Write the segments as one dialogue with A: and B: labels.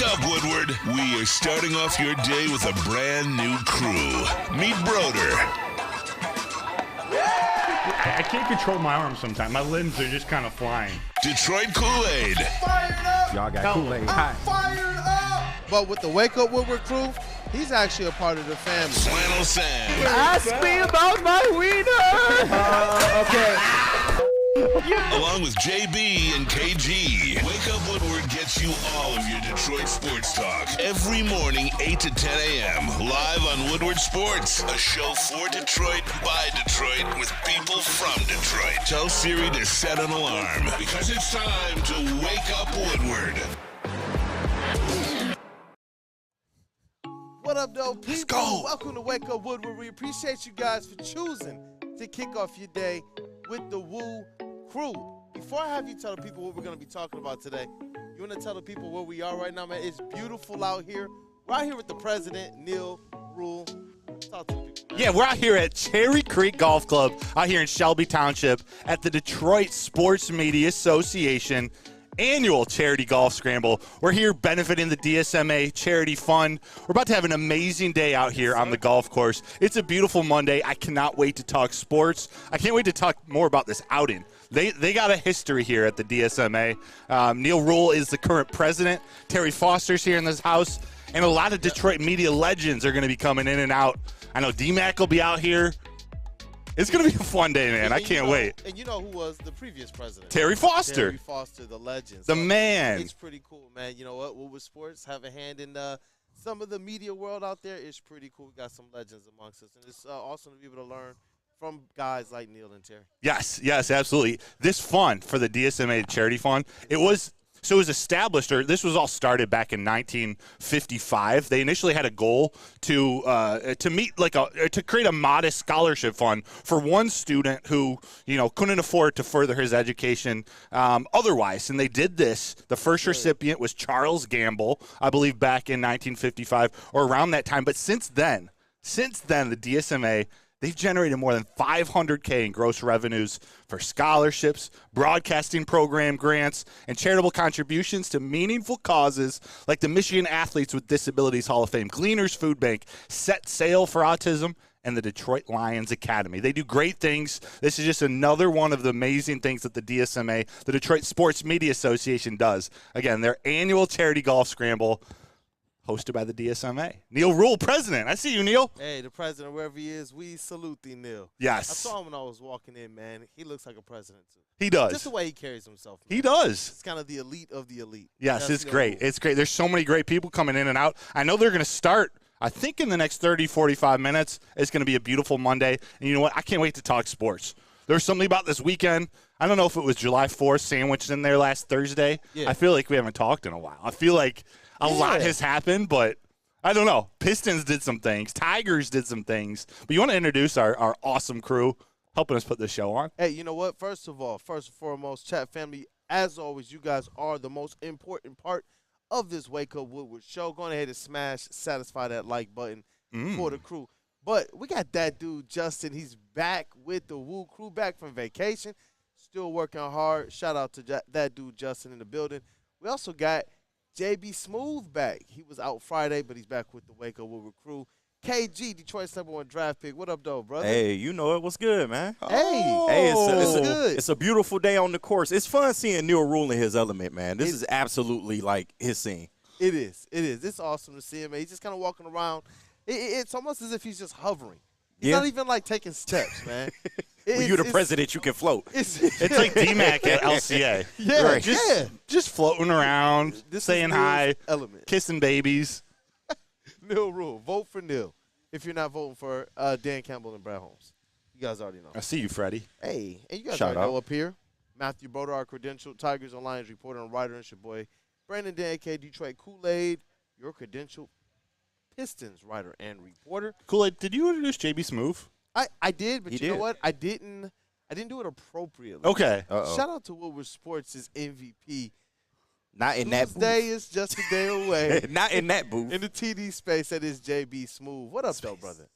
A: Wake up, Woodward. We are starting off your day with a brand new crew. Meet Broder.
B: I can't control my arms sometimes. My limbs are just kind of flying.
A: Detroit Kool-Aid.
C: Fired up!
D: Y'all got Kool-Aid.
C: I'm fired up! But with the Wake Up Woodward crew, he's actually a part of the family.
A: Flannel Sam.
D: Ask me about my wiener. Okay.
A: Along with JB and KG. Wake Up Woodward gets you all of your Detroit sports talk. Every morning, 8 to 10 a.m. Live on Woodward Sports. A show for Detroit, by Detroit, with people from Detroit. Tell Siri to set an alarm. Because it's time to Wake Up Woodward.
C: What up, though, people?
A: Let's go.
C: Welcome to Wake Up Woodward. We appreciate you guys for choosing to kick off your day with the Woo crew. Before I have you tell the people what we're going to be talking about today, you want to tell the people where we are right now, man? It's beautiful out here. We're out here with the president, Neil Rule. Talk to the people, man.
E: Yeah, we're out here at Cherry Creek Golf Club out here in Shelby Township at the Detroit Sports Media Association annual charity golf scramble. We're here benefiting the DSMA charity fund. We're about to have an amazing day out here on the golf course. It's a beautiful Monday. I cannot wait to talk sports. I can't wait to talk more about this outing. They got a history here at the DSMA. Neil Rule is the current president. Terry Foster's here in this house. And a lot of Detroit media legends are going to be coming in and out. I know D-Mac will be out here. It's going to be a fun day, man. I can't wait.
C: And you know who was the previous president?
E: Terry Foster.
C: Terry Foster, the legend.
E: The man.
C: It's pretty cool, man. You know what? Woodward Sports have a hand in some of the media world out there. It's pretty cool. We got some legends amongst us. And it's awesome to be able to learn from guys like Neil and Terry.
E: Yes, absolutely. This fund for the DSMA charity fund, it was established, or this was all started back in 1955. They initially had a goal to create a modest scholarship fund for one student who, couldn't afford to further his education otherwise. And they did this. The first recipient was Charles Gamble, I believe back in 1955 or around that time. But since then, the DSMA, they've generated more than $500K in gross revenues for scholarships, broadcasting program grants, and charitable contributions to meaningful causes like the Michigan Athletes with Disabilities Hall of Fame, Gleaners Food Bank, Set Sail for Autism, and the Detroit Lions Academy. They do great things. This is just another one of the amazing things that the DSMA, the Detroit Sports Media Association, does. Again, their annual charity golf scramble, hosted by the DSMA. Neil Rule, president. I see you, Neil.
C: Hey, the president, wherever he is, we salute thee, Neil.
E: Yes.
C: I saw him when I was walking in, man. He looks like a president, too.
E: He does.
C: Just the way he carries himself, man.
E: He does.
C: It's kind of the elite of the elite.
E: Yes,
C: That's
E: it's
C: Neil
E: great.
C: Rule.
E: It's great. There's so many great people coming in and out. I know they're going to start, I think, in the next 30, 45 minutes. It's going to be a beautiful Monday. And you know what? I can't wait to talk sports. There's something about this weekend. I don't know if it was July 4th sandwiched in there last Thursday.
C: Yeah.
E: I feel like we haven't talked in a while. I feel like a lot has happened, but I don't know. Pistons did some things. Tigers did some things. But you want to introduce our awesome crew helping us put this show on?
C: Hey, you know what? First and foremost, chat family, as always, you guys are the most important part of this Wake Up Woodward show. Go ahead and satisfy that like button for the crew. But we got that dude, Justin. He's back with the Woo crew, back from vacation. Still working hard. Shout out to that dude, Justin, in the building. We also got JB Smooth back. He was out Friday, but he's back with the Wake Up Woodward crew. KG, Detroit's #1 draft pick. What up, though, brother?
D: Hey, you know it. What's good, man?
C: Hey,
D: it's a beautiful day on the course. It's fun seeing Neil Rule in his element, man. This is absolutely like his scene.
C: It is. It's awesome to see him, man. He's just kind of walking around. It's almost as if he's just hovering. He's not even, like, taking steps, man.
D: When you're the president, you can float.
E: It's like D-Mac at LCA.
C: Yeah,
E: right. Just floating around, saying hi,
C: element.
E: kissing babies.
C: Neil Rule. Vote for Neil if you're not voting for Dan Campbell and Brad Holmes. You guys already know.
E: I see you, Freddie.
C: Hey, and you guys
D: Shout
C: already know
D: out.
C: up here. Matthew Broder, our credentialed Tigers and Lions reporter and writer, and it's your boy Brandon Dan, aka Detroit Kool-Aid, your credentialed Pistons writer and reporter.
E: Kool-Aid, did you introduce JB Smooth?
C: I did, but
D: He
C: you know
D: did.
C: what? I didn't do it appropriately.
E: Okay.
C: Shout out to Woodward Sports' MVP.
D: Not in that booth.
C: Tuesday is just a day away.
D: Not in that booth.
C: In the TD space, that is JB Smooth. What up, though, brother?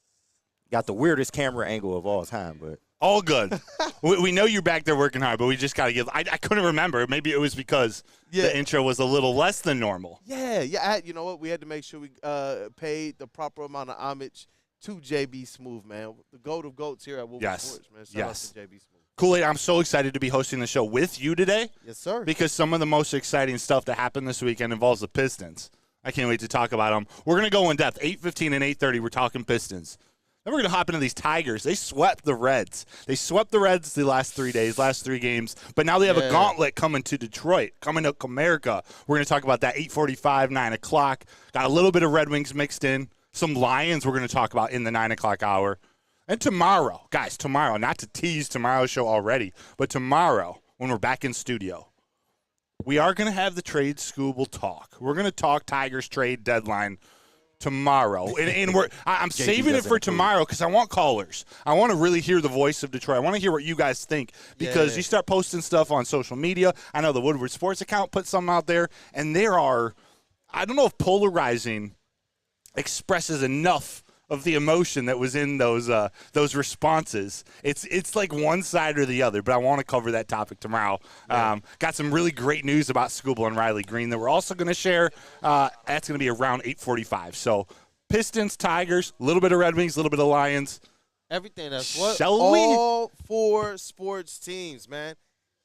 D: Got the weirdest camera angle of all time, but
E: All good. We know you're back there working hard, but we just got to give. I couldn't remember. Maybe it was because the intro was a little less than normal.
C: Yeah. You know what? We had to make sure we paid the proper amount of homage to JB Smooth, man. The GOAT of GOATs here at Woodward Sports, man. Shout out to JB Smooth.
E: Kool-Aid, I'm so excited to be hosting the show with you today.
C: Yes, sir.
E: Because some of the most exciting stuff that happened this weekend involves the Pistons. I can't wait to talk about them. We're going to go in depth. 8:15 and 8:30, we're talking Pistons. Then we're going to hop into these Tigers. They swept the Reds. They swept the Reds the last 3 days, last 3 games. But now they have a gauntlet coming to Detroit, coming to America. We're going to talk about that 8:45, 9 o'clock. Got a little bit of Red Wings mixed in. Some Lions we're going to talk about in the 9 o'clock hour. And tomorrow, guys, not to tease tomorrow's show already, but tomorrow when we're back in studio, we are going to have the Trade Scooble talk. We're going to talk Tigers trade deadline tomorrow, and I'm saving it for tomorrow because I want callers. I want to really hear the voice of Detroit. I want to hear what you guys think because you start posting stuff on social media. I know the Woodward Sports account put some out there, and there are, I don't know if polarizing expresses enough of the emotion that was in those responses. It's like one side or the other, but I want to cover that topic tomorrow. Got some really great news about Scooble and Riley Green that we're also going to share. That's going to be around 8:45. So Pistons, Tigers, a little bit of Red Wings, a little bit of Lions.
C: Everything. That's what
E: Shall we?
C: All 4 sports teams, man.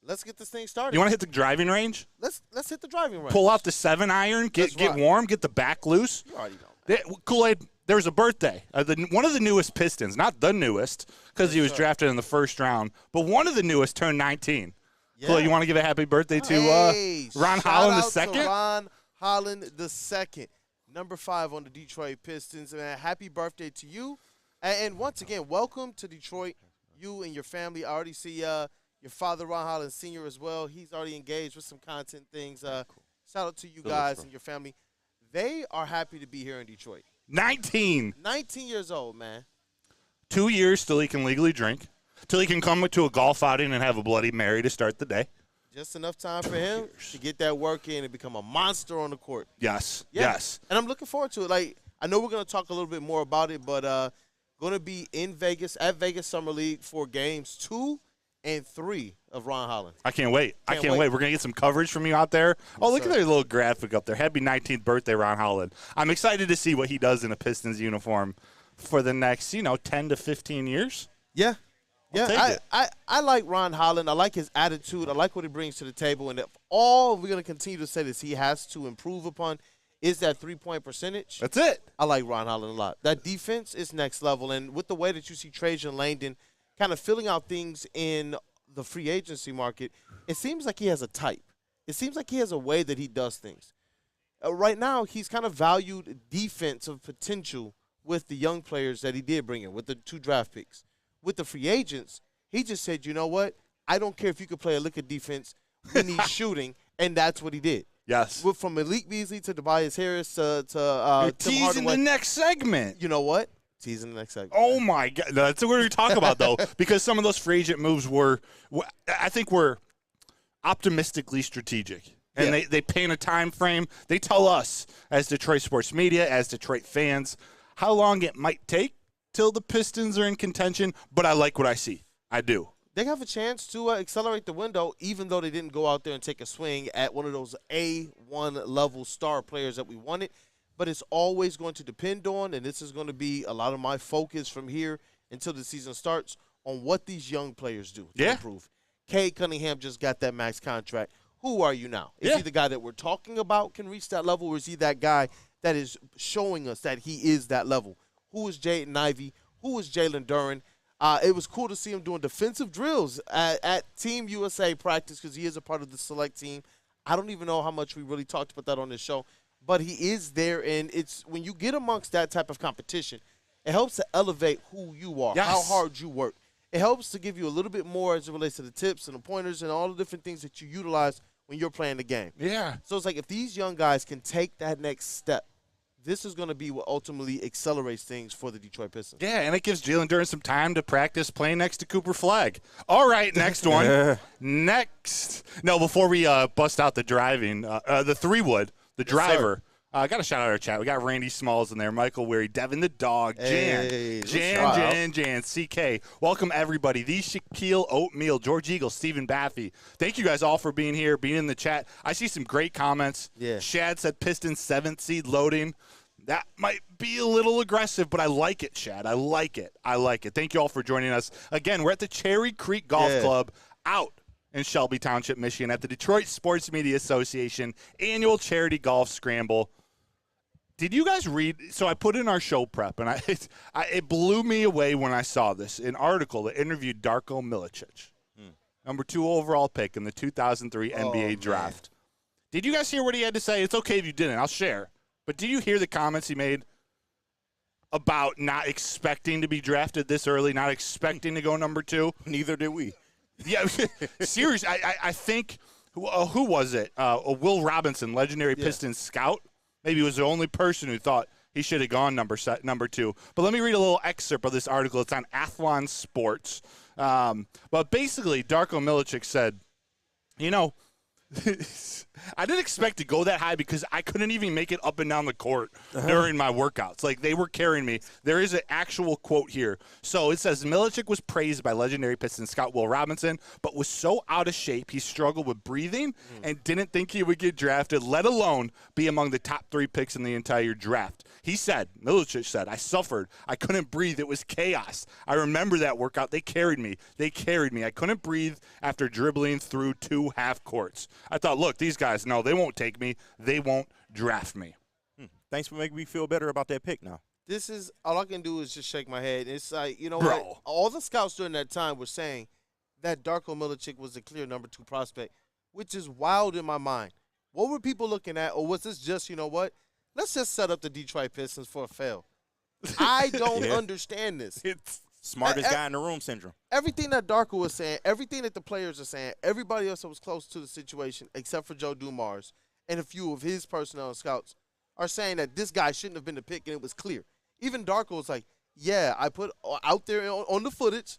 C: Let's get this thing started.
E: You want to hit the driving range?
C: Let's hit the driving range.
E: Pull out the 7-iron, get warm, get the back loose.
C: You already know.
E: Kool-Aid, there was a birthday. One of the newest Pistons, not the newest because he was drafted in the first round, but one of the newest turned 19. Yeah. Kool-Aid, you want to give a happy birthday to Ron Holland II?
C: To Ron Holland II, number 5 on the Detroit Pistons. Man, happy birthday to you. And once again, welcome to Detroit, you and your family. I already see your father, Ron Holland Sr. as well. He's already engaged with some content things. Shout out to you guys and your family. They are happy to be here in Detroit.
E: 19
C: years old, man.
E: 2 years till he can legally drink, till he can come to a golf outing and have a Bloody Mary to start the day.
C: Just enough time for him to get that work in and become a monster on the court.
E: Yes.
C: And I'm looking forward to it. Like, I know we're going to talk a little bit more about it, but going to be in Vegas at Vegas Summer League for games 2 and 3 of Ron Holland.
E: I can't wait. We're going to get some coverage from you out there. Look at their little graphic up there. Happy 19th birthday, Ron Holland. I'm excited to see what he does in a Pistons uniform for the next, 10 to 15 years.
C: Yeah. I like Ron Holland. I like his attitude. I like what he brings to the table. And if all we're going to continue to say this he has to improve upon is that 3-point percentage.
E: That's it.
C: I like Ron Holland a lot. That defense is next level. And with the way that you see Trajan Langdon kind of filling out things in the free agency market, it seems like he has a type. It seems like he has a way that he does things. Right now, he's kind of valued defensive potential with the young players that he did bring in, with the 2 draft picks. With the free agents, he just said, you know what? I don't care if you could play a lick of defense. We need shooting, and that's what he did.
E: Yes.
C: From Malik Beasley to Tobias Harris to
E: You're teasing the next segment.
C: You know what? Teasing the next segment.
E: Oh, my God. That's what we're talking about, though, because some of those free agent moves were optimistically strategic. And they paint a time frame. They tell us, as Detroit sports media, as Detroit fans, how long it might take till the Pistons are in contention. But I like what I see. I do.
C: They have a chance to accelerate the window, even though they didn't go out there and take a swing at one of those A1 level star players that we wanted. But it's always going to depend on, and this is going to be a lot of my focus from here until the season starts, on what these young players do to improve. Cade Cunningham just got that max contract. Who are you now? Is he the guy that we're talking about can reach that level, or is he that guy that is showing us that he is that level? Who is Jaden Ivey? Who is Jalen Duren? It was cool to see him doing defensive drills at Team USA practice because he is a part of the select team. I don't even know how much we really talked about that on this show, but he is there, and it's when you get amongst that type of competition, it helps to elevate who you are, how hard you work. It helps to give you a little bit more as it relates to the tips and the pointers and all the different things that you utilize when you're playing the game.
E: Yeah.
C: So it's like if these young guys can take that next step, this is going to be what ultimately accelerates things for the Detroit Pistons.
E: Yeah, and it gives Jalen Duren some time to practice playing next to Cooper Flagg. All right, next one. Next. No, before we bust out the driving, the 3-wood, the driver. I got to shout out our chat. We got Randy Smalls in there, Michael Weary, Devin the Dog,
C: Hey,
E: Jan, CK. Welcome, everybody. The Shaquille Oatmeal, George Eagle, Stephen Baffy. Thank you guys all for being here, being in the chat. I see some great comments.
C: Yeah.
E: Shad said Pistons 7th seed loading. That might be a little aggressive, but I like it, Shad. I like it. Thank you all for joining us. Again, we're at the Cherry Creek Golf Club out in Shelby Township, Michigan, at the Detroit Sports Media Association annual charity golf scramble. Did you guys read? So I put in our show prep, and it blew me away when I saw this, an article that interviewed Darko Milicic, number 2 overall pick in the 2003 NBA draft. Did you guys hear what he had to say? It's okay if you didn't. I'll share. But did you hear the comments he made about not expecting to be drafted this early, not expecting to go number 2?
D: Neither did we.
E: Yeah, seriously. I think, who was it? Will Robinson, legendary Pistons scout. Maybe he was the only person who thought he should have gone number 2. But let me read a little excerpt of this article. It's on Athlon Sports. But basically, Darko Milicic said, I didn't expect to go that high because I couldn't even make it up and down the court during my workouts. Like, they were carrying me. There is an actual quote here. So it says, Milicic was praised by legendary Pistons scout Will Robinson, but was so out of shape he struggled with breathing and didn't think he would get drafted, let alone be among the top 3 picks in the entire draft. He said, Milicic said, I suffered. I couldn't breathe. It was chaos. I remember that workout. They carried me. I couldn't breathe after dribbling through 2 half courts. I thought, look, these guys, no, they won't take me. They won't draft me.
D: Thanks for making me feel better about that pick now.
C: This is all I can do is just shake my head. It's like,
E: Bro.
C: what? All the scouts during that time were saying that Darko Milicic was the clear number 2 prospect, which is wild in my mind. What were people looking at, or was this just, let's just set up the Detroit Pistons for a fail? I don't understand this.
D: It's smartest guy in the room syndrome.
C: Everything that Darko was saying, everything that the players are saying, everybody else that was close to the situation, except for Joe Dumars and a few of his personnel and scouts, are saying that this guy shouldn't have been the pick, and it was clear. Even Darko was like, yeah, I put out there on the footage,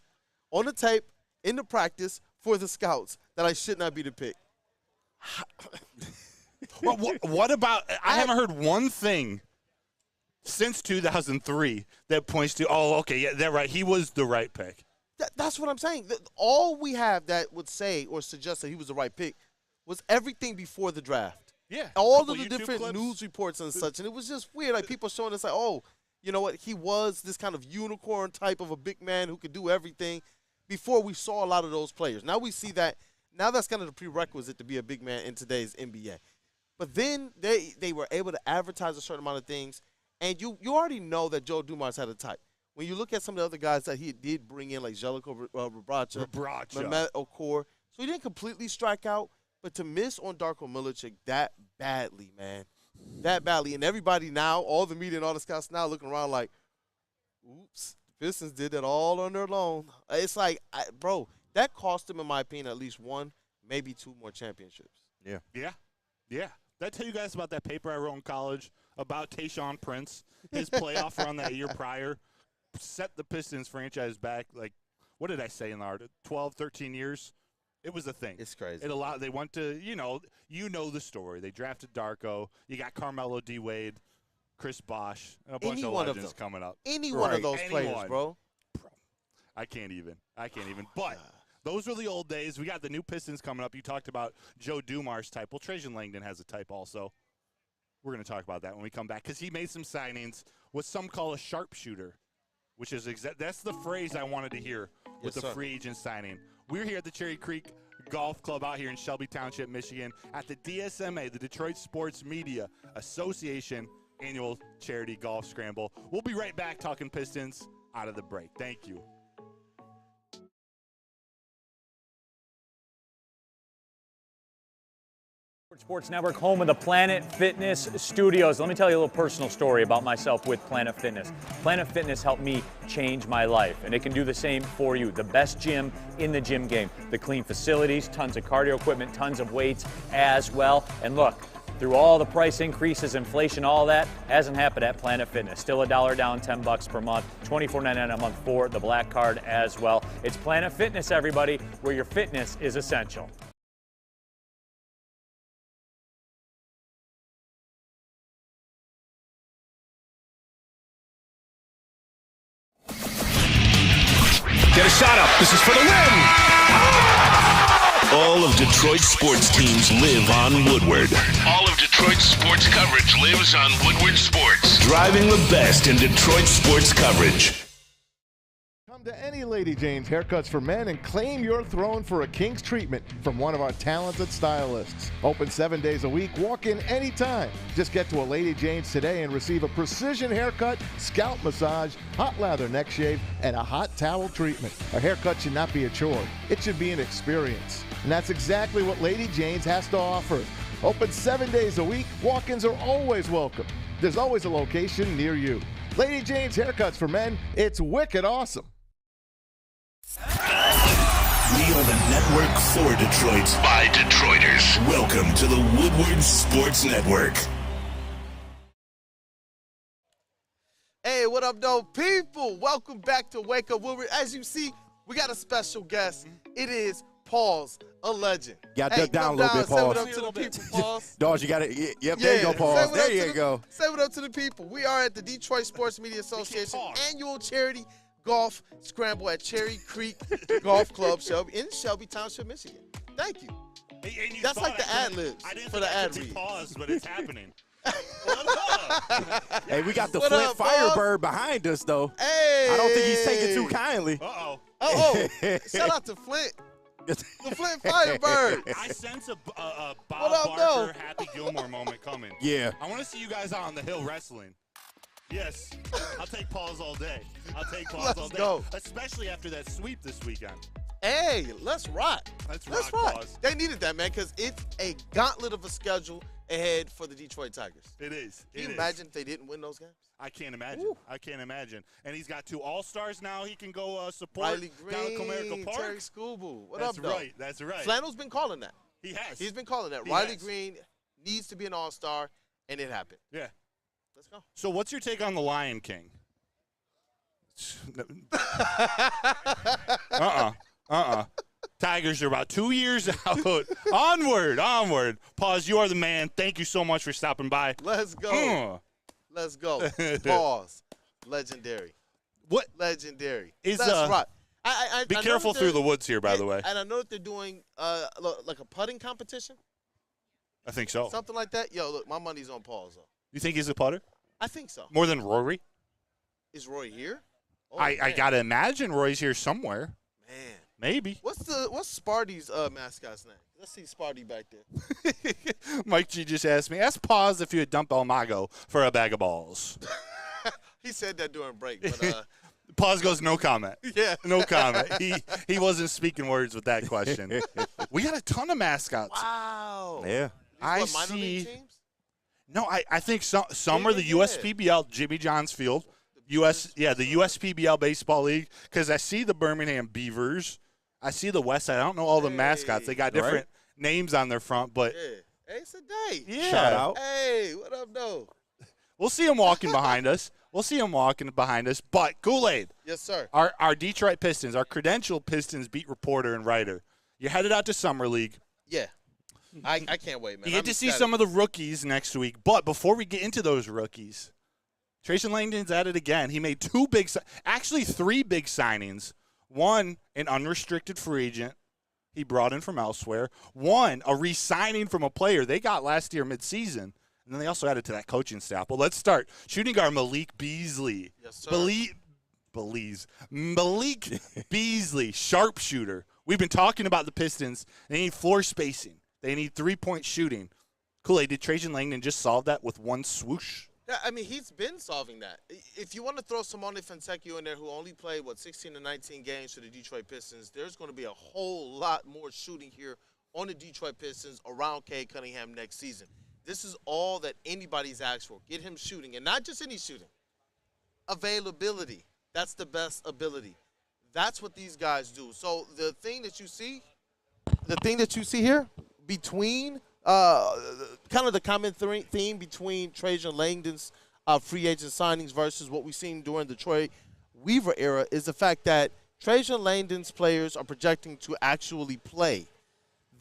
C: on the tape, in the practice for the scouts that I should not be the pick.
E: What about – I haven't heard one thing since 2003 that points to, that right, he was the right pick.
C: That's what I'm saying. All we have that would say or suggest that he was the right pick was everything before the draft.
E: Yeah.
C: All of the different news reports and such, and it was just weird. Like, people showing us, like, oh, you know what, he was this kind of unicorn type of a big man who could do everything before we saw a lot of those players. Now we see that. Now that's kind of the prerequisite to be a big man in today's NBA. But then they were able to advertise a certain amount of things, and you already know that Joe Dumars had a type. When you look at some of the other guys that he did bring in, like Jellicoe Rebraca, Mehmet Okor, so he didn't completely strike out, but to miss on Darko Milicic that badly, man, that badly, and everybody now, all the media and all the scouts now looking around like, oops, the Pistons did that all on their own. It's like, bro, that cost them, in my opinion, at least 1, maybe 2 more championships.
E: Yeah. Did I tell you guys about that paper I wrote in college about Tayshaun Prince, his playoff run that year prior? Set the Pistons franchise back, like, what did I say in the art? 12, 13 years? It was a thing.
C: It's crazy.
E: They went to, you know the story. They drafted Darko. You got Carmelo D. Wade, Chris Bosh, and a bunch of legends coming up.
C: Any one of those players, bro.
E: I can't even. But those were the old days. We got the new Pistons coming up. You talked about Joe Dumars' type. Well, Trajan Langdon has a type also. We're going to talk about that when we come back because he made some signings, what some call a sharpshooter, which is that's the phrase I wanted to hear with the free agent signing. We're here at the Cherry Creek Golf Club out here in Shelby Township, Michigan, at the DSMA, the Detroit Sports Media Association annual charity golf scramble. We'll be right back talking Pistons out of the break. Thank you.
F: Sports Network, home of the Planet Fitness Studios. Let me tell you a little personal story about myself with Planet Fitness. Planet Fitness helped me change my life, and it can do the same for you. The best gym in the gym game. The clean facilities, tons of cardio equipment, tons of weights as well. And look, through all the price increases, inflation, all that hasn't happened at Planet Fitness. Still $1 down, $10 per month, $24.99 a month for the Black Card as well. It's Planet Fitness, everybody, where your fitness is essential.
G: Get a shot up. This is for the win.
A: All of Detroit's sports teams live on Woodward. All of Detroit's sports coverage lives on Woodward Sports. Driving the best in Detroit sports coverage.
H: Come to any Lady Jane's Haircuts for Men and claim your throne for a king's treatment from one of our talented stylists. Open 7 days a week. Walk in anytime. Just get to a Lady Jane's today and receive a precision haircut, scalp massage, hot lather neck shave, and a hot towel treatment. A haircut should not be a chore. It should be an experience. And that's exactly what Lady Jane's has to offer. Open 7 days a week. Walk-ins are always welcome. There's always a location near you. Lady Jane's Haircuts for Men. It's wicked awesome.
A: We are the network for Detroit by Detroiters. Welcome to the Woodward Sports Network.
C: Hey, what up, though, people? Welcome back to Wake Up Woodward. As you see, we got a special guest. It is Pauls, a legend.
D: Got duck down a little bit,
C: Say
D: Paul.
C: what up to the people, Pauls.
D: Dogs, you got it. Yep, there you go, Paul. There you go.
C: Say what up to the people. We are at the Detroit Sports Media Association annual charity golf scramble at Cherry Creek Golf Club, Shelby, in Shelby Township, Michigan. Thank you. That's like the ad-libs for the ad read.
E: Pause, but it's happening.
D: Hey, we got the
C: What
D: Flint
C: up,
D: Firebird behind us, though.
C: Hey.
D: I don't think he's taking too kindly.
C: Oh, shout out to Flint. The Flint Firebird.
E: I sense a Bob
C: What up,
E: Barker, Happy Gilmore moment coming.
D: Yeah.
E: I want to see you guys out on the hill wrestling. Yes, I'll take pause all day. I'll take pause all day.
C: Go.
E: Especially after that sweep this weekend.
C: Hey, let's rock.
E: Let's
C: rock.
E: Pause.
C: They needed that, man, because it's a gauntlet of a schedule ahead for the Detroit Tigers.
E: It is.
C: Can you imagine if they didn't win those games?
E: I can't imagine.
C: Woo.
E: I can't imagine. And he's got 2 All-Stars now. He can go support
C: Riley
E: down at
C: Green,
E: Comerica Park.
C: Terry Schoolbool. What
E: That's
C: up, though?
E: right. That's right.
C: Flannel's been calling that.
E: He has.
C: He's been calling that.
E: He
C: Riley
E: has.
C: Green needs to be an All-Star, and it happened.
E: Yeah.
C: Let's go.
E: So what's your take on the Lion King? Tigers are about 2 years out. Onward. Pause. You are the man. Thank you so much for stopping by.
C: Let's go. Let's go. Pause. Legendary.
E: What?
C: Legendary.
E: Is,
C: Let's rock.
E: Be
C: I know
E: careful
C: that
E: through the woods here, by the way.
C: And I know that they're doing like a putting competition,
E: I think so.
C: something like that. Yo, look, my money's on Paul's, though.
E: You think he's a putter?
C: I think so.
E: More than Rory?
C: Is Roy here? Oh,
E: I
C: man.
E: got to imagine Roy's here somewhere.
C: Man.
E: Maybe.
C: What's Sparty's mascot's name? Let's see Sparty back there.
E: Mike G just asked me, ask Pause if you would dump El Mago for a bag of balls.
C: He said that during break, but
E: Pause goes, no comment.
C: yeah.
E: No comment. He wasn't speaking words with that question. We got a ton of mascots.
C: Wow.
D: Yeah.
C: These minor league teams?
E: No, I think some are the
C: Yeah.
E: USPBL, Jimmy John's Field. The USPBL Baseball League, because I see the Birmingham Beavers. I see the West Side. I don't know all the mascots. They got different names on their front, but
C: Yeah. Hey, it's a day.
E: yeah.
D: Shout out.
C: Hey, what up, though?
E: We'll see him walking behind us. But Kool-Aid,
C: Yes, sir.
E: our Detroit Pistons, our credentialed Pistons beat reporter and writer. You're headed out to Summer League.
C: Yeah. I can't wait, man.
E: You get to see some of the rookies next week. But before we get into those rookies, Trajan Langdon's at it again. He made 3 big signings. One, an unrestricted free agent he brought in from elsewhere. One, a re-signing from a player they got last year midseason. And then they also added to that coaching staff. Well, let's start. Shooting guard Malik Beasley.
C: Yes, sir.
E: Malik Beasley, sharpshooter. We've been talking about the Pistons. They need floor spacing. They need 3-point shooting. Kool-Aid, did Trajan Langdon just solve that with one swoosh?
C: Yeah, I mean, he's been solving that. If you want to throw Simone Fontecchio in there, who only played, 16 to 19 games for the Detroit Pistons, there's going to be a whole lot more shooting here on the Detroit Pistons around Cade Cunningham next season. This is all that anybody's asked for. Get him shooting, and not just any shooting. Availability. That's the best ability. That's what these guys do. So the thing that you see here between kind of the common theme between Trajan Langdon's free agent signings versus what we've seen during the Troy Weaver era is the fact that Trajan Langdon's players are projecting to actually play.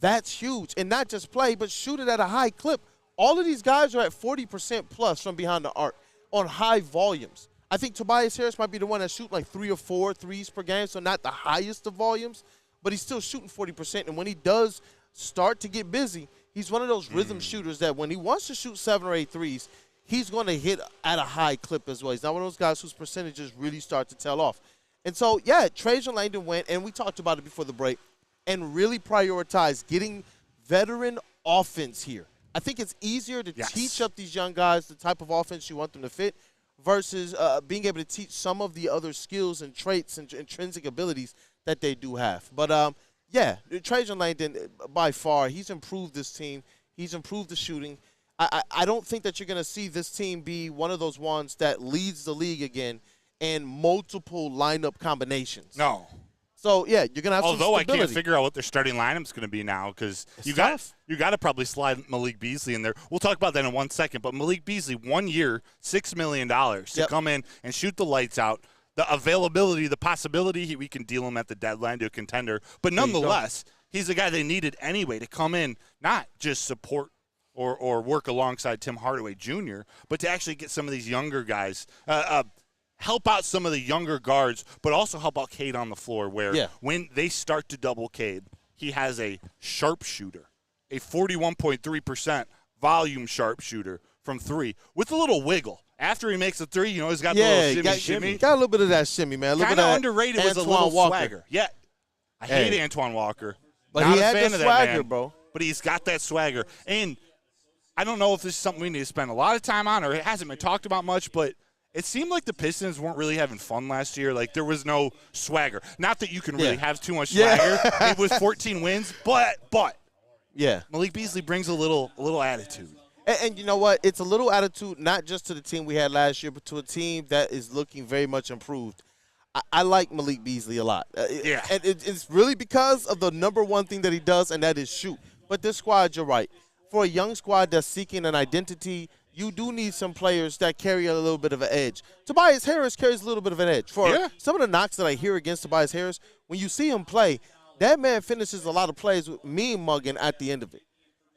C: That's huge. And not just play, but shoot it at a high clip. All of these guys are at 40% plus from behind the arc on high volumes. I think Tobias Harris might be the one that's shooting like 3 or 4 threes per game, so not the highest of volumes, but he's still shooting 40%. And when he does start to get busy, he's one of those rhythm shooters that when he wants to shoot 7 or 8 threes, he's going to hit at a high clip as well. He's not one of those guys whose percentages really start to tail off. And so, yeah, Trajan Langdon went, and we talked about it before the break, and really prioritized getting veteran offense here. I think it's easier to teach up these young guys the type of offense you want them to fit versus being able to teach some of the other skills and traits and intrinsic abilities that they do have. But, yeah, Trajan Langdon, by far, he's improved this team. He's improved the shooting. I don't think that you're going to see this team be one of those ones that leads the league again in multiple lineup combinations.
E: No.
C: So, yeah, you're going to have some
E: Although
C: stability.
E: I can't figure out what their starting lineup's going to be now because you got to probably slide Malik Beasley in there. We'll talk about that in 1 second. But Malik Beasley, 1 year, $6 million to come in and shoot the lights out. The availability, the possibility, we can deal him at the deadline to a contender. But nonetheless, he's a guy they needed anyway to come in, not just support or work alongside Tim Hardaway Jr., but to actually get some of these younger guys help out some of the younger guards, but also help out Cade on the floor where when they start to double Cade, he has a sharpshooter, a 41.3% volume sharpshooter from 3 with a little wiggle. After he makes a 3, he's got the little shimmy.
C: Got a little bit of that shimmy, man.
E: Kind of underrated was a little swagger. Yeah, I hate Antoine Walker.
C: But
E: Not
C: he
E: a
C: had
E: fan
C: the
E: of
C: swagger,
E: that man,
C: bro.
E: But he's got that swagger. And I don't know if this is something we need to spend a lot of time on or it hasn't been talked about much, but it seemed like the Pistons weren't really having fun last year. Like, there was no swagger. Not that you can really have too much swagger. It was 14 wins, but Malik Beasley brings a little attitude.
C: And you know what? It's a little attitude not just to the team we had last year, but to a team that is looking very much improved. I like Malik Beasley a lot. And it's really because of the number one thing that he does, and that is shoot. But this squad, you're right. For a young squad that's seeking an identity, you do need some players that carry a little bit of an edge. Tobias Harris carries a little bit of an edge. For some of the knocks that I hear against Tobias Harris, when you see him play, that man finishes a lot of plays with mean mugging at the end of it.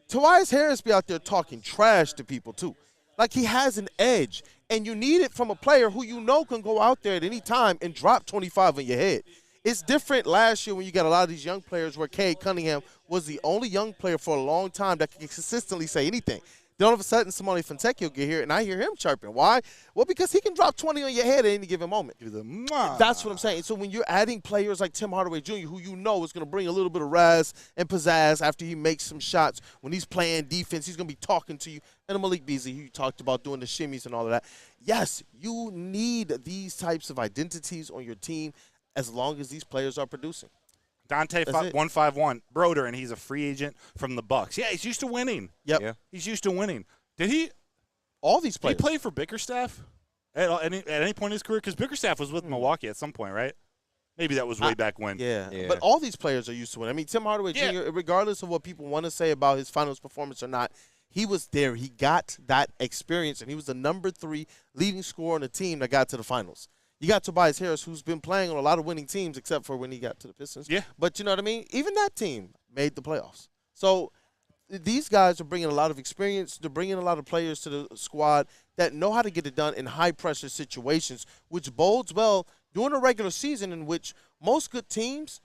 C: Tobias Harris be out there talking trash to people too. Like, he has an edge, and you need it from a player who can go out there at any time and drop 25 on your head. It's different last year when you got a lot of these young players where Cade Cunningham was the only young player for a long time that could consistently say anything. Then all of a sudden, somebody from Tech will get here, and I hear him chirping. Why? Well, because he can drop 20 on your head at any given moment. That's what I'm saying. So when you're adding players like Tim Hardaway Jr., who is going to bring a little bit of razz and pizzazz after he makes some shots, when he's playing defense, he's going to be talking to you. And Malik Beasley, who you talked about doing the shimmies and all of that. Yes, you need these types of identities on your team as long as these players are producing.
E: Dante 151, Broder, and he's a free agent from the Bucks. Yeah, he's used to winning.
C: Yep. Yeah.
E: He's used to winning. Did he?
C: All these players.
E: Did he play for Bickerstaff at any point in his career? Because Bickerstaff was with Milwaukee at some point, right? Maybe that was way back when.
C: Yeah. But all these players are used to winning. I mean, Tim Hardaway Jr., regardless of what people want to say about his finals performance or not, he was there. He got that experience, and he was the number 3 leading scorer on the team that got to the finals. You got Tobias Harris, who's been playing on a lot of winning teams, except for when he got to the Pistons.
E: Yeah.
C: But you know what I mean? Even that team made the playoffs. So these guys are bringing a lot of experience. They're bringing a lot of players to the squad that know how to get it done in high-pressure situations, which bodes well during a regular season in which most good teams,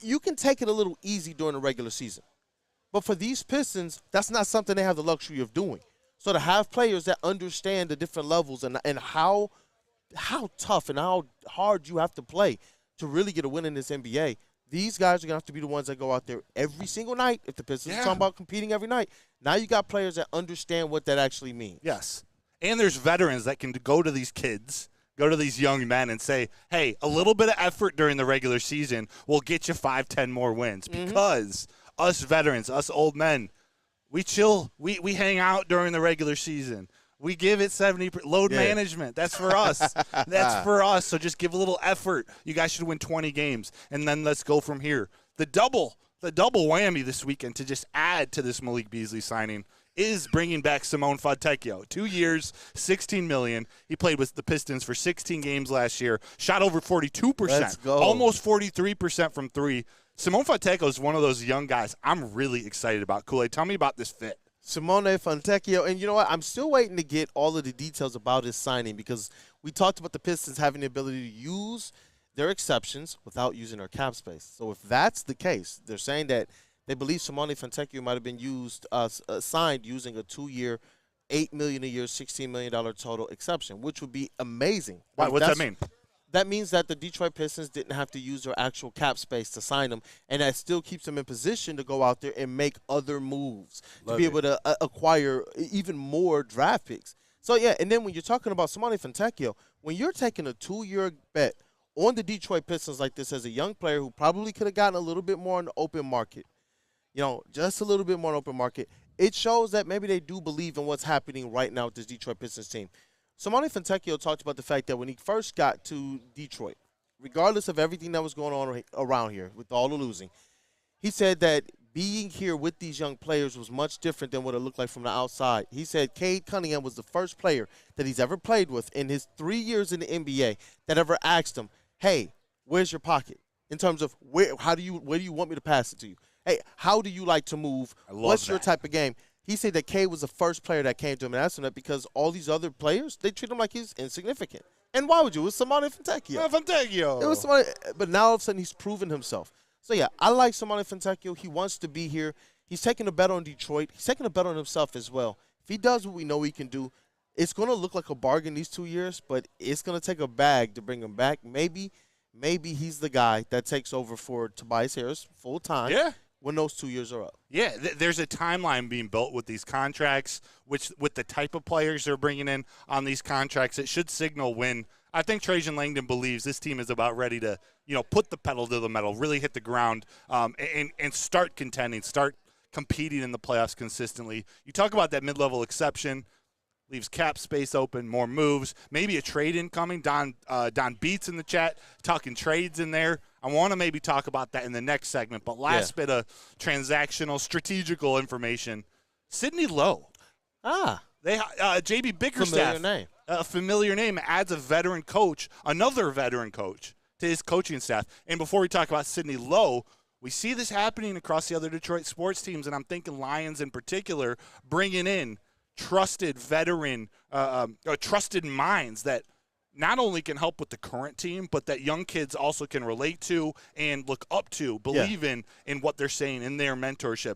C: you can take it a little easy during the regular season. But for these Pistons, that's not something they have the luxury of doing. So to have players that understand the different levels and how tough and how hard you have to play to really get a win in this NBA, these guys are going to have to be the ones that go out there every single night. If the Pistons are talking about competing every night, now you got players that understand what that actually means.
E: Yes. And there's veterans that can go to these kids, go to these young men and say, hey, a little bit of effort during the regular season will get you 5-10 more wins. Because us veterans, us old men, we chill. We hang out during the regular season. We give it 70% load management. That's for us. That's for us. So just give a little effort. You guys should win 20 games, and then let's go from here. The double whammy this weekend to just add to this Malik Beasley signing is bringing back Simone Fontecchio. 2 years, $16 million. He played with the Pistons for 16 games last year. Shot over 42%.
C: Let's go.
E: Almost 43% from 3. Simone Fontecchio is one of those young guys I'm really excited about. Kool-Aid, tell me about this fit.
C: Simone Fontecchio. And you know what? I'm still waiting to get all of the details about his signing because we talked about the Pistons having the ability to use their exceptions without using their cap space. So if that's the case, they're saying that they believe Simone Fontecchio might have been signed using a 2-year, $8 million a year, $16 million total exception, which would be amazing.
E: What's that mean?
C: That means that the Detroit Pistons didn't have to use their actual cap space to sign him, and that still keeps them in position to go out there and make other moves to be able to acquire even more draft picks. So, yeah, and then when you're talking about Simone Fontecchio, when you're taking a 2-year bet on the Detroit Pistons like this as a young player who probably could have gotten a little bit more on the open market, just a little bit more on the open market, it shows that maybe they do believe in what's happening right now with this Detroit Pistons team. Simone Fontecchio talked about the fact that when he first got to Detroit, regardless of everything that was going on around here with all the losing, he said that being here with these young players was much different than what it looked like from the outside. He said Cade Cunningham was the first player that he's ever played with in his 3 years in the NBA that ever asked him, hey, where's your pocket? In terms of where do you want me to pass it to you? Hey, how do you like to move? What's your type of game? He said that Cade was the first player that came to him and asked him that because all these other players, they treat him like he's insignificant. And why would you? It was Simone Fontecchio.
E: Fontecchio.
C: It was Simone, but now all of a sudden he's proven himself. So, yeah, I like Simone Fontecchio. He wants to be here. He's taking a bet on Detroit. He's taking a bet on himself as well. If he does what we know he can do, it's going to look like a bargain these 2 years, but it's going to take a bag to bring him back. Maybe he's the guy that takes over for Tobias Harris full time.
E: Yeah.
C: When those 2 years are up.
E: Yeah, there's a timeline being built with these contracts, which with the type of players they're bringing in on these contracts, it should signal when I think Trajan Langdon believes this team is about ready to, put the pedal to the metal, really hit the ground, and start contending, start competing in the playoffs consistently. You talk about that mid-level exception, leaves cap space open, more moves, maybe a trade incoming. Don Beats in the chat talking trades in there. I want to maybe talk about that in the next segment. But last bit of transactional, strategical information. Sidney Lowe. JB Bickerstaff.
C: Familiar name.
E: A familiar name adds a veteran coach, another veteran coach to his coaching staff. And before we talk about Sidney Lowe, we see this happening across the other Detroit sports teams, and I'm thinking Lions in particular, bringing in trusted veteran, trusted minds that not only can help with the current team, but that young kids also can relate to and look up to, believe in what they're saying in their mentorship.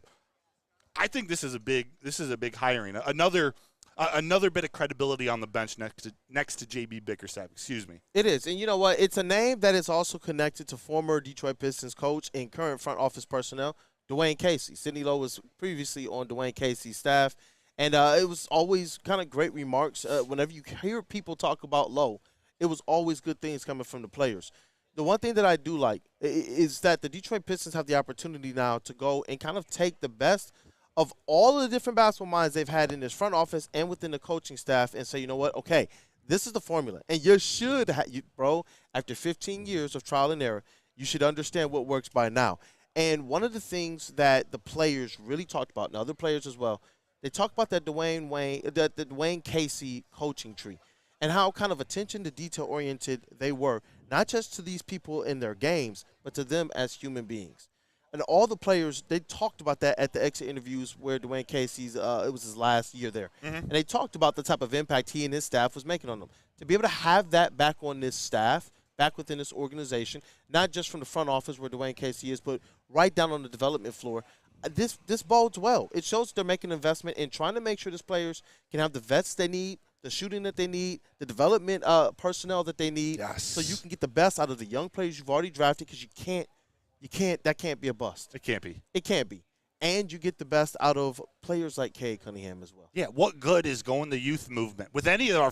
E: I think this is a big hiring. Another bit of credibility on the bench next to JB Bickerstaff. Excuse me.
C: It is, and you know what? It's a name that is also connected to former Detroit Pistons coach and current front office personnel, Dwayne Casey. Sidney Lowe was previously on Dwayne Casey's staff. And it was always kind of great remarks. Whenever you hear people talk about Lowe, it was always good things coming from the players. The one thing that I do like is that the Detroit Pistons have the opportunity now to go and kind of take the best of all of the different basketball minds they've had in this front office and within the coaching staff and say, you know what, okay, this is the formula. And you should, after 15 years of trial and error, you should understand what works by now. And one of the things that the players really talked about, and other players as well, they talk about that Dwayne Casey coaching tree and how kind of attention to detail oriented they were, not just to these people in their games, but to them as human beings. And all the players, they talked about that at the exit interviews where Dwayne Casey's, it was his last year there. Mm-hmm. And they talked about the type of impact he and his staff was making on them. To be able to have that back on this staff, back within this organization, not just from the front office where Dwayne Casey is, but right down on the development floor, this bodes well. It shows they're making an investment in trying to make sure these players can have the vets they need, the shooting that they need, the development personnel that they need, so you can get the best out of the young players you've already drafted because that can't be a bust.
E: It can't be.
C: It can't be. And you get the best out of players like Cade Cunningham as well.
E: Yeah, what good is going the youth movement? With any of our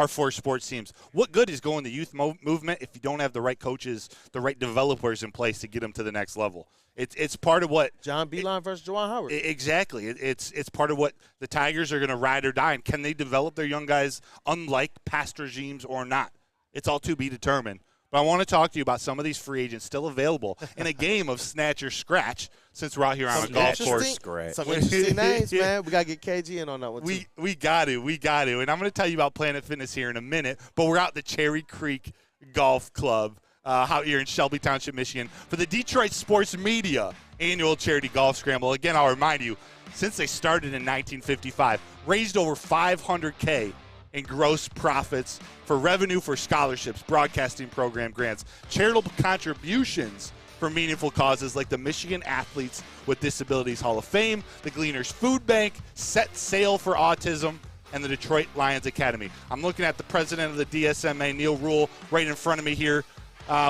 E: four sports teams, what good is going the youth movement if you don't have the right coaches, the right developers in place to get them to the next level? It's part of what
C: John Beilein versus Juwan Howard.
E: Exactly. It's part of what the Tigers are going to ride or die. And can they develop their young guys unlike past regimes or not? It's all to be determined. But I want to talk to you about some of these free agents still available in a game of snatch or scratch since we're out here on a golf course.
C: Some interesting names, man. We got to get KG in on that one, too.
E: We got to. And I'm going to tell you about Planet Fitness here in a minute, but we're out at the Cherry Creek Golf Club out here in Shelby Township, Michigan for the Detroit Sports Media annual charity golf scramble. Again, I'll remind you, since they started in 1955, raised over $500K in gross profits for revenue for scholarships, broadcasting program grants, charitable contributions for meaningful causes like the Michigan Athletes with Disabilities Hall of Fame, the Gleaners Food Bank, Set Sail for Autism, and the Detroit Lions Academy. I'm looking at the president of the DSMA, Neil Rule, right in front of me here.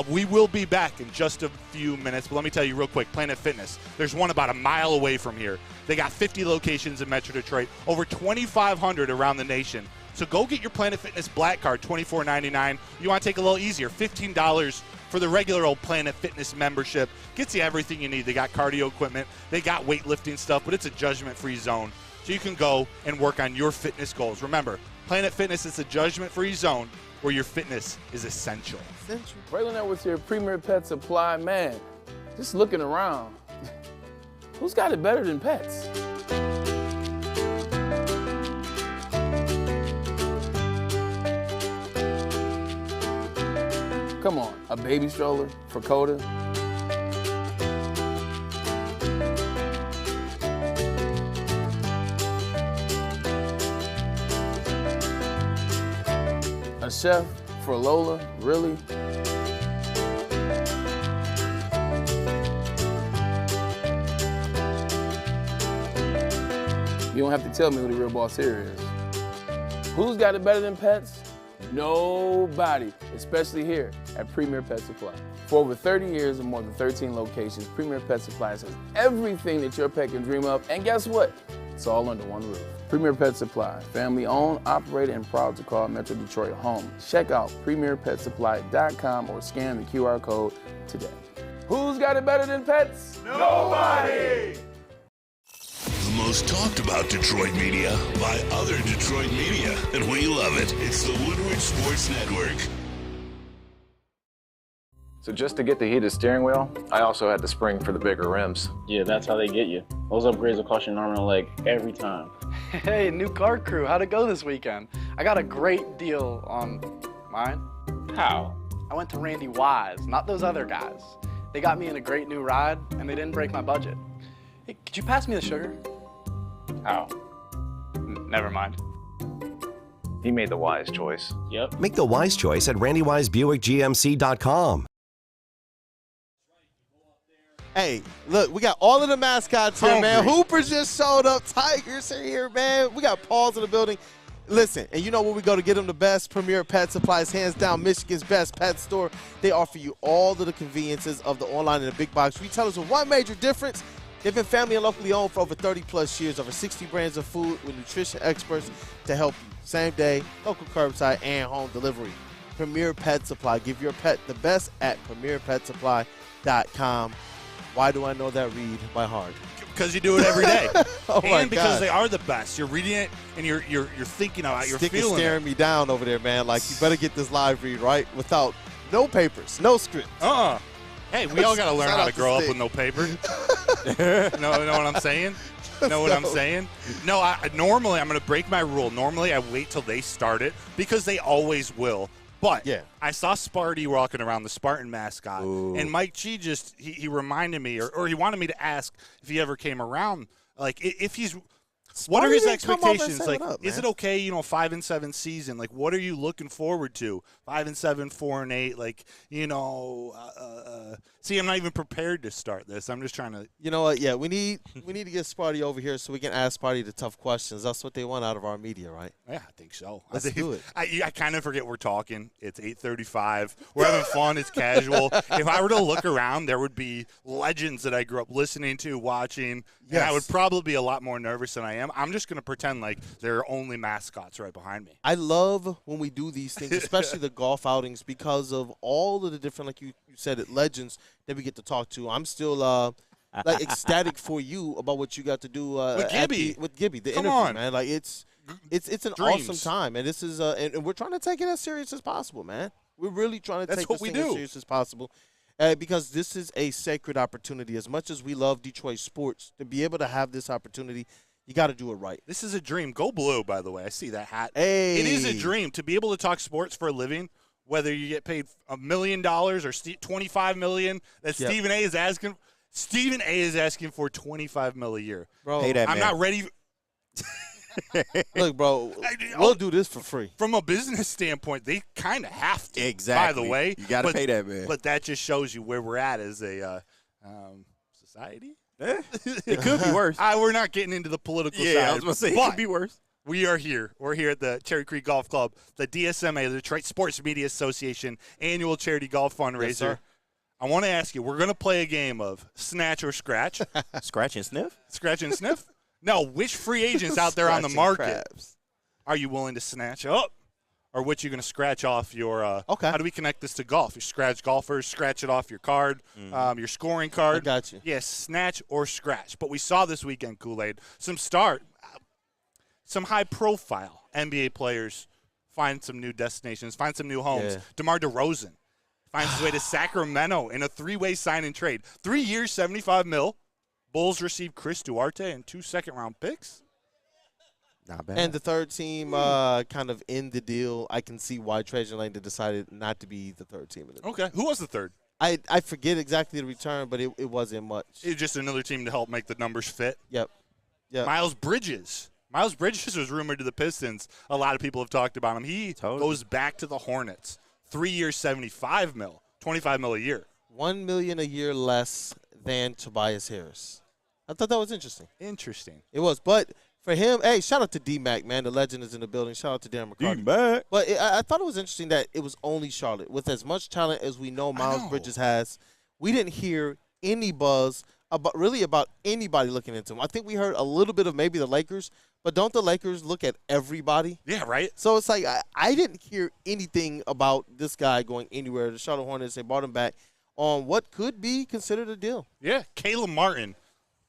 E: We will be back in just a few minutes, but let me tell you real quick, Planet Fitness, there's one about a mile away from here. They got 50 locations in Metro Detroit, over 2,500 around the nation. So go get your Planet Fitness Black Card, $24.99. You want to take a little easier, $15 for the regular old Planet Fitness membership. Gets you everything you need. They got cardio equipment. They got weightlifting stuff, but it's a judgment-free zone. So you can go and work on your fitness goals. Remember, Planet Fitness is a judgment-free zone where your fitness is essential.
I: Braylon there with your Premier Pet Supply. Man, just looking around, who's got it better than pets? Come on, a baby stroller for Coda? A chef for Lola, really? You don't have to tell me who the real boss here is. Who's got it better than pets? Nobody, especially here at Premier Pet Supply. For over 30 years and more than 13 locations, Premier Pet Supply has everything that your pet can dream of, and guess what? It's all under one roof. Premier Pet Supply, family owned, operated, and proud to call Metro Detroit home. Check out premierpetsupply.com or scan the QR code today. Who's got it better than pets?
G: Nobody!
A: The most talked about Detroit media by other Detroit media, and we love it. It's the Woodward Sports Network.
J: So just to get the heated steering wheel, I also had the spring for the bigger rims.
K: Yeah, that's how they get you. Those upgrades will cost you an arm and a leg every time.
L: Hey, new car crew, how'd it go this weekend? I got a great deal on mine.
K: How?
L: I went to Randy Wise, not those other guys. They got me in a great new ride, and they didn't break my budget. Hey, could you pass me the sugar?
K: How?
L: Never mind.
J: He made the wise choice.
K: Yep.
M: Make the wise choice at RandyWiseBuickGMC.com.
C: Hey, look, we got all of the mascots here, man. Hoopers just showed up. Tigers are here, man. We got Paws in the building. Listen, and you know where we go to get them the best? Premier Pet Supplies, hands down, Michigan's best pet store. They offer you all of the conveniences of the online and the big box retailers with one major difference. They've been family and locally owned for over 30-plus years, over 60 brands of food with nutrition experts to help you. Same day, local curbside, and home delivery. Premier Pet Supply. Give your pet the best at premierpetsupply.com. Why do I know that read by heart?
E: Because you do it every day.
C: Oh my
E: and because
C: God.
E: they are the best. You're reading it and you're thinking about it. You're feeling it.
C: Staring me down over there, man. Like, you better get this live read right without no papers, no script.
E: Hey, we all got to learn how to grow up with no paper. know what I'm saying? Know what I'm saying? No, normally I'm going to break my rule. Normally I wait till they start it because they always will. But yeah. I saw Sparty walking around, the Spartan mascot, and Mike G he reminded me, or he wanted me to ask if he ever came around, like if he's. What are his expectations? Like, is it okay, 5-7 season? Like, what are you looking forward to? 5-7, 4-8. Like, see, I'm not even prepared to start this. I'm just trying to.
C: You know what? Yeah, we need to get Sparty over here so we can ask Sparty the tough questions. That's what they want out of our media, right?
E: Yeah, I think so.
C: Let's do it.
E: I kind of forget we're talking. It's 8:35. We're having fun. It's casual. If I were to look around, there would be legends that I grew up listening to, watching. Yes. And I would probably be a lot more nervous than I am. I'm just going to pretend like there are only mascots right behind me.
C: I love when we do these things, especially the golf outings, because of all of the different, like you said, legends that we get to talk to. I'm still ecstatic for you about what you got to do
E: with Gibby.
C: The interview, man. Like it's an awesome time, and this is and we're trying to take it as serious as possible, man. We're really trying to take this thing as serious as possible. Because this is a sacred opportunity. As much as we love Detroit sports, to be able to have this opportunity, you got to do it right.
E: This is a dream. Go blue, by the way. I see that hat.
C: Hey.
E: It is a dream to be able to talk sports for a living, whether you get paid $1 million or $25 million that Stephen A is asking. Stephen A. is asking for $25 million a year.
C: Bro,
D: Pay that
E: I'm
D: man.
E: not ready.
C: Look, bro, we'll do this for free.
E: From a business standpoint, they kind of have to.
D: Exactly.
E: By the way,
D: you got to pay that man.
E: But that just shows you where we're at as a society.
D: It could be worse.
E: We're not getting into the political side.
D: I was going to say, it could be worse.
E: We are here. We're here at the Cherry Creek Golf Club, the DSMA, the Detroit Sports Media Association annual charity golf fundraiser.
C: Yes, sir.
E: I want to ask you, we're going to play a game of snatch or scratch.
D: Scratch and sniff?
E: Scratch and sniff? No, which free agents out there on the market are you willing to snatch up? Or which you're going to scratch off your
C: okay.
E: How do we connect this to golf? You scratch golfers, scratch it off your card, your scoring card.
C: I got you.
E: Yes, snatch or scratch. But we saw this weekend, Kool-Aid, some high-profile NBA players find some new destinations, find some new homes.
C: Yeah.
E: DeMar DeRozan finds his way to Sacramento in a 3-way sign and trade. 3 years, $75 million. Bulls receive Chris Duarte and 2 second-round picks.
D: Not bad.
C: And the third team kind of in the deal. I can see why Trajan Langdon decided not to be the third team in the deal.
E: Okay. Who was the third?
C: I forget exactly the return, but it wasn't much.
E: It was just another team to help make the numbers fit.
C: Yep.
E: Miles Bridges. Miles Bridges was rumored to the Pistons. A lot of people have talked about him. He goes back to the Hornets. 3 years, $75 million, $25 million a year.
C: $1 million a year less than Tobias Harris. I thought that was interesting.
E: Interesting.
C: It was, but for him, hey, shout out to D-Mac, man. The legend is in the building. Shout out to Darren McCarty.
D: D-Mac.
C: But I thought it was interesting that it was only Charlotte. With as much talent as we know Miles Bridges has, we didn't hear any buzz about anybody looking into him. I think we heard a little bit of maybe the Lakers, but don't the Lakers look at everybody?
E: Yeah, right.
C: So it's like I didn't hear anything about this guy going anywhere. The Charlotte Hornets, they brought him back on what could be considered a deal.
E: Yeah, Caleb Martin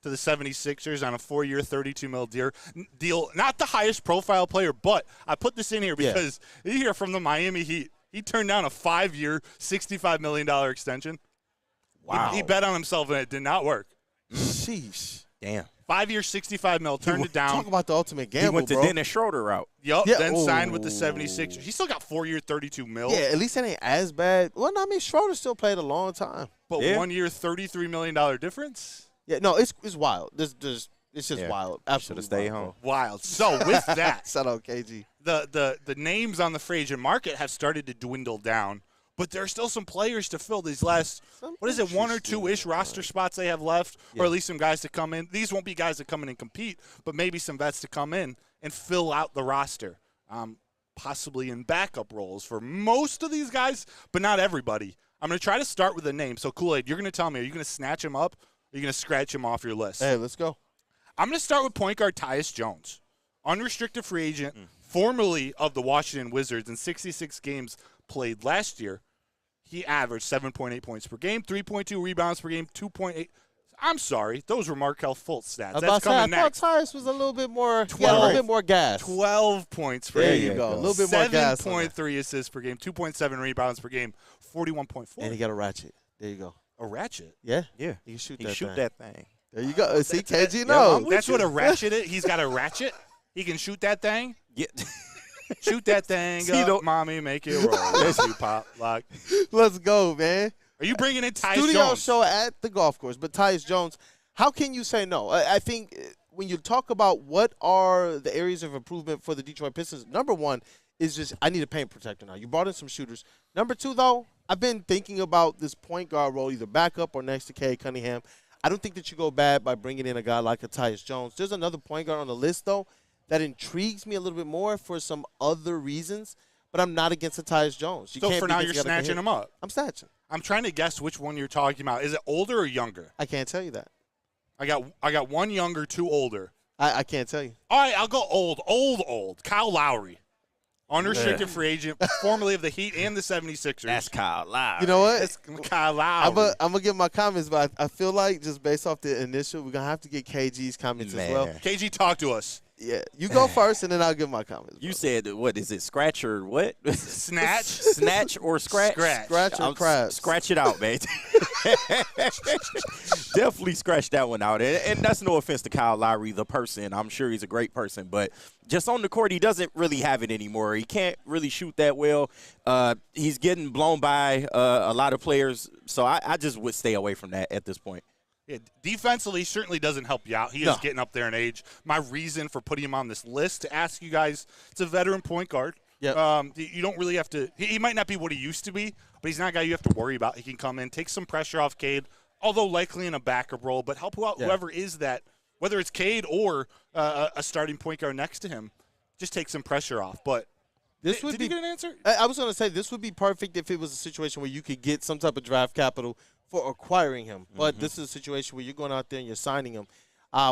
E: to the 76ers on a 4-year, $32 million deal. Not the highest profile player, but I put this in here because you hear from the Miami Heat. He turned down a 5-year, $65 million extension.
D: Wow.
E: He bet on himself, and it did not work.
C: Sheesh.
D: Damn.
E: 5-year, $65 million, turned it down.
C: Talk about the ultimate gamble,
D: He went to
C: bro.
D: Dennis Schroeder route.
E: Yup,
C: Yeah.
E: then signed with the 76ers. He still got 4-year, $32 million.
C: Yeah, at least that ain't as bad. Well, no, I mean, Schroeder still played a long time.
E: But 1 year, $33 million difference?
C: Yeah, no, it's wild. It's just wild. Absolutely.
D: Should have stayed home.
E: Wild. So with that,
C: shout out KG.
E: The names on the free agent market have started to dwindle down, but there are still some players to fill these last, what is it, 1 or 2-ish roster spots they have left, or at least some guys to come in. These won't be guys that come in and compete, but maybe some vets to come in and fill out the roster, possibly in backup roles for most of these guys, but not everybody. I'm going to try to start with a name. So, Kool-Aid, you're going to tell me, are you going to snatch him up, or are you going to scratch him off your list?
C: Hey, let's go.
E: I'm going to start with point guard Tyus Jones, unrestricted free agent, formerly of the Washington Wizards, in 66 games played last year. He averaged 7.8 points per game, 3.2 rebounds per game, 2.8. I'm sorry, those were Markelle Fultz stats. That's coming next.
C: I thought Tyus was a little bit more, a little bit more gas.
E: 12 points per
C: There
E: game.
C: you go. A little bit more gas.
E: 7.3 assists per game, 2.7 rebounds per game, 41.4.
C: And he got a ratchet. There you go.
E: A ratchet?
C: Yeah.
D: Yeah.
C: He can shoot
D: He
C: that
D: shoot
C: thing.
D: that thing.
C: There you go. See, KG knows.
E: That's what a ratchet is. He's got a ratchet. He can shoot that thing.
D: Yeah.
E: Shoot that thing up, mommy, make it roll. That's you, Pop. Lock.
C: Let's go, man.
E: Are you bringing in Tyus
C: Studio
E: Jones?
C: show at the golf course, but Tyus Jones, how can you say no? I think when you talk about what are the areas of improvement for the Detroit Pistons, number one is just I need a paint protector now. You brought in some shooters. Number two, though, I've been thinking about this point guard role, either backup or next to Cade Cunningham. I don't think that you go bad by bringing in a guy like a Tyus Jones. There's another point guard on the list, though, that intrigues me a little bit more for some other reasons, but I'm not against a Tyus Jones.
E: So for now, you're snatching him up.
C: I'm snatching.
E: I'm trying to guess which one you're talking about. Is it older or younger?
C: I can't tell you that.
E: I got one younger, two older.
C: I can't tell you.
E: All right, I'll go old. Kyle Lowry. Unrestricted free agent, formerly of the Heat and the 76ers.
D: That's Kyle Lowry.
C: You know what?
E: It's Kyle Lowry.
C: I'm going to give my comments, but I feel like just based off the initial, we're going to have to get KG's comments as well.
E: KG, talk to us.
C: Yeah, you go first, and then I'll give my comments.
D: You said, what is it, scratch or what?
E: Snatch?
D: Snatch or scratch?
C: Scratch or crab.
D: Scratch it out, man. Definitely scratch that one out. And that's no offense to Kyle Lowry, the person. I'm sure he's a great person. But just on the court, he doesn't really have it anymore. He can't really shoot that well. He's getting blown by a lot of players. So I just would stay away from that at this point.
E: defensively certainly doesn't help you out. He is getting up there in age. My reason for putting him on this list to ask you guys, it's a veteran point guard.
C: Yep.
E: You don't really have to – he might not be what he used to be, but he's not a guy you have to worry about. He can come in, take some pressure off Cade, although likely in a backup role, but help out whoever is that, whether it's Cade or a starting point guard next to him, just take some pressure off. But
C: did
E: you get an answer?
C: I was going to say this would be perfect if it was a situation where you could get some type of draft capital for acquiring him. But this is a situation where you're going out there and you're signing him,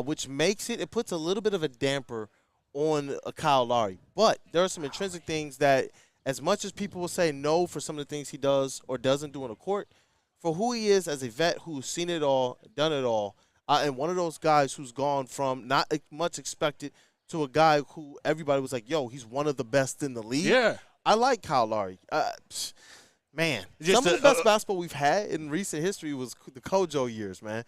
C: which makes it puts a little bit of a damper on Kyle Lowry. But there are some intrinsic things that, as much as people will say no for some of the things he does or doesn't do on the court, for who he is as a vet who's seen it all, done it all, and one of those guys who's gone from not much expected to a guy who everybody was like, yo, he's one of the best in the league.
E: Yeah.
C: I like Kyle Lowry. Man, some of the best basketball we've had in recent history was the Kojo years, man.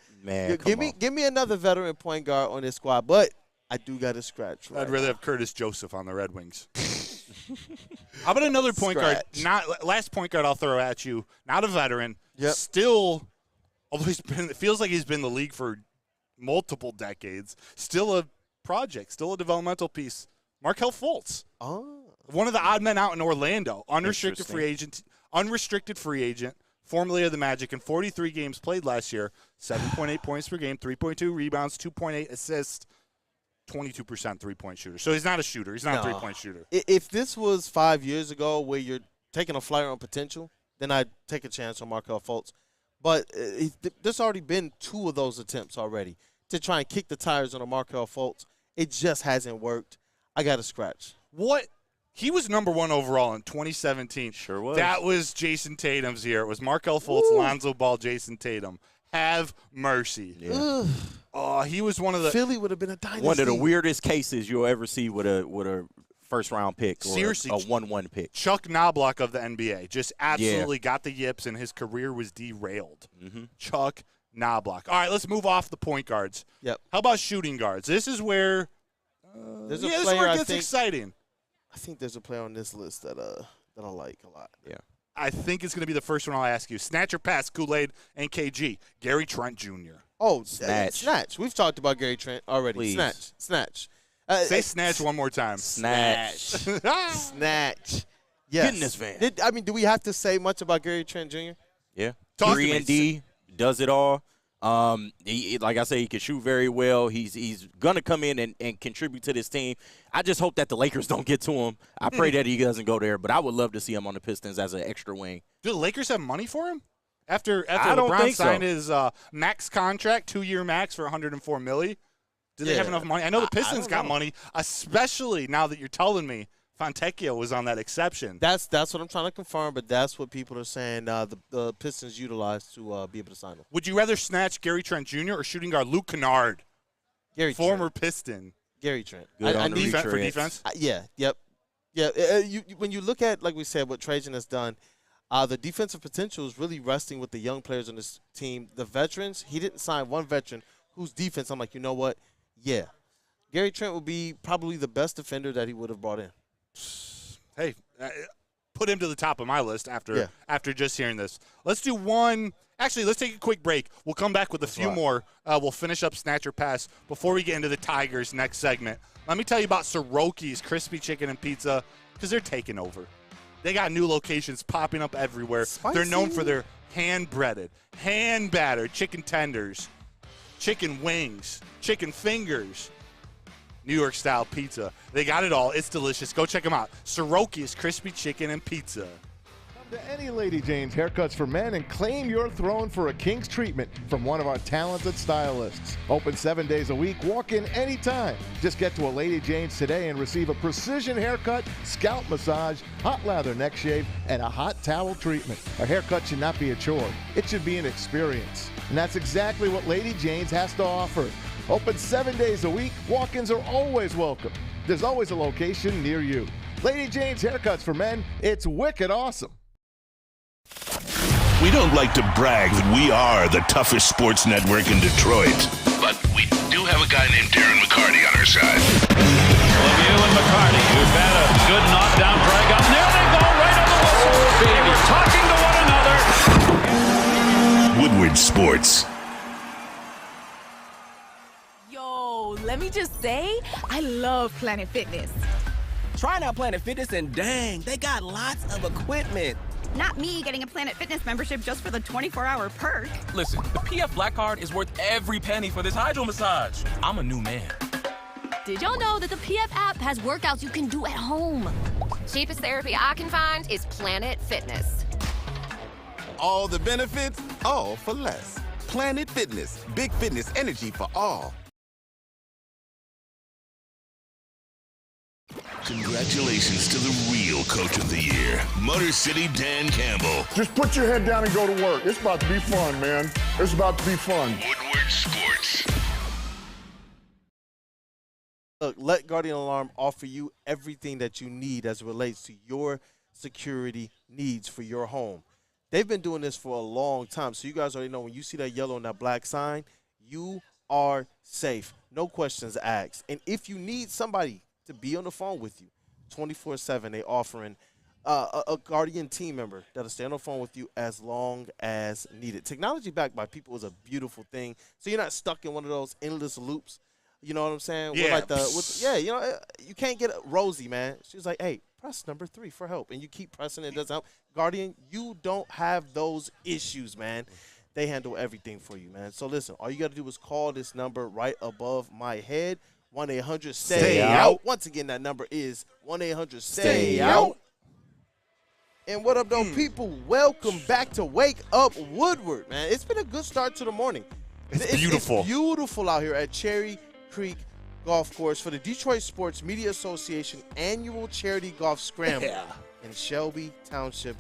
C: Give me another veteran point guard on this squad, but I do got to scratch.
E: I'd rather have Curtis Joseph on the Red Wings. How about another point guard? Last point guard I'll throw at you. Not a veteran.
C: Yep.
E: Still, although it feels like he's been in the league for multiple decades. Still a project. Still a developmental piece. Markelle Fultz.
C: Oh.
E: One of the odd men out in Orlando. Unrestricted free agent, formerly of the Magic, in 43 games played last year. 7.8 points per game, 3.2 rebounds, 2.8 assists. 22% three-point shooter. So he's not a shooter. He's not a three-point shooter.
C: If this was 5 years ago where you're taking a flyer on potential, then I'd take a chance on Markelle Fultz. But there's already been 2 of those attempts already to try and kick the tires on a Markelle Fultz. It just hasn't worked. I got to scratch.
E: What? He was number 1 overall in 2017.
D: Sure was.
E: That was Jason Tatum's year. It was Markelle Fultz, Lonzo Ball, Jason Tatum. Have mercy.
D: Yeah.
E: Oh, he was one of the –
C: Philly would have been a dynasty.
D: One of the weirdest cases you'll ever see with a first-round pick or
E: seriously,
D: a 1-1 pick.
E: Chuck Knobloch of the NBA just absolutely got the yips, and his career was derailed. Chuck Knobloch. All right, let's move off the point guards.
C: Yep.
E: How about shooting guards? This is where
C: this
E: is where it gets exciting.
C: I think there's a player on this list that I like a lot.
D: Yeah.
E: I think it's going to be the first one I'll ask you. Snatch or pass, Kool-Aid and KG. Gary Trent Jr.
C: Oh,
D: Snatch.
C: Snatch. We've talked about Gary Trent already.
D: Please.
C: Snatch.
E: Say snatch one more time.
D: Snatch.
C: Snatch. Yes.
D: Get in this van.
C: Do we have to say much about Gary Trent Jr.?
D: Yeah.
E: Talk
D: 3 and D, does it all. Like I say, he can shoot very well. He's gonna come in and contribute to this team. I just hope that the Lakers don't get to him. I pray that he doesn't go there, but I would love to see him on the Pistons as an extra wing.
E: Do the Lakers have money for him? After
D: I don't
E: LeBron
D: think
E: signed
D: so.
E: his max contract, 2-year max for $104 million, do they have enough money? I know the Pistons got money, especially now that you're telling me Fontecchio was on that exception.
C: That's what I'm trying to confirm, but that's what people are saying the Pistons utilized to be able to sign him.
E: Would you rather snatch Gary Trent Jr. or shooting guard Luke Kennard, former Piston?
C: Gary Trent.
E: I need for defense?
C: Yep. When you look at, like we said, what Trajan has done, the defensive potential is really resting with the young players on this team. The veterans, he didn't sign one veteran whose defense, I'm like, you know what? Yeah. Gary Trent would be probably the best defender that he would have brought in.
E: Hey, put him to the top of my list after just hearing this. Let's do one. Actually, let's take a quick break. We'll come back with a few more. We'll finish up Snatcher Pass before we get into the Tigers next segment. Let me tell you about Soroki's Crispy Chicken and Pizza because they're taking over. They got new locations popping up everywhere.
C: Spicy.
E: They're known for their hand-breaded, hand-battered chicken tenders, chicken wings, chicken fingers, New York-style pizza. They got it all. It's delicious. Go check them out. Soroki's Crispy Chicken and Pizza.
H: Come to any Lady Jane's Haircuts for Men and claim your throne for a king's treatment from one of our talented stylists. Open 7 days a week. Walk in anytime. Just get to a Lady Jane's today and receive a precision haircut, scalp massage, hot lather neck shave, and a hot towel treatment. A haircut should not be a chore. It should be an experience. And that's exactly what Lady Jane's has to offer. Open 7 days a week. Walk-ins are always welcome. There's always a location near you. Lady Jane's Haircuts for Men. It's wicked awesome.
A: We don't like to brag that we are the toughest sports network in Detroit, but we do have a guy named Darren McCarty on our side.
G: Lemieux and McCarty, who've had a good knockdown drag up. There they go, right on the whistle. They were talking to one another.
A: Woodward Sports.
N: he just say? I love Planet Fitness.
O: Trying out Planet Fitness, and dang, they got lots of equipment.
N: Not me getting a Planet Fitness membership just for the 24-hour perk.
P: Listen, the PF Black Card is worth every penny for this hydro massage. I'm a new man.
Q: Did y'all know that the PF app has workouts you can do at home? Cheapest therapy I can find is Planet Fitness.
R: All the benefits, all for less. Planet Fitness, big fitness energy for all.
A: Congratulations to the real Coach of the Year, Motor City Dan Campbell.
S: Just put your head down and go to work. It's about to be fun, man. It's about to be fun.
A: Woodward Sports.
C: Look, let Guardian Alarm offer you everything that you need as it relates to your security needs for your home. They've been doing this for a long time, so you guys already know when you see that yellow and that black sign, you are safe. No questions asked. And if you need somebody to be on the phone with you 24/7, they offering a Guardian team member that'll stay on the phone with you as long as needed. Technology backed by people is a beautiful thing, so you're not stuck in one of those endless loops. You know what I'm saying?
E: Yeah.
C: You know, you can't get Rosie, man. She was like, hey, press number 3 for help. And you keep pressing it, doesn't help. Guardian, you don't have those issues, man. They handle everything for you, man. So listen, all you got to do is call this number right above my head, 1-800-STAY-OUT. Once again, that number is 1-800-STAY-OUT. And what up, though, people? Welcome back to Wake Up Woodward, man. It's been a good start to the morning.
E: It's beautiful.
C: It's beautiful out here at Cherry Creek Golf Course for the Detroit Sports Media Association annual charity golf scramble in Shelby Township,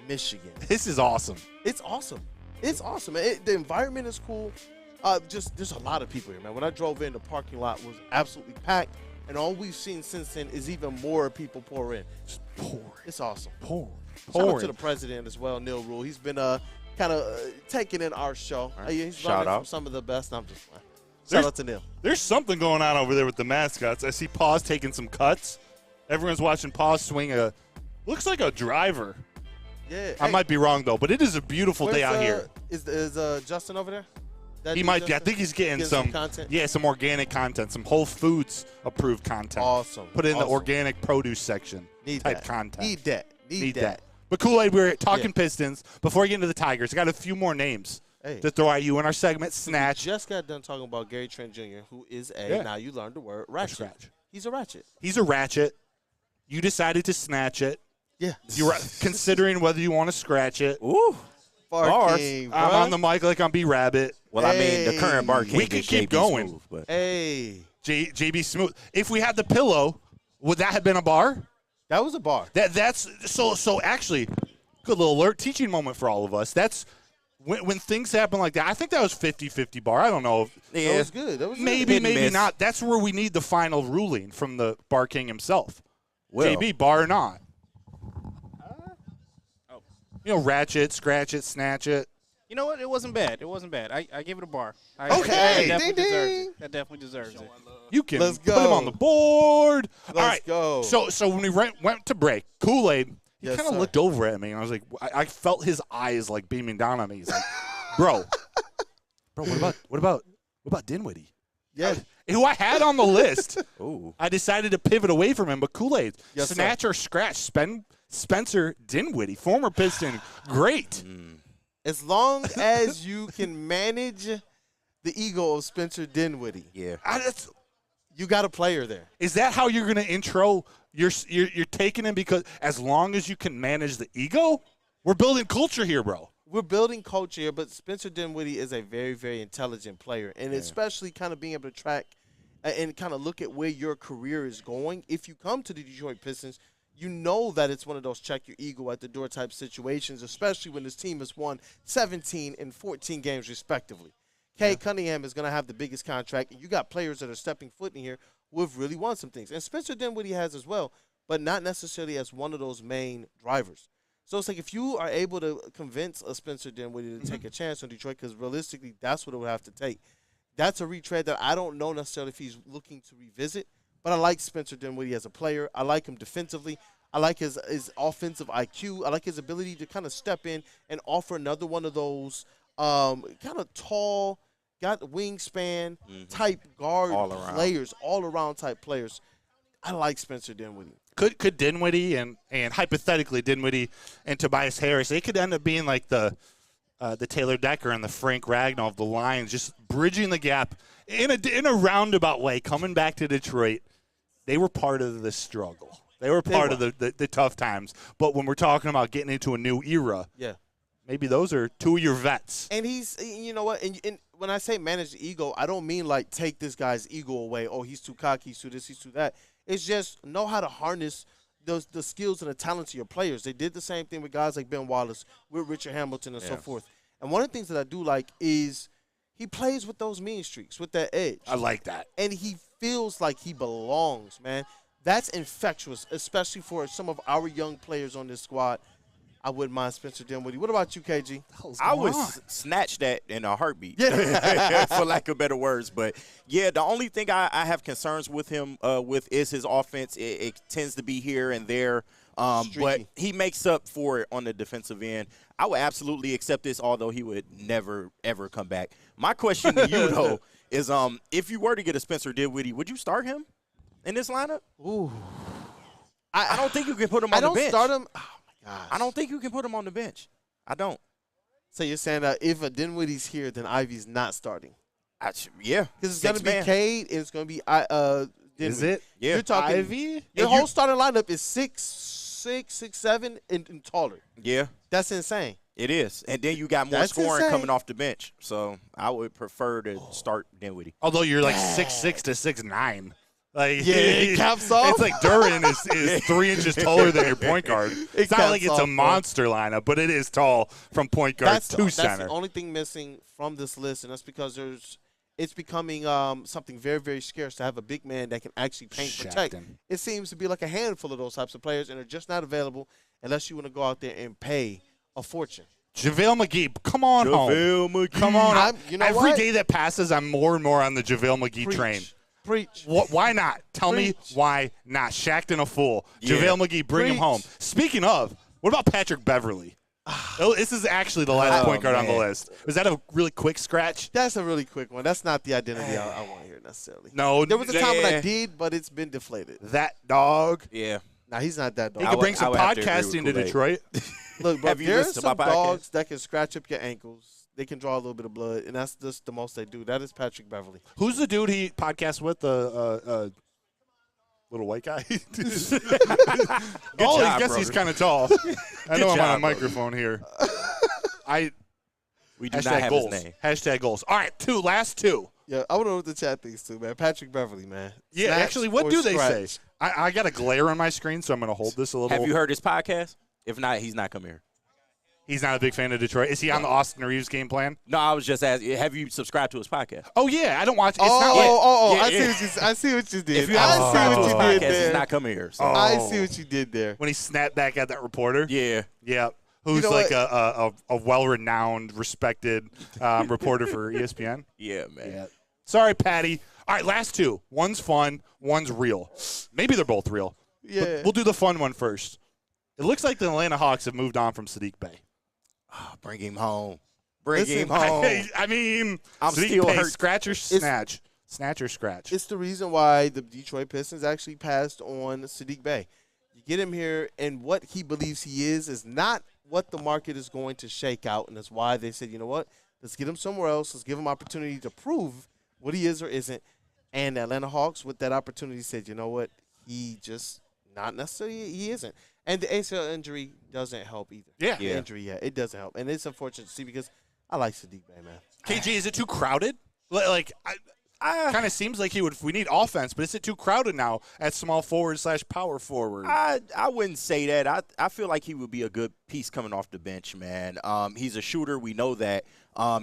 C: Michigan.
E: This is awesome.
C: It's awesome. It's awesome. The environment is cool. Just there's a lot of people here, man. When I drove in, the parking lot was absolutely packed, and all we've seen since then is even more people pour in. Just pouring. It's awesome.
E: Pouring.
C: Shout out to the president as well, Neil Rule. He's been kind of taking in our show. He's
D: Shout out.
C: from some of the best. I'm just playing. Shout out to Neil.
E: There's something going on over there with the mascots. I see Paws taking some cuts. Everyone's watching Paws swing looks like a driver.
C: Yeah.
E: I might be wrong, though, but it is a beautiful day out here.
C: Is Justin over there?
E: He might be. I think he's getting some
C: content.
E: Yeah, some organic content, some Whole Foods approved content.
C: Awesome.
E: Put it in the organic produce section type content.
C: Need that.
E: But Kool-Aid, we're talking Pistons. Before we get into the Tigers, I got a few more names to throw at you in our segment, Snatch.
C: We just got done talking about Gary Trent Jr., who is now you learned the word, ratchet. He's a ratchet.
E: He's a ratchet. You decided to snatch it.
C: Yeah.
E: You were considering whether you want to scratch it.
D: Ooh.
C: Barking,
E: I'm on the mic like I'm B-Rabbit.
D: Well, I mean, the current bar can't
E: we could keep going.
D: Smooth, but.
E: JB Smooth. If we had the pillow, would that have been a bar?
C: That was a bar.
E: That's so actually, good little alert, teaching moment for all of us. That's when things happen like that. I think that was 50-50 bar. I don't know.
C: That was good. That was
E: maybe
C: good.
E: not. That's where we need the final ruling from the bar king himself.
D: Well.
E: JB, bar or not? You know, ratchet, scratch it, snatch it.
T: You know what? It wasn't bad. I give it a bar.
C: Okay.
T: That definitely deserves it.
E: You can
C: Let's
E: put him
C: go.
E: on the board.
C: Let's
E: All right.
C: go.
E: So when we went to break, Kool-Aid, he
C: Yes,
E: kind of
C: sir.
E: looked over at me, and I was like, I felt his eyes like beaming down on me. He's like, bro, what about Dinwiddie?
C: Yeah.
E: Who I had on the list.
D: Ooh.
E: I decided to pivot away from him, but Kool-Aid,
C: Yes, sir.
E: snatch or scratch, Spencer Dinwiddie, former Piston, great.
C: As long as you can manage the ego of Spencer Dinwiddie.
D: Yeah.
C: You got a player there.
E: Is that how you're going to intro? You're taking him because as long as you can manage the ego? We're building culture here, bro.
C: We're building culture here, but Spencer Dinwiddie is a very, very intelligent player, and especially kind of being able to track and kind of look at where your career is going. If you come to the Detroit Pistons, you know that it's one of those check your ego at the door type situations, especially when this team has won 17 and 14 games respectively. Cade Cunningham is going to have the biggest contract, and you got players that are stepping foot in here who have really won some things. And Spencer Dinwiddie has as well, but not necessarily as one of those main drivers. So it's like if you are able to convince a Spencer Dinwiddie to take a chance on Detroit, because realistically that's what it would have to take. That's a retread that I don't know necessarily if he's looking to revisit, but I like Spencer Dinwiddie as a player. I like him defensively. I like his offensive IQ. I like his ability to kind of step in and offer another one of those kind of tall, got wingspan type guard players, all around type players. I like Spencer Dinwiddie.
E: Could Dinwiddie and hypothetically Dinwiddie and Tobias Harris, they could end up being like the Taylor Decker and the Frank Ragnow of the Lions, just bridging the gap in a roundabout way, coming back to Detroit. They were part of the struggle. They were part of the tough times. But when we're talking about getting into a new era, maybe those are two of your vets.
C: And he's, you know what, and when I say manage the ego, I don't mean like take this guy's ego away. Oh, he's too cocky, he's too this, he's too that. It's just know how to harness the skills and the talents of your players. They did the same thing with guys like Ben Wallace, with Richard Hamilton, and so forth. And one of the things that I do like is he plays with those mean streaks, with that edge.
E: I like that.
C: And he feels like he belongs, man. That's infectious, especially for some of our young players on this squad. I wouldn't mind Spencer Dinwiddie. What about you, KG?
D: I would snatch that in a heartbeat, for lack of better words. But, yeah, the only thing I have concerns with him with is his offense. It tends to be here and there. But he makes up for it on the defensive end. I would absolutely accept this, although he would never, ever come back. My question to you, though, is if you were to get a Spencer Dinwiddie, would you start him in this lineup?
C: Ooh.
D: I don't think you can put him on the bench.
C: I don't start him. Oh, my gosh.
D: I don't think you can put him on the bench. I don't.
C: So you're saying that if a Dinwiddie's here, then Ivy's not starting?
D: Yeah.
C: Because it's going to be Cade and it's going to be Dinwiddie.
E: Is it?
D: Yeah.
C: You're talking
E: Ivy?
C: Your whole starting lineup is 6'7", and taller.
D: Yeah.
C: That's insane.
D: It is. And then you got more scoring coming off the bench. So I would prefer to start Dinwiddie.
E: Although you're like 6'6" to 6'9". Like,
C: it caps off.
E: It's like Duran is 3 inches taller than your point guard. It's not like it's a monster lineup, but it is tall from point guard to center.
C: That's the only thing missing from this list, and that's because it's becoming something very, very scarce to have a big man that can actually paint protect. It seems to be like a handful of those types of players, and they're just not available unless you want to go out there and pay a fortune.
E: JaVale McGee, come on home. Come on. Every day that passes, I'm more and more on the JaVale McGee train.
C: Preach.
E: Why not? Tell me why not. Shackton a fool.
D: Yeah.
E: JaVale McGee, bring him home. Speaking of, what about Patrick Beverly? This is actually the last point guard on the list. Was that a really quick scratch?
C: That's a really quick one. That's not the identity I want to hear necessarily.
E: No.
C: There was a time when I did, but it's been deflated.
E: That dog.
D: Yeah.
C: Nah, he's not that dog.
E: He could bring some podcasting to Detroit.
C: Look, bro, there's some dogs that can scratch up your ankles. They can draw a little bit of blood, and that's just the most they do. That is Patrick Beverly.
E: Who's the dude he podcasts with? The little white guy? I guess he's kind of tall. I know I'm on a microphone here.
D: We do not have
E: goals.
D: his name.
E: Hashtag goals. All right, last two.
C: Yeah, I want to know what the chat thinks too, man. Patrick Beverly, man.
E: Yeah,
C: Snatch
E: actually, what
C: or
E: do they
C: scratch?
E: say? I got a glare on my screen, so I'm going to hold this a little.
D: Have you heard his podcast? If not, he's not coming here.
E: He's not a big fan of Detroit. Is he on the Austin Reeves game plan?
D: No, I was just asking. Have you subscribed to his podcast?
E: Oh, yeah. I don't watch it.
C: I see what you did.
D: If you haven't subscribed to his podcast,
C: there.
D: he's not coming here. So.
C: I see what you did there.
E: When he snapped back at that reporter?
D: Yeah.
E: Yeah. Who's like a well-renowned, respected reporter for ESPN?
D: Yeah, man.
E: Yeah. Sorry, Patty. All right, last two. One's fun, one's real. Maybe they're both real.
C: Yeah.
E: But we'll do the fun one first. It looks like the Atlanta Hawks have moved on from Sadiq Bey.
D: Oh, bring him home. Bring him home.
E: I mean,
D: I'm
E: Sadiq
D: still
E: Bey,
D: hurt.
E: Scratch or snatch? Snatch or scratch?
C: It's the reason why the Detroit Pistons actually passed on Sadiq Bey. You get him here, and what he believes he is not what the market is going to shake out, and that's why they said, you know what, let's get him somewhere else. Let's give him opportunity to prove what he is or isn't. And the Atlanta Hawks, with that opportunity, said, you know what, he just not necessarily he isn't. And the ACL injury doesn't help either.
E: Yeah.
C: The injury, it doesn't help. And it's unfortunate to see because I like Sadiq Bey, man.
E: KG, is it too crowded? Like, kind of seems like we need offense, but is it too crowded now at small forward / power forward?
D: I wouldn't say that. I feel like he would be a good piece coming off the bench, man. He's a shooter. We know that.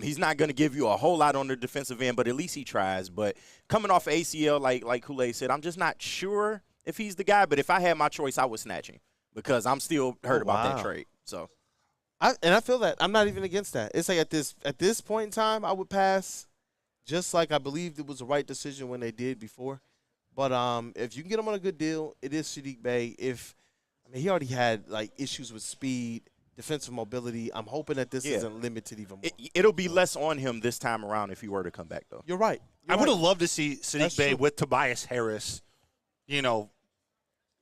D: He's not going to give you a whole lot on the defensive end, but at least he tries. But coming off ACL, like Kool-Aid said, I'm just not sure if he's the guy. But if I had my choice, I would snatch him because I'm still hurt about that trade. So,
C: I feel that. I'm not even against that. It's like at this point in time, I would pass. Just like I believed it was the right decision when they did before. But if you can get him on a good deal, it is Sadiq Bey. He already had like issues with speed, defensive mobility. I'm hoping that this isn't limited even more.
D: It'll be less on him this time around if he were to come back, though.
C: You're right.
E: I would have loved to see Sadiq Bey with Tobias Harris, you know,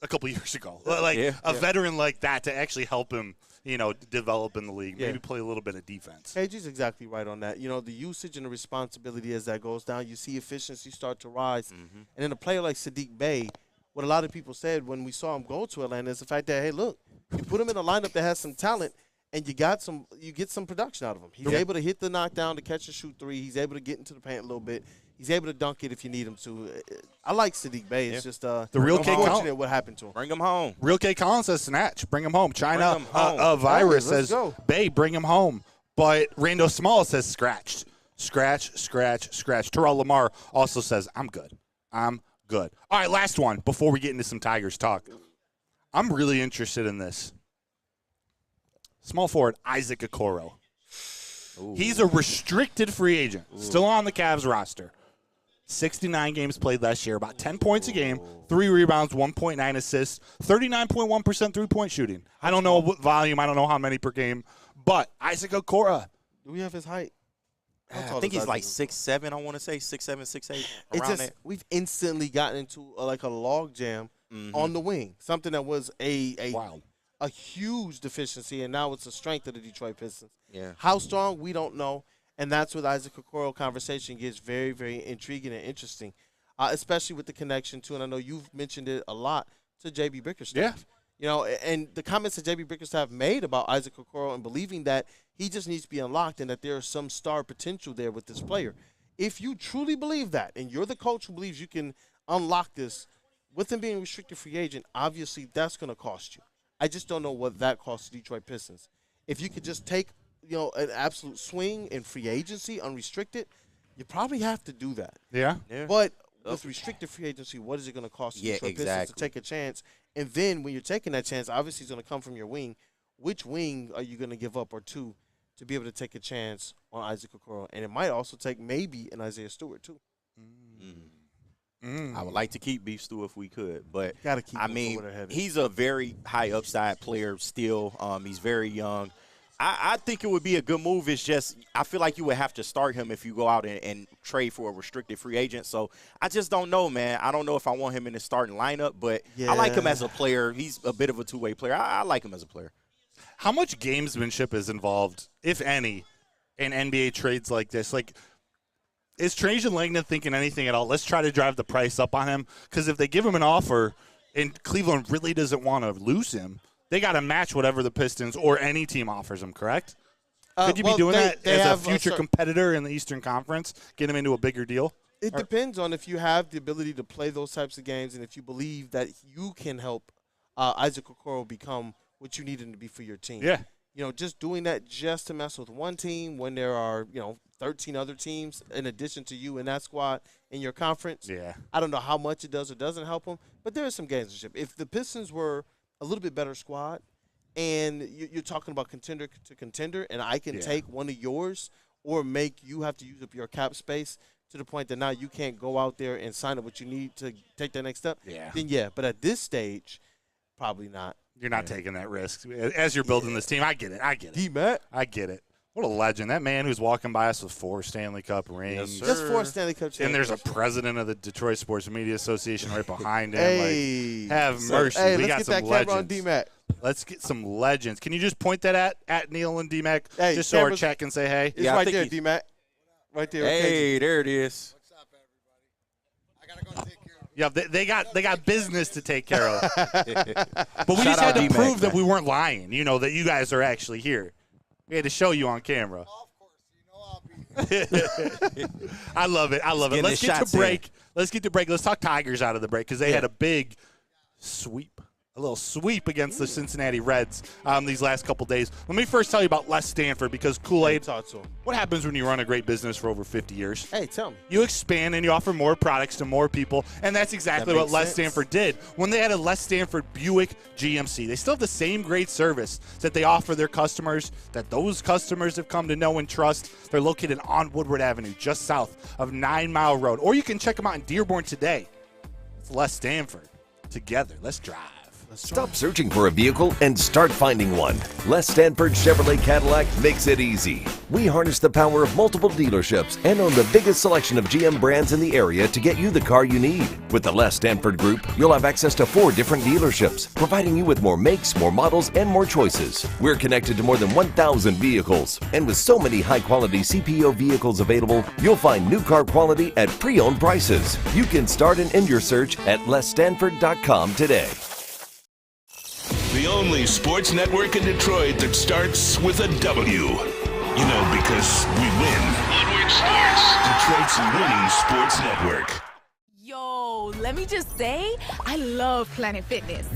E: a couple years ago. Like a veteran like that to actually help him, you know, develop in the league. Maybe play a little bit of defense.
C: KG's exactly right on that. You know, the usage and the responsibility as that goes down, you see efficiency start to rise. And then a player like Sadiq Bey, what a lot of people said when we saw him go to Atlanta is the fact that, hey, look, you put him in a lineup that has some talent, and you get some production out of him. He's able to hit the knockdown, to catch and shoot three. He's able to get into the paint a little bit. He's able to dunk it if you need him to. I like Sadiq Bey. It's just
E: the real
C: unfortunate what happened to him.
D: Bring him home.
E: Real K Collins says Snatch. Bring him home. China Virus says Bey. Bring him home. But Rando Small says scratched. Scratch. Terrell Lamar also says I'm good. I'm good. All right, last one before we get into some Tigers talk. I'm really interested in this. Small forward Isaac Okoro. He's a restricted free agent, still on the Cavs roster. 69 games played last year, about 10 points a game, 3 rebounds, 1.9 assists, 39.1% three-point shooting. I don't know what volume, I don't know how many per game, but Isaac Okoro.
C: Do we have his height?
D: I think he's like 6'7", I want to say, 6'7", 6'8", around that.
C: We've instantly gotten into like a log jam on the wing, something that was a huge deficiency, and now it's a strength of the Detroit Pistons.
D: Yeah.
C: How strong, we don't know, and that's where the Isaac Okoro conversation gets very, very intriguing and interesting, especially with the connection to, and I know you've mentioned it a lot, to J.B. Bickerstaff.
E: Yeah.
C: You know, and the comments that J.B. Bickerstaff made about Isaac Okoro and believing that he just needs to be unlocked and that there is some star potential there with this player. If you truly believe that, and you're the coach who believes you can unlock this with him being a restricted free agent, obviously that's going to cost you. I just don't know what that costs the Detroit Pistons. If you could just take, you know, an absolute swing in free agency, unrestricted, you probably have to do that.
E: Yeah.
C: But with restricted free agency, what is it going to cost the Detroit Pistons to take a chance? And then when you're taking that chance, obviously it's going to come from your wing. Which wing are you going to give up or two to be able to take a chance on Isaac Okoro? And it might also take maybe an Isaiah Stewart too.
D: I would like to keep Beef Stew if we could, but
C: gotta keep
D: I mean, he's a very high upside player still. He's very young. I think it would be a good move. It's just I feel like you would have to start him if you go out and trade for a restricted free agent. So I just don't know, man. I don't know if I want him in the starting lineup, but I like him as a player. He's a bit of a two-way player. I like him as a player.
E: How much gamesmanship is involved, if any, in NBA trades like this? Like, is Trajan Langdon thinking anything at all? Let's try to drive the price up on him. Because if they give him an offer and Cleveland really doesn't want to lose him, they got to match whatever the Pistons or any team offers them, correct? Could you be doing that as a future competitor in the Eastern Conference, get him into a bigger deal?
C: It depends on if you have the ability to play those types of games and if you believe that you can help Isaac Okoro become what you need him to be for your team.
E: Yeah.
C: You know, just doing that just to mess with one team when there are, 13 other teams in addition to you in that squad in your conference.
E: Yeah.
C: I don't know how much it does or doesn't help them, but there is some gamesmanship. If the Pistons were a little bit better squad and you're talking about contender to contender and I can take one of yours or make you have to use up your cap space to the point that now you can't go out there and sign up what you need to take that next step, then but at this stage, probably not.
E: You're not taking that risk. As you're building this team, I get it.
C: D-Matt.
E: I get it. What a legend. That man who's walking by us with 4 Stanley Cup rings.
C: Just 4 Stanley Cup championships.
E: And there's a president of the Detroit Sports Media Association right behind him. Have mercy.
C: Hey,
E: we
C: let's
E: got
C: get
E: some
C: that camera on
E: legends.
C: D-Mac.
E: Let's get some legends. Can you just point that at Neil and D-Mac just so our check and say hey?
C: It's right there, D-Mac. Right there.
D: Hey, there it is.
U: What's up, everybody? I got to go take care of
E: Yeah, they got business to take care of. But we just had to prove that we weren't lying, that you guys are actually here. We had to show you on camera. I love it. Let's get to break. Let's talk Tigers out of the break because they had a big sweep. A little sweep against the Cincinnati Reds these last couple days. Let me first tell you about Les Stanford because Kool-Aid, what happens when you run a great business for over 50 years?
C: Hey, tell me.
E: You expand and you offer more products to more people, and that's exactly what Les Stanford did when they had a Les Stanford Buick GMC. They still have the same great service that they offer their customers, that those customers have come to know and trust. They're located on Woodward Avenue, just south of 9 Mile Road, or you can check them out in Dearborn today. It's Les Stanford. Together, let's drive.
M: Stop searching for a vehicle and start finding one. Les Stanford Chevrolet Cadillac makes it easy. We harness the power of multiple dealerships and own the biggest selection of GM brands in the area to get you the car you need. With the Les Stanford Group, you'll have access to 4 different dealerships, providing you with more makes, more models, and more choices. We're connected to more than 1,000 vehicles, and with so many high-quality CPO vehicles available, you'll find new car quality at pre-owned prices. You can start and end your search at lesstanford.com today.
A: The only sports network in Detroit that starts with a W. You know, because we win. Woodward Sports, Detroit's winning sports network.
O: Yo, let me just say, I love Planet Fitness.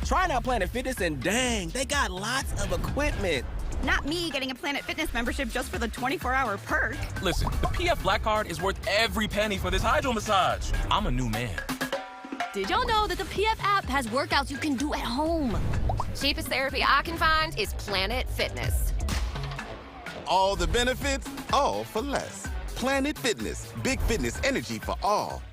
O: Trying out Planet Fitness and dang, they got lots of equipment.
N: Not me getting a Planet Fitness membership just for the 24-hour perk.
P: Listen, the PF Black Card is worth every penny for this hydro massage. I'm a new man.
Q: Did y'all know that the PF app has workouts you can do at home? Cheapest therapy I can find is Planet Fitness.
R: All the benefits, all for less. Planet Fitness, big fitness energy for all.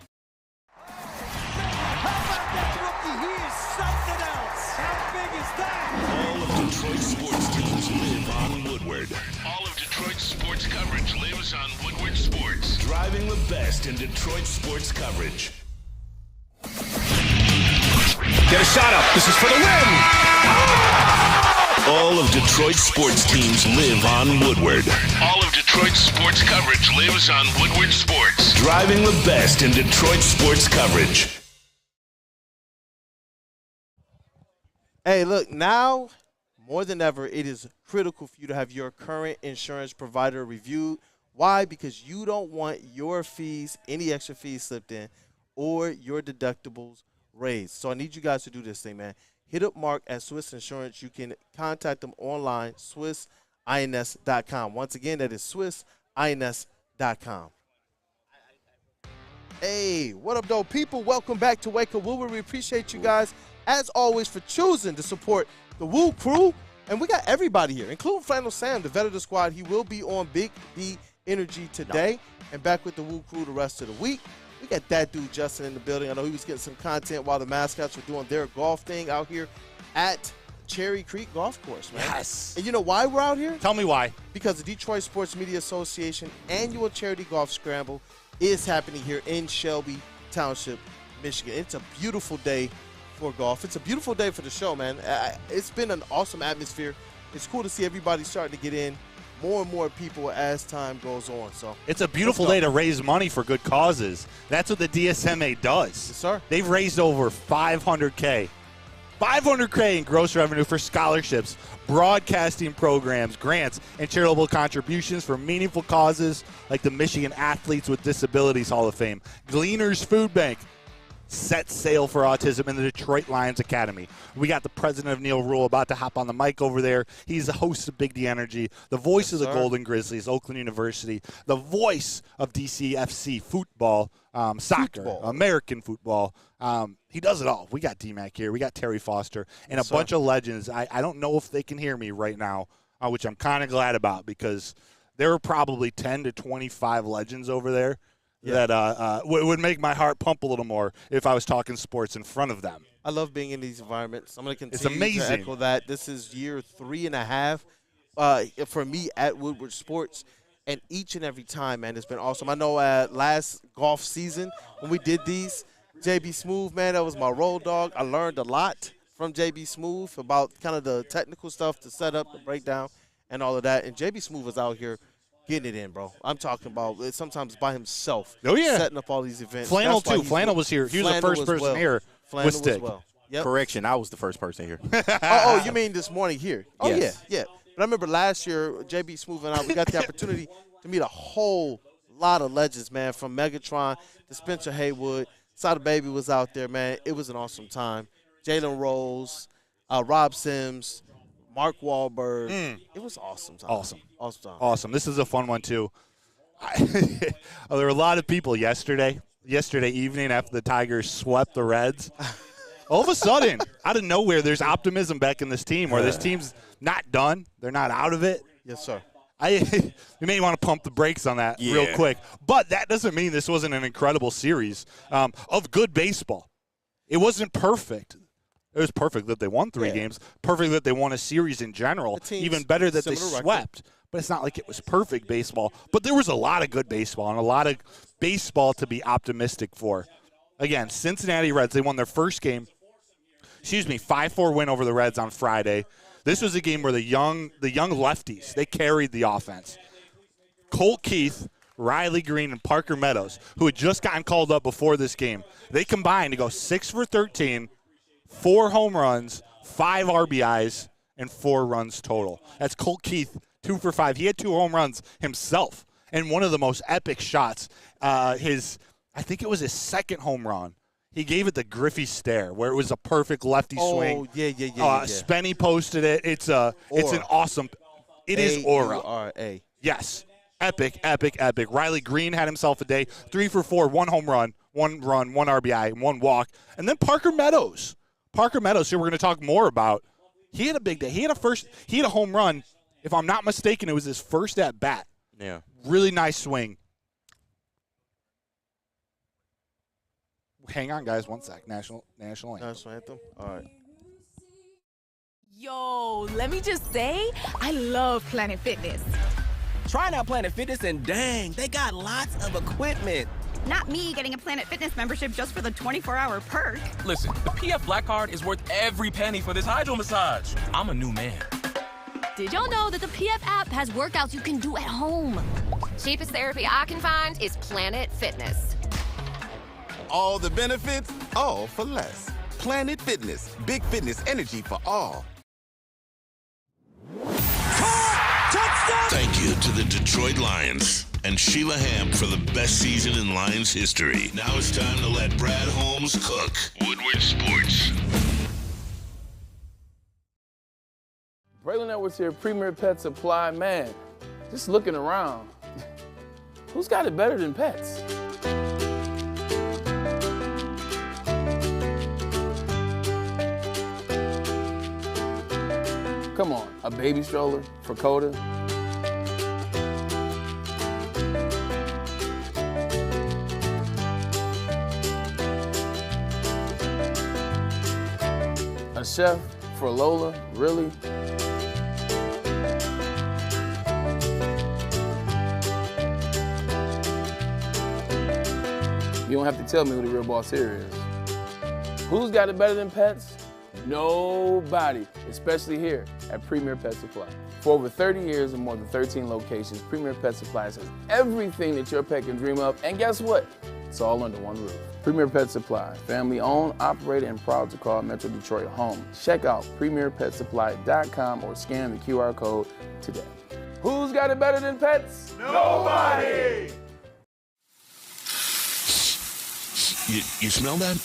A: All of Detroit's sports teams live on Woodward. All of Detroit's sports coverage lives on Woodward Sports. Driving the best in Detroit sports coverage.
G: Get a shot up. This is for the win.
A: All of Detroit's sports teams live on Woodward. All of Detroit's sports coverage lives on Woodward Sports. Driving the best in Detroit sports coverage.
C: Hey, look, now more than ever, it is critical for you to have your current insurance provider reviewed. Why? Because you don't want your fees, any extra fees slipped in, or your deductibles raised. So I need you guys to do this thing, man. Hit up Mark at Swiss Insurance. You can contact them online, SwissINS.com. Once again, that is SwissINS.com. Hey, what up, though, people? Welcome back to Wake Up Woodward. We appreciate you guys, as always, for choosing to support the Woo Crew. And we got everybody here, including Flannel Sam, the vet of the squad. He will be on Big D Energy today and back with the Woo Crew the rest of the week. We got that dude Justin in the building. I know he was getting some content while the mascots were doing their golf thing out here at Cherry Creek Golf Course, man.
E: Yes.
C: And you know why we're out here?
E: Tell me why.
C: Because the Detroit Sports Media Association annual charity golf scramble is happening here in Shelby Township, Michigan. It's a beautiful day for golf. It's a beautiful day for the show, man. It's been an awesome atmosphere. It's cool to see everybody starting to get in. More and more people as time goes on. So
E: it's a beautiful day to raise money for good causes. That's what the DSMA does.
C: Yes, sir.
E: They've raised over $500K. $500K in gross revenue for scholarships, broadcasting programs, grants, and charitable contributions for meaningful causes like the Michigan Athletes with Disabilities Hall of Fame, Gleaners Food Bank, set sail for autism in the Detroit Lions Academy. We got the president of Neil Rule about to hop on the mic over there. He's the host of Big D Energy, the voice of the Golden Grizzlies, Oakland University, the voice of DCFC football, soccer, American football. He does it all. We got D-Mac here. We got Terry Foster and a bunch of legends. I don't know if they can hear me right now, which I'm kind of glad about because there are probably 10 to 25 legends over there. Yeah. That would make my heart pump a little more if I was talking sports in front of them.
C: I love being in these environments. I'm going to continue to echo that. This is year 3.5 for me at Woodward Sports, and each and every time, man, it's been awesome. I know last golf season when we did these, JB Smooth, man, that was my road dog. I learned a lot from JB Smooth about kind of the technical stuff, the setup, the breakdown, and all of that. And JB Smooth was out here getting it in, bro. I'm talking about sometimes by himself.
E: Oh, yeah.
C: Setting up all these events.
E: Flannel, too. Flannel was here. He was the first person here with stick.
C: Yep.
D: Correction, I was the first person here.
C: oh, you mean this morning here? Oh,
D: yes.
C: yeah. But I remember last year, JB Smooth and I, we got the opportunity to meet a whole lot of legends, man, from Megatron to Spencer Haywood. Sada Baby was out there, man. It was an awesome time. Jalen Rose, Rob Sims, Mark Wahlberg. It was awesome time.
E: Awesome. This is a fun one, too. There were a lot of people yesterday evening after the Tigers swept the Reds. All of a sudden, out of nowhere, there's optimism back in this team where this team's not done. They're not out of it.
C: Yes, sir.
E: We may want to pump the brakes on that real quick. But that doesn't mean this wasn't an incredible series of good baseball. It wasn't perfect. It was perfect that they won 3 games, perfect that they won a series in general, even better that they swept. But it's not like it was perfect baseball. But there was a lot of good baseball and a lot of baseball to be optimistic for. Again, Cincinnati Reds, they won their first game, 5-4 win over the Reds on Friday. This was a game where the young lefties, they carried the offense. Colt Keith, Riley Green, and Parker Meadows, who had just gotten called up before this game, they combined to go 6 for 13, 4 home runs, 5 RBIs, and 4 runs total. That's Colt Keith, 2 for 5. He had 2 home runs himself, and one of the most epic shots, I think it was his second home run. He gave it the Griffey stare, where it was a perfect lefty swing.
C: Oh, yeah.
E: Spenny posted it. It's an awesome. It is aura.
C: A-U-R-A.
E: Yes. Epic. Riley Green had himself a day. 3 for 4, 1 home run, 1 RBI, and 1 walk. And then Parker Meadows, who we're going to talk more about. He had a big day. He had a home run. If I'm not mistaken, it was his first at bat.
D: Yeah.
E: Really nice swing. Hang on, guys. 1 sec. National anthem.
C: National anthem. All right.
O: Yo, let me just say, I love Planet Fitness. Trying out Planet Fitness and dang, they got lots of equipment.
N: Not me getting a Planet Fitness membership just for the 24-hour perk.
P: Listen, the PF Black Card is worth every penny for this hydro massage. I'm a new man.
Q: Did y'all know that the PF app has workouts you can do at home? Cheapest therapy I can find is Planet Fitness.
R: All the benefits, all for less. Planet Fitness, big fitness energy for all.
A: Thank you to the Detroit Lions and Sheila Hamp for the best season in Lions history. Now it's time to let Brad Holmes cook. Woodward Sports.
I: Braylon Edwards here, Premier Pet Supply. Man, just looking around, who's got it better than pets? Come on, a baby stroller for Coda? A chef for Lola, really? You don't have to tell me who the real boss here is. Who's got it better than pets? Nobody, especially here at Premier Pet Supply. For over 30 years and more than 13 locations, Premier Pet Supply has everything that your pet can dream of, and guess what? It's all under one roof. Premier Pet Supply, family owned, operated, and proud to call Metro Detroit home. Check out premierpetsupply.com or scan the QR code today. Who's got it better than pets?
A: Nobody! You smell that?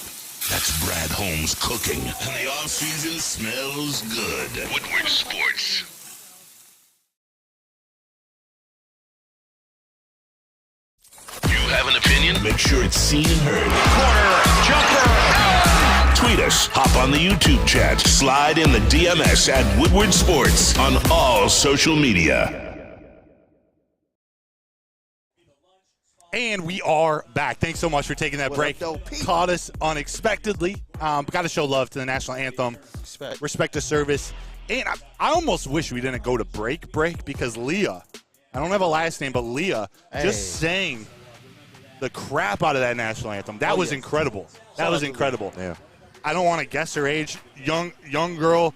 A: That's Brad Holmes cooking. And the off-season smells good. Woodward Sports. You have an opinion? Make sure it's seen and heard. Corner, jumper, tweet us. Hop on the YouTube chat. Slide in the DMS at Woodward Sports on all social media.
E: And we are back. Thanks so much for taking that break. Caught us unexpectedly. Got to show love to the national anthem. Respect the service. And I almost wish we didn't go to break because Leah, I don't have a last name, but Leah just sang the crap out of that national anthem. That was incredible. That was incredible.
D: Yeah.
E: I don't want to guess her age. Young girl,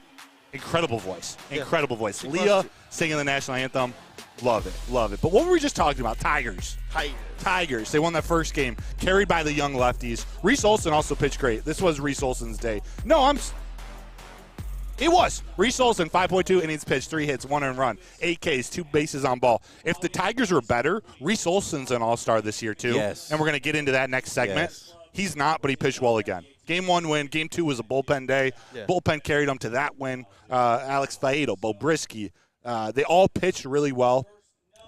E: incredible voice. Incredible voice. Leah singing the national anthem. Love it. But what were we just talking about? Tigers. They won that first game, carried by the young lefties. Reese Olson also pitched great. This was Reese Olson's day. It was. Reese Olson, 5.2 innings pitched, 3 hits, 1 earned run, 8 Ks, 2 bases on ball. If the Tigers were better, Reese Olson's an all-star this year too.
D: Yes.
E: And we're going to get into that next segment.
D: Yes.
E: He's not, but he pitched well again. Game 1 win. Game 2 was a bullpen day. Yeah. Bullpen carried him to that win. Alex Faedo, Bo Brisky. They all pitched really well.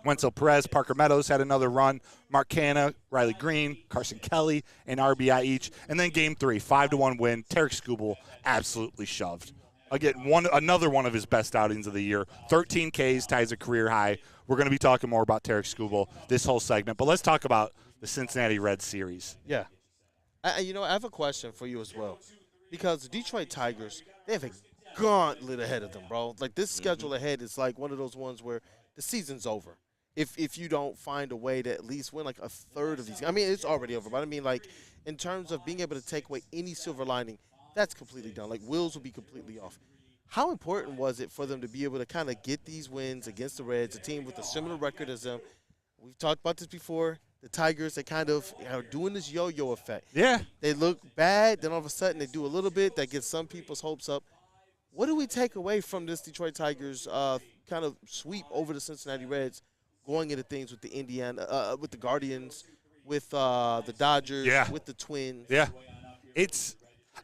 E: Wenzel Perez, Parker Meadows had another run. Mark Canna, Riley Green, Carson Kelly, and RBI each. And then Game 3, 5-1 win. Tarek Skubal absolutely shoved. Again, another one of his best outings of the year. 13 Ks, ties a career high. We're going to be talking more about Tarek Skubal this whole segment. But let's talk about the Cincinnati Reds series.
C: Yeah. I have a question for you as well. because the Detroit Tigers, they have a gauntlet ahead of them, bro. Like, this schedule ahead is like one of those ones where the season's over. If you don't find a way to at least win like a third of these. I mean, it's already over, but I mean, like, in terms of being able to take away any silver lining, that's completely done. Like, wheels will be completely off. How important was it for them to be able to kind of get these wins against the Reds, a team with a similar record as them? We've talked about this before. The Tigers, they kind of are doing this yo-yo effect.
E: Yeah.
C: They look bad, then all of a sudden they do a little bit. That gets some people's hopes up. What do we take away from this Detroit Tigers kind of sweep over the Cincinnati Reds, going into things with the with the Guardians, with the Dodgers, with the Twins?
E: Yeah.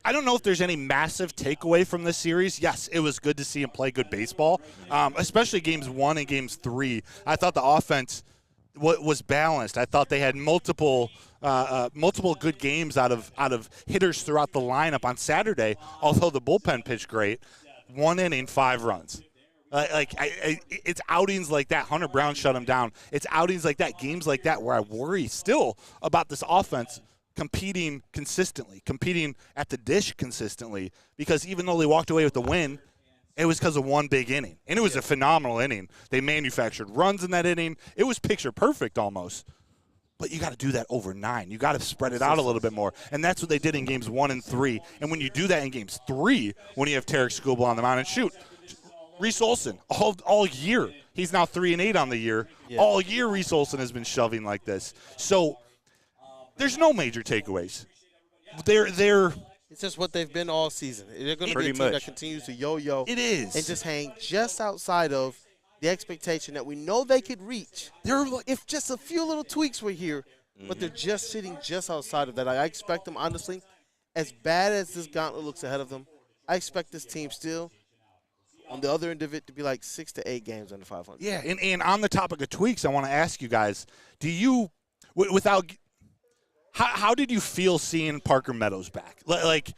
E: I don't know if there's any massive takeaway from this series. Yes, it was good to see him play good baseball, especially games 1 and games 3. I thought the offense was balanced. I thought they had multiple good games out of hitters throughout the lineup on Saturday, although the bullpen pitched great. 1 inning, 5 runs. It's outings like that. Hunter Brown shut him down. It's outings like that, games like that, where I worry still about this offense competing consistently, competing at the dish consistently, because even though they walked away with the win, it was because of one big inning. And it was a phenomenal inning. They manufactured runs in that inning. It was picture perfect almost. But you got to do that over 9. You got to spread it out a little bit more. And that's what they did in games 1 and 3. And when you do that in games 3, when you have Tarek Skubal on the mound, and shoot, Reese Olson, all year, he's now 3-8 on the year. Yeah. All year Reese Olson has been shoving like this. So there's no major takeaways.
C: It's just what they've been all season. They're going to be a team that continues to yo-yo.
E: It is.
C: And just hang just outside of the expectation that we know they could reach. If just a few little tweaks were here, but they're just sitting just outside of that. I expect them, honestly, as bad as this gauntlet looks ahead of them, I expect this team still, on the other end of it, to be like 6 to 8 games under 500.
E: Yeah, and on the topic of tweaks, I want to ask you guys, how did you feel seeing Parker Meadows back? Like,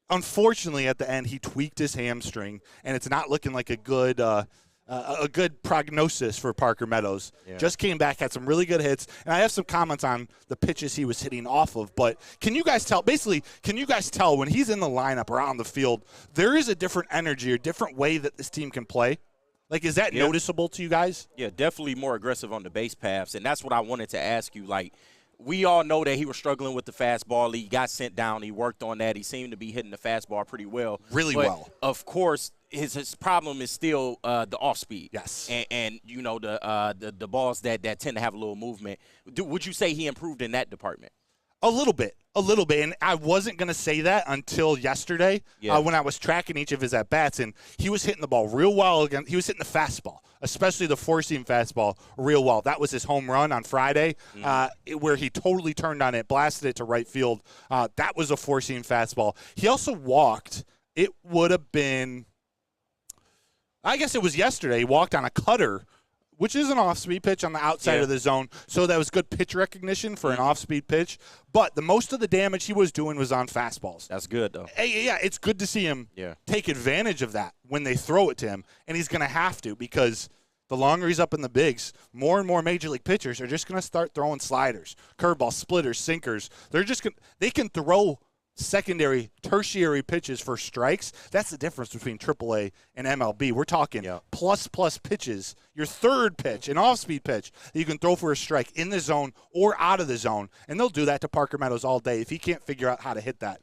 E: unfortunately, at the end, he tweaked his hamstring, and it's not looking like a good prognosis for Parker Meadows. Yeah. Just came back, had some really good hits, and I have some comments on the pitches he was hitting off of. But can you guys tell when he's in the lineup or on the field, there is a different energy or different way that this team can play? Like, is that noticeable to you guys?
D: Yeah, definitely more aggressive on the base paths, and that's what I wanted to ask you. Like, we all know that he was struggling with the fastball. He got sent down. He worked on that. He seemed to be hitting the fastball pretty well.
E: Really well.
D: Of course, his problem is still the off speed.
E: Yes.
D: And you know, the balls that tend to have a little movement. Would you say he improved in that department?
E: A little bit. And I wasn't going to say that until yesterday when I was tracking each of his at-bats, and he was hitting the ball real well. He was hitting the fastball, especially the four-seam fastball, real well. That was his home run on Friday where he totally turned on it, blasted it to right field. That was a four-seam fastball. He also walked. It would have been – I guess it was yesterday. He walked on a cutter, which is an off-speed pitch on the outside of the zone. So that was good pitch recognition for an off-speed pitch. But the most of the damage he was doing was on fastballs.
D: That's good, though.
E: Yeah, it's good to see him take advantage of that when they throw it to him. And he's going to have to, because the longer he's up in the bigs, more and more major league pitchers are just going to start throwing sliders, curveballs, splitters, sinkers. They can throw secondary, tertiary pitches for strikes. That's the difference between AAA and MLB. We're talking plus pitches. Your third pitch, an off-speed pitch that you can throw for a strike in the zone or out of the zone, and they'll do that to Parker Meadows all day if he can't figure out how to hit that.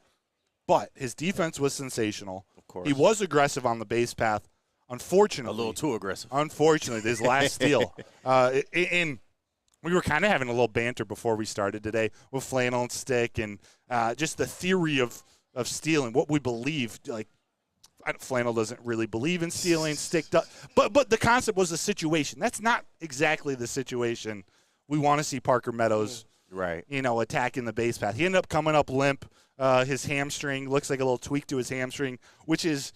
E: But his defense was sensational.
D: Of course.
E: He was aggressive on the base path. Unfortunately.
D: A little too aggressive.
E: Unfortunately, this last steal. And we were kind of having a little banter before we started today with Flannel and Stick and just the theory of stealing, what we believe. Like, Flannel doesn't really believe in stealing. Stick does. But the concept was the situation. That's not exactly the situation we want to see Parker Meadows, attacking the base path. He ended up coming up limp. His hamstring looks like a little tweak to his hamstring, which is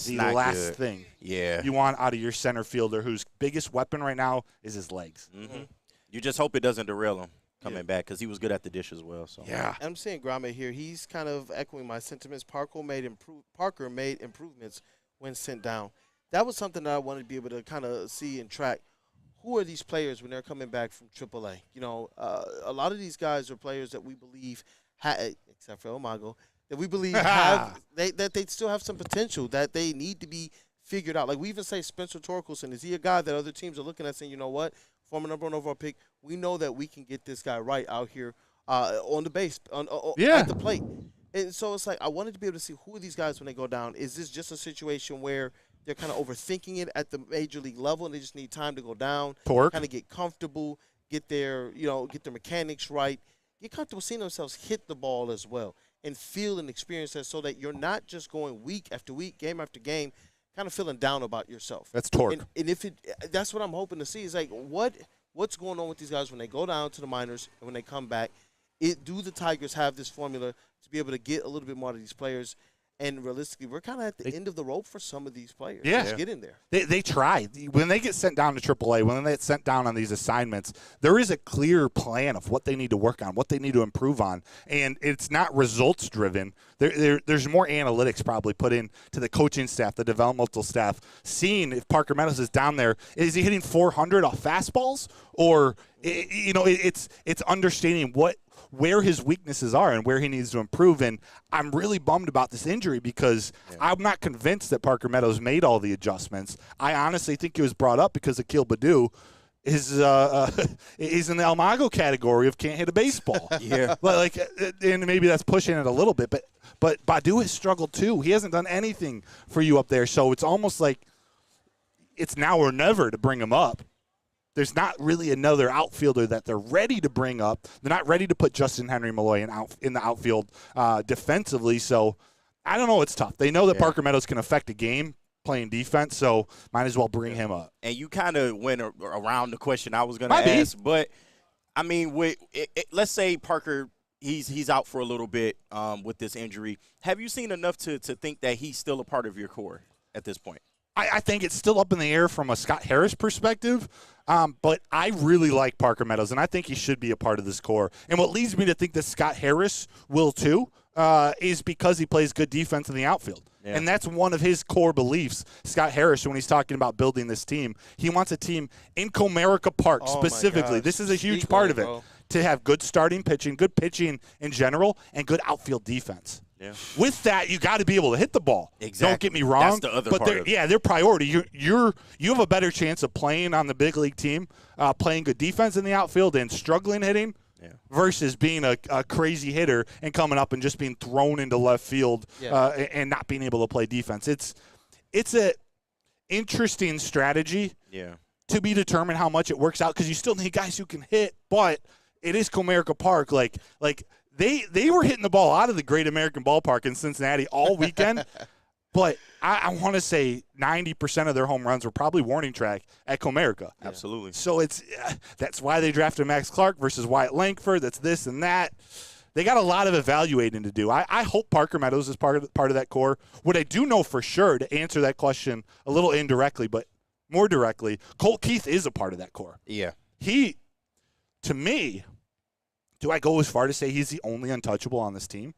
E: the last thing you want out of your center fielder, whose biggest weapon right now is his legs.
D: Mm-hmm. You just hope it doesn't derail him coming back, because he was good at the dish as well. So
C: I'm seeing Grame here. He's kind of echoing my sentiments. Parker made improvements when sent down. That was something that I wanted to be able to kind of see and track. Who are these players when they're coming back from AAA? You know, a lot of these guys are players that we believe, except for Omago, that we believe that they still have some potential, that they need to be figured out. Like we even say Spencer Torkelson, is he a guy that other teams are looking at saying, you know what, former number 1 overall pick, we know that we can get this guy right out here on the base, at the plate. And so it's like I wanted to be able to see who are these guys when they go down. Is this just a situation where they're kind of overthinking it at the major league level and they just need time to go down, kind of get comfortable, get their mechanics right, get comfortable seeing themselves hit the ball as well and feel and experience that so that you're not just going week after week, game after game, kind of feeling down about yourself.
E: That's torque.
C: And if that's what I'm hoping to see is like what's going on with these guys when they go down to the minors and when they come back. Do the Tigers have this formula to be able to get a little bit more of these players? And realistically, we're kind of at the end of the rope for some of these players.
E: Yeah.
C: Just get in there.
E: They try. When they get sent down to AAA, when they get sent down on these assignments, there is a clear plan of what they need to work on, what they need to improve on. And it's not results-driven. There's more analytics probably put into the coaching staff, the developmental staff, seeing if Parker Meadows is down there. Is he hitting 400 off fastballs? Or, it's understanding where his weaknesses are and where he needs to improve. And I'm really bummed about this injury because I'm not convinced that Parker Meadows made all the adjustments. I honestly think he was brought up because Akil Baddoo is in the El Mago category of can't hit a baseball.
D: Yeah.
E: And maybe that's pushing it a little bit, but Baddoo has struggled too. He hasn't done anything for you up there, so it's almost like it's now or never to bring him up. There's not really another outfielder that they're ready to bring up. They're not ready to put Justin Henry Malloy in the outfield defensively. So I don't know. It's tough. They know that Parker Meadows can affect a game playing defense, so might as well bring him up.
D: And you kind of went around the question I was going to ask. But, I mean, let's say Parker, he's out for a little bit with this injury. Have you seen enough to think that he's still a part of your core at this point?
E: I think it's still up in the air from a Scott Harris perspective, but I really like Parker Meadows, and I think he should be a part of this core. And what leads me to think that Scott Harris will too is because he plays good defense in the outfield. Yeah. And that's one of his core beliefs, Scott Harris, when he's talking about building this team. He wants a team in Comerica Park specifically. This is a huge part of it, to have good starting pitching, good pitching in general, and good outfield defense.
D: Yeah.
E: With that, you got to be able to hit the ball.
D: Exactly.
E: Don't get me wrong.
D: That's the other part of it.
E: Their priority. You have a better chance of playing on the big league team, playing good defense in the outfield and struggling hitting, versus being a crazy hitter and coming up and just being thrown into left field and not being able to play defense. It's a interesting strategy.
D: Yeah.
E: To be determined how much it works out, because you still need guys who can hit, but it is Comerica Park. Like. They were hitting the ball out of the Great American Ballpark in Cincinnati all weekend, but I want to say 90% of their home runs were probably warning track at Comerica.
D: Absolutely.
E: So that's why they drafted Max Clark versus Wyatt Langford. That's this and that. They got a lot of evaluating to do. I hope Parker Meadows is part of that core. What I do know for sure, to answer that question a little indirectly, but more directly, Colt Keith is a part of that core.
D: Yeah.
E: He, to me, do I go as far to say he's the only untouchable on this team?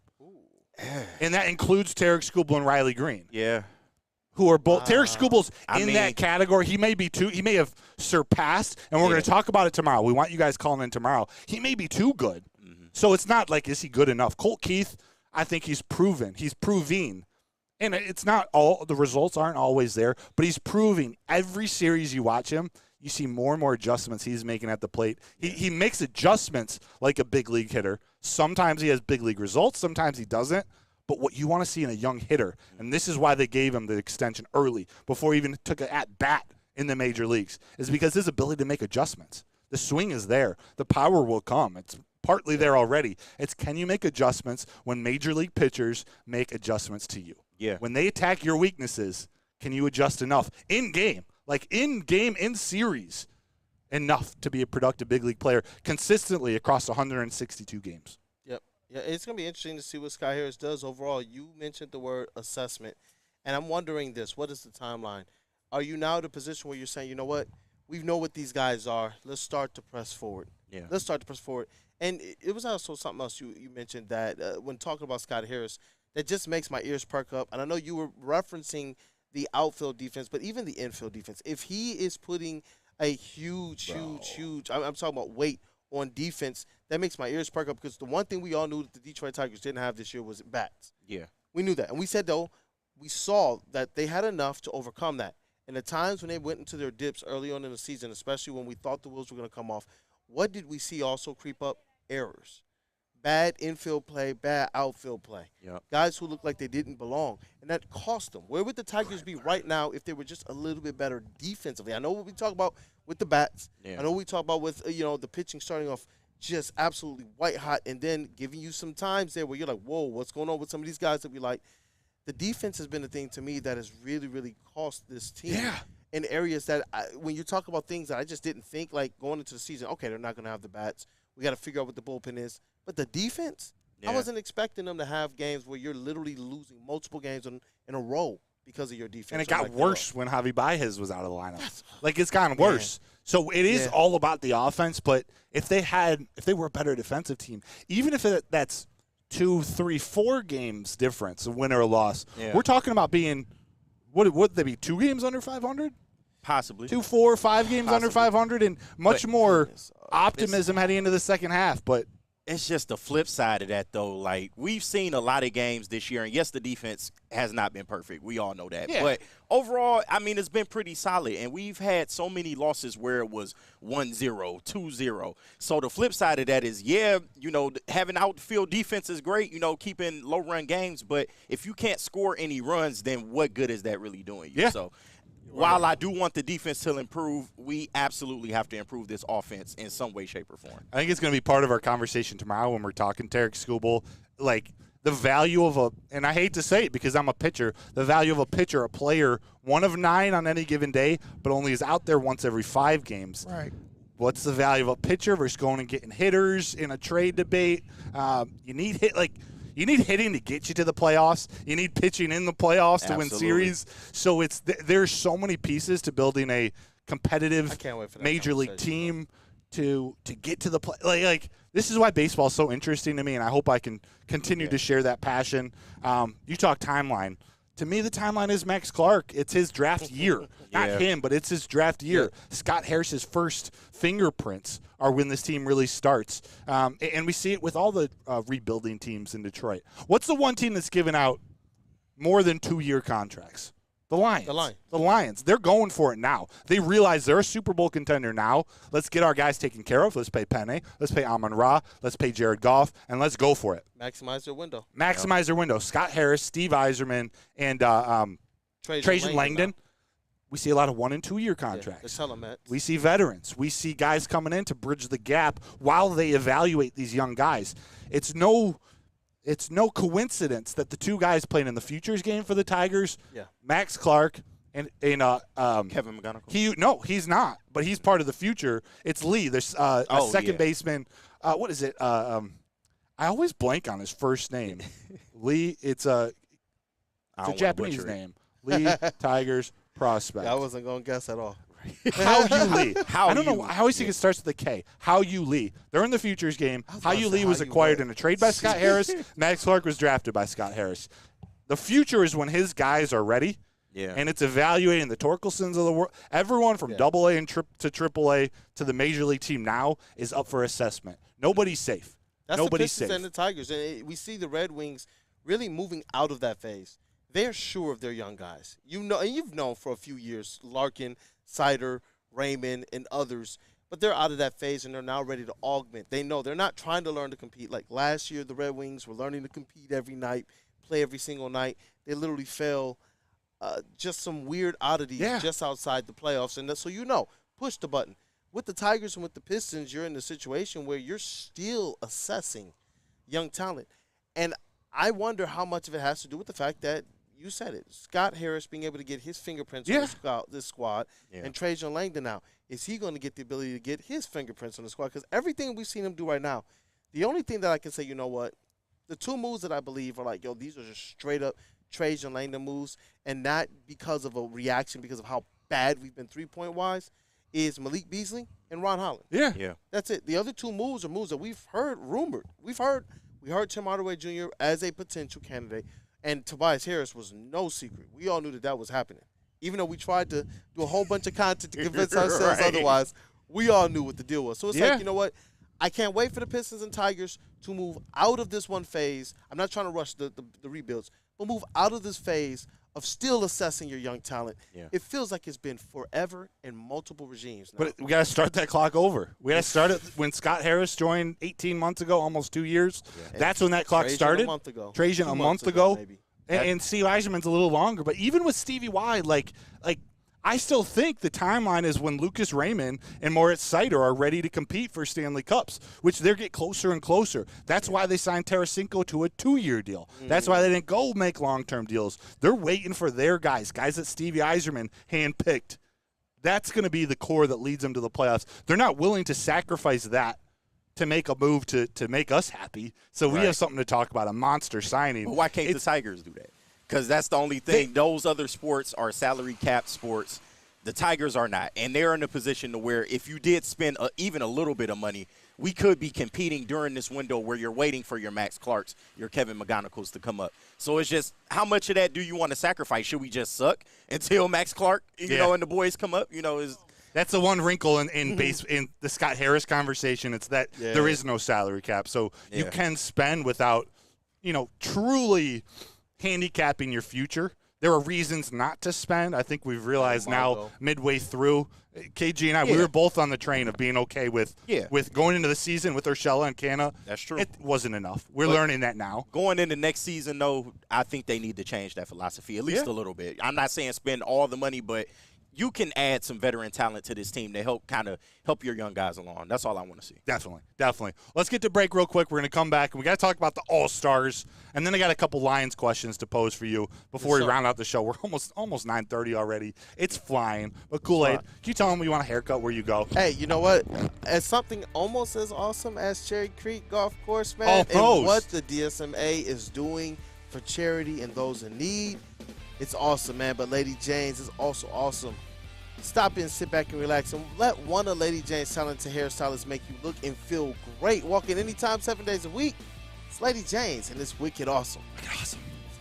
E: And that includes Tarek Skubal and Riley Green.
D: Yeah.
E: Who are both Tarek Skubal's in that category. He may be too. He may have surpassed, and we're going to talk about it tomorrow. We want you guys calling in tomorrow. He may be too good. Mm-hmm. So it's not like, is he good enough? Colt Keith, I think he's proven. He's proving. And it's not all, the results aren't always there, but he's proving every series you watch him, you see more and more adjustments he's making at the plate. He makes adjustments like a big league hitter. Sometimes he has big league results. Sometimes he doesn't. But what you want to see in a young hitter, and this is why they gave him the extension early, before he even took an at-bat in the major leagues, is because his ability to make adjustments. The swing is there. The power will come. It's partly there already. It's, can you make adjustments when major league pitchers make adjustments to you?
D: Yeah.
E: When they attack your weaknesses, can you adjust enough in game? Like in game, in series, enough to be a productive big league player consistently across 162 games.
C: Yep. Yeah, it's going to be interesting to see what Scott Harris does overall. You mentioned the word assessment, and I'm wondering this. What is the timeline? Are you now at a position where you're saying, you know what, we know what these guys are. Let's start to press forward.
D: Yeah.
C: Let's start to press forward. And it was also something else you mentioned that when talking about Scott Harris, that just makes my ears perk up. And I know you were referencing the outfield defense, but even the infield defense. If he is putting a huge, I'm talking about weight on defense that makes my ears perk up because the one thing we all knew that the Detroit Tigers didn't have this year was bats.
D: Yeah.
C: We knew that. And we said, though, we saw that they had enough to overcome that. And the times when they went into their dips early on in the season, especially when we thought the wheels were going to come off, what did we see also creep up? Errors. Bad infield play, bad outfield play.
D: Yep.
C: Guys who looked like they didn't belong. And that cost them. Where would the Tigers be right now if they were just a little bit better defensively? I know what we talk about with the bats.
D: Yeah.
C: I know what we talk about with, the pitching starting off just absolutely white hot and then giving you some times there where you're like, whoa, what's going on with some of these guys that we like? The defense has been the thing to me that has really, really cost this team.
E: Yeah.
C: In areas that, when you talk about things that I just didn't think, like going into the season, okay, they're not going to have the bats. We got to figure out what the bullpen is. But the defense, I wasn't expecting them to have games where you're literally losing multiple games in a row because of your defense.
E: And it got worse when Javi Baez was out of the lineup. Like, it's gotten worse. So it is all about the offense, but if they were a better defensive team, even if that's 2, 3, 4 games difference, a win or a loss, we're talking about being, would they be 2 games under 500?
D: Possibly.
E: 2, 4, 5 games under 500 and much more optimism heading into the second half. But
D: it's just the flip side of that, though. Like, we've seen a lot of games this year, and yes, the defense has not been perfect. We all know that.
E: Yeah.
D: But overall, I mean, it's been pretty solid, and we've had so many losses where it was 1-0, 2-0. So the flip side of that is, having outfield defense is great, keeping low-run games, but if you can't score any runs, then what good is that really doing you?
E: Yeah.
D: So while I do want the defense to improve, we absolutely have to improve this offense in some way, shape, or form.
E: I think it's going to be part of our conversation tomorrow when we're talking Tarek Skubal. Like, the value of and I hate to say it because I'm a pitcher, the value of a pitcher, a player, 1 of 9 on any given day, but only is out there once every 5 games.
H: Right.
E: What's the value of a pitcher versus going and getting hitters in a trade debate? You need hitting to get you to the playoffs. You need pitching in the playoffs to win series. So there's so many pieces to building a competitive major league team to get to the play. Like this is why baseball is so interesting to me, and I hope I can continue to share that passion. You talk timeline. To me, the timeline is Max Clark. It's his draft year. Not him, but it's his draft year. Yeah. Scott Harris's first fingerprints are when this team really starts. And we see it with all the rebuilding teams in Detroit. What's the one team that's given out more than 2-year contracts? The Lions. The Lions. They're going for it now. They realize they're a Super Bowl contender now. Let's get our guys taken care of. Let's pay Penny. Let's pay Amon-Ra. Let's pay Jared Goff. And let's go for it.
C: Maximize their window.
E: Maximize their window. Scott Harris, Steve Yzerman, and Trajan Langdon. We see a lot of 1- and 2-year contracts. We see veterans. We see guys coming in to bridge the gap while they evaluate these young guys. It's no coincidence that the 2 guys playing in the futures game for the Tigers, Max Clark and
D: Kevin McGonigal.
E: He's not, but he's part of the future. It's Lee. There's a second baseman. What is it? I always blank on his first name. Lee. It's a Japanese name. Lee Tigers prospect.
C: I wasn't going to guess at all.
E: How you Lee. I don't know. I always think it starts with a K. How you Lee. They're in the futures game. How you Lee was acquired in a trade by Scott Harris. Max Clark was drafted by Scott Harris. The future is when his guys are ready.
D: Yeah.
E: And it's evaluating the Torkelsons of the world. Everyone from AA and to AAA to the major league team now is up for assessment. Nobody's safe. Nobody's
C: the Pistons
E: safe.
C: and the Tigers. And we see the Red Wings really moving out of that phase. They're sure of their young guys. And you've known for a few years, Larkin, Sider, Raymond, and others. But they're out of that phase, and they're now ready to augment. They know they're not trying to learn to compete. Like last year, the Red Wings were learning to compete every night, play every single night. They literally fell just some weird oddities just outside the playoffs. And so push the button. With the Tigers and with the Pistons, you're in a situation where you're still assessing young talent. And I wonder how much of it has to do with the fact that you said it. Scott Harris being able to get his fingerprints on this squad, and Trajan Langdon now. Is he going to get the ability to get his fingerprints on the squad? Because everything we've seen him do right now, the only thing that I can say, you know what, the 2 moves that I believe are like, these are just straight-up Trajan Langdon moves, and not because of a reaction, because of how bad we've been three-point-wise, is Malik Beasley and Ron Holland.
E: Yeah.
C: That's it. The other 2 moves are moves that we've heard rumored. We heard Tim Hardaway Jr. as a potential candidate. And Tobias Harris was no secret. We all knew that was happening. Even though we tried to do a whole bunch of content to convince ourselves otherwise, we all knew what the deal was. So it's like, you know what? I can't wait for the Pistons and Tigers to move out of this one phase. I'm not trying to rush the rebuilds, but move out of this phase of still assessing your young talent.
D: Yeah.
C: It feels like it's been forever in multiple regimes now.
E: But we got to start that clock over. We got to start it when Scott Harris joined 18 months ago, almost 2 years. Yeah. That's when that clock started.
C: A month ago.
E: Trajan a month ago.
C: Maybe.
E: And Steve Yzerman's a little longer. But even with Stevie Y, like I still think the timeline is when Lucas Raymond and Moritz Seider are ready to compete for Stanley Cups, which they get closer and closer. That's why they signed Tarasenko to a 2-year deal. That's why they didn't go make long-term deals. They're waiting for their guys that Stevie Yzerman handpicked. That's going to be the core that leads them to the playoffs. They're not willing to sacrifice that to make a move to make us happy. So we have something to talk about, a monster signing.
D: But why can't the Tigers do that? Because that's the only thing. Those other sports are salary cap sports. The Tigers are not. And they're in a position to where if you did spend even a little bit of money, we could be competing during this window where you're waiting for your Max Clarks, your Kevin McGonagalls to come up. So it's just how much of that do you want to sacrifice? Should we just suck until Max Clark, you know, and the boys come up? You know,
E: that's the one wrinkle in the Scott Harris conversation. It's that there is no salary cap. So you can spend without, truly handicapping your future. There are reasons not to spend. I think we've realized now midway through, KG and I, we were both on the train of being okay with going into the season with Urshela and Canna.
D: That's true.
E: It wasn't enough. We're learning that now.
D: Going into next season, though, I think they need to change that philosophy at least a little bit. I'm not saying spend all the money, but you can add some veteran talent to this team to help your young guys along. That's all I want to see.
E: Definitely. Let's get to break real quick. We're going to come back, and we got to talk about the All-Stars, and then I got a couple Lions questions to pose for you before we round out the show. We're almost 9:30 already. It's flying. But Kool-Aid, can you tell them you want a haircut where you go?
C: Hey, you know what? As something almost as awesome as Cherry Creek Golf Course, man, and what the DSMA is doing for charity and those in need, it's awesome, man. But Lady Jane's is also awesome. Stop in, sit back, and relax, and let one of Lady Jane's talented hairstylists make you look and feel great. Walk in anytime, 7 days a week. It's Lady Jane's, and it's wicked awesome.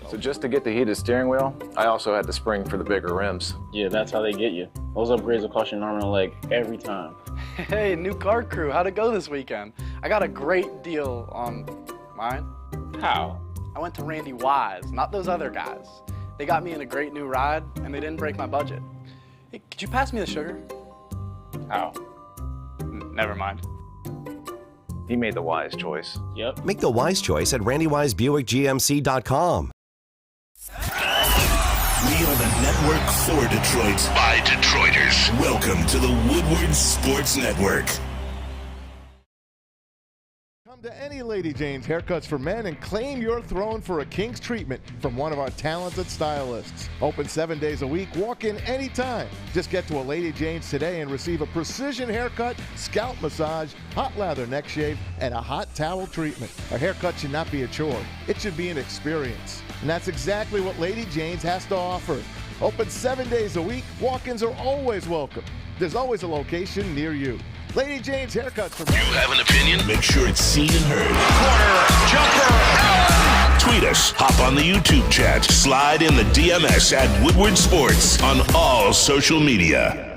J: So just to get the heated steering wheel, I also had the spring for the bigger rims.
K: Yeah, that's how they get you. Those upgrades will cost you an arm and a leg every time.
L: Hey, new car crew, how'd it go this weekend? I got a great deal on mine.
K: How?
L: I went to Randy Wise, not those other guys. They got me in a great new ride, and they didn't break my budget. Hey, could you pass me the sugar?
K: How?
L: Never mind.
J: He made the wise choice.
K: Yep.
M: Make the wise choice at RandyWiseBuickGMC.com.
A: We are the network for Detroit by Detroiters. Welcome to the Woodward Sports Network.
H: Come to any Lady Jane's Haircuts for Men and claim your throne for a king's treatment from one of our talented stylists. Open 7 days a week. Walk in anytime. Just get to a Lady Jane's today and receive a precision haircut, scalp massage, hot lather neck shave, and a hot towel treatment. A haircut should not be a chore. It should be an experience. And that's exactly what Lady Jane's has to offer. Open 7 days a week. Walk-ins are always welcome. There's always a location near you. Lady Jane's Haircuts for Men.
A: You have an opinion? Make sure it's seen and heard. Corner, jumper, tweet us, hop on the YouTube chat, slide in the DMS at Woodward Sports on all social media.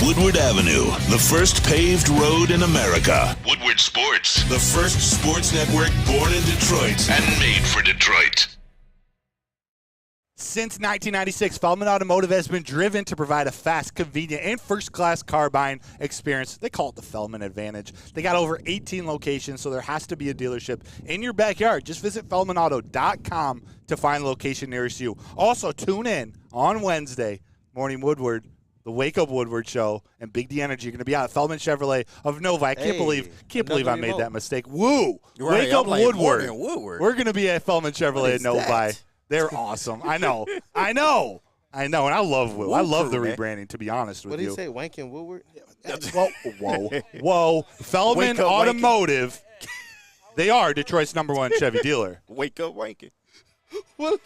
A: Woodward Avenue, the first paved road in America. Woodward Sports, the first sports network born in Detroit and made for Detroit.
E: Since 1996, Feldman Automotive has been driven to provide a fast, convenient, and first-class car buying experience. They call it the Feldman Advantage. They got over 18 locations, so there has to be a dealership in your backyard. Just visit FeldmanAuto.com to find the location nearest you. Also, tune in on Wednesday, Morning Woodward, the Wake Up Woodward Show, and Big D Energy are going to be out at Feldman Chevrolet of Nova. I can't believe I made that mistake. Woo!
D: Right,
E: Wake Up
D: like
E: Woodward.
D: Woodward.
E: We're going to be at Feldman Chevrolet at Novi. They're awesome. I know. And I love Will. I love the rebranding, to be honest with you.
C: What do you say, Wankin' Woodward?
E: Whoa. Feldman Automotive. They are Detroit's #1 Chevy dealer.
D: Wake up, Wankin'.
C: What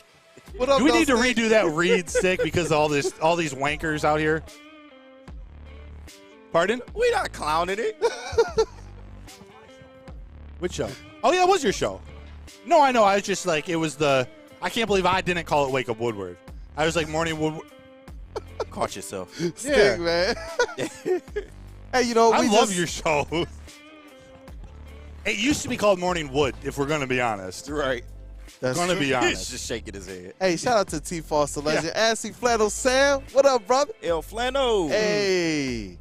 C: up,
E: Do we need to redo that read stick because of all these wankers out here? Pardon?
D: We not clowning it.
E: Which show? Oh, yeah, it was your show. No, I know. I was just like, it was the... I can't believe I didn't call it Wake Up Woodward. I was like, Morning Woodward.
D: Caught yourself.
C: Sting, man. Hey,
E: I love your show. It used to be called Morning Wood, if we're going to be honest.
D: Right.
C: That's
E: going to be
D: He's
E: honest.
D: just shaking his head.
C: Hey, shout out to T. Foster legend. Assy Flannel Sam. What up, brother?
D: El Flano.
C: Hey.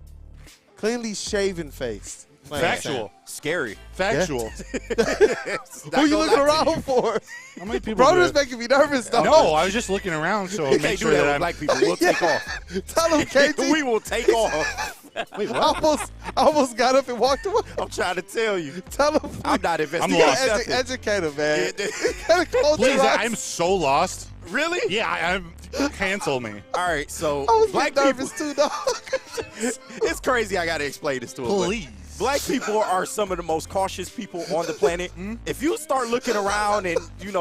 C: Cleanly shaven face.
E: Factual.
D: Scary.
E: Factual.
C: Who you looking around for?
E: How many people
C: Broder's making me nervous, though.
E: No, I was just looking around, so
D: You
E: make
D: can't
E: sure
D: do that
E: that
D: with
E: I'm.
D: black people. We'll take off.
C: Tell him, KT.
D: We will take off.
E: Wait, what?
C: Almost got up and walked away.
D: I'm trying to tell you.
C: Tell him.
D: I'm not investing.
E: I'm lost.
C: Educator, man.
E: Please, I'm so lost.
D: Really?
E: Yeah, I'm. Cancel me.
D: All right, so
C: I was
D: black
C: nervous
D: people.
C: too, dog.
D: It's crazy. I got to explain this to him. but
E: Please.
D: Black people are some of the most cautious people on the planet. If you start looking around and,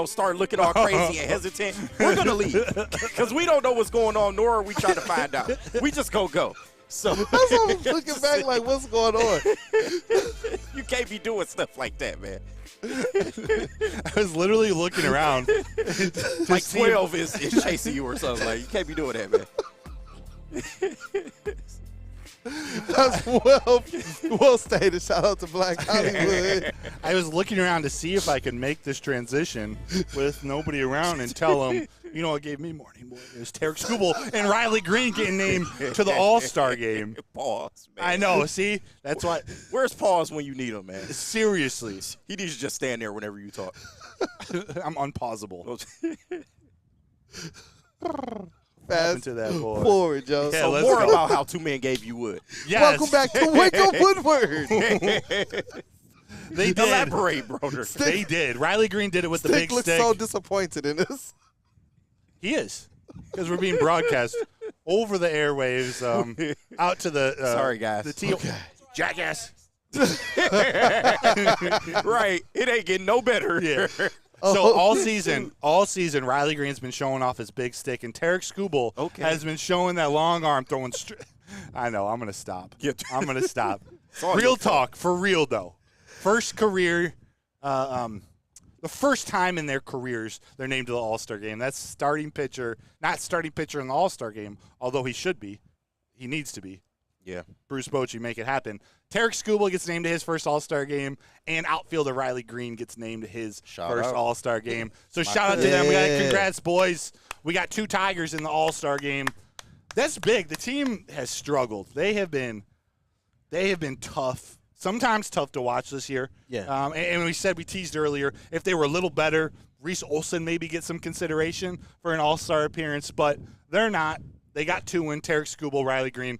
D: start looking all crazy and hesitant, we're going to leave. Because we don't know what's going on, nor are we trying to find out. We just go. So
C: That's what I was looking back like, what's going on?
D: you can't be doing stuff like that, man.
E: I was literally looking around.
D: Like 12 is chasing you or something. Like, you can't be doing that, man.
C: That's well stated. Shout out to Black Hollywood.
E: I was looking around to see if I could make this transition with nobody around and tell them, what gave me morning wood? It was Tarek Skubal and Riley Green getting named to the All-Star game.
D: Pause, man.
E: I know. See? That's why.
D: Where's pause when you need him, man?
E: Seriously.
D: He needs to just stand there whenever you talk.
E: I'm unpausable.
C: Fast
E: to that boy.
C: forward, Joe.
E: Yeah,
D: So
E: let's
D: more
E: go.
D: about how two men gave you wood.
E: Yes.
C: Welcome back to Wake Up Woodward.
E: They did.
D: Elaborate, Broder.
E: They did. Riley Green did it with the
C: Stick
E: big
C: looks
E: stick.
C: so disappointed in this.
E: He is. Because we're being broadcast over the airwaves out to the
D: Sorry, guys.
E: The Jackass.
D: Right. It ain't getting no better.
E: Yeah. So all season, Riley Green's been showing off his big stick, and Tarek Skubal has been showing that long arm throwing straight. I know. I'm going to stop. I'm going to stop. Real talk. For real, though. First career, the first time in their careers they're named to the All-Star game. That's starting pitcher, not starting pitcher in the All-Star game, although he should be. He needs to be.
D: Yeah.
E: Bruce Bochy, make it happen. Tarek Skubal gets named to his first All-Star game, and outfielder Riley Green gets named to his first
D: out.
E: All-Star game. So shout out to them. We got congrats, boys. We got 2 Tigers in the All-Star game. That's big. The team has struggled. They have been tough. Sometimes tough to watch this year.
C: Yeah.
E: And we teased earlier, if they were a little better, Reese Olson maybe get some consideration for an All-Star appearance, but they're not. They got 2 in Tarek Skubal, Riley Green.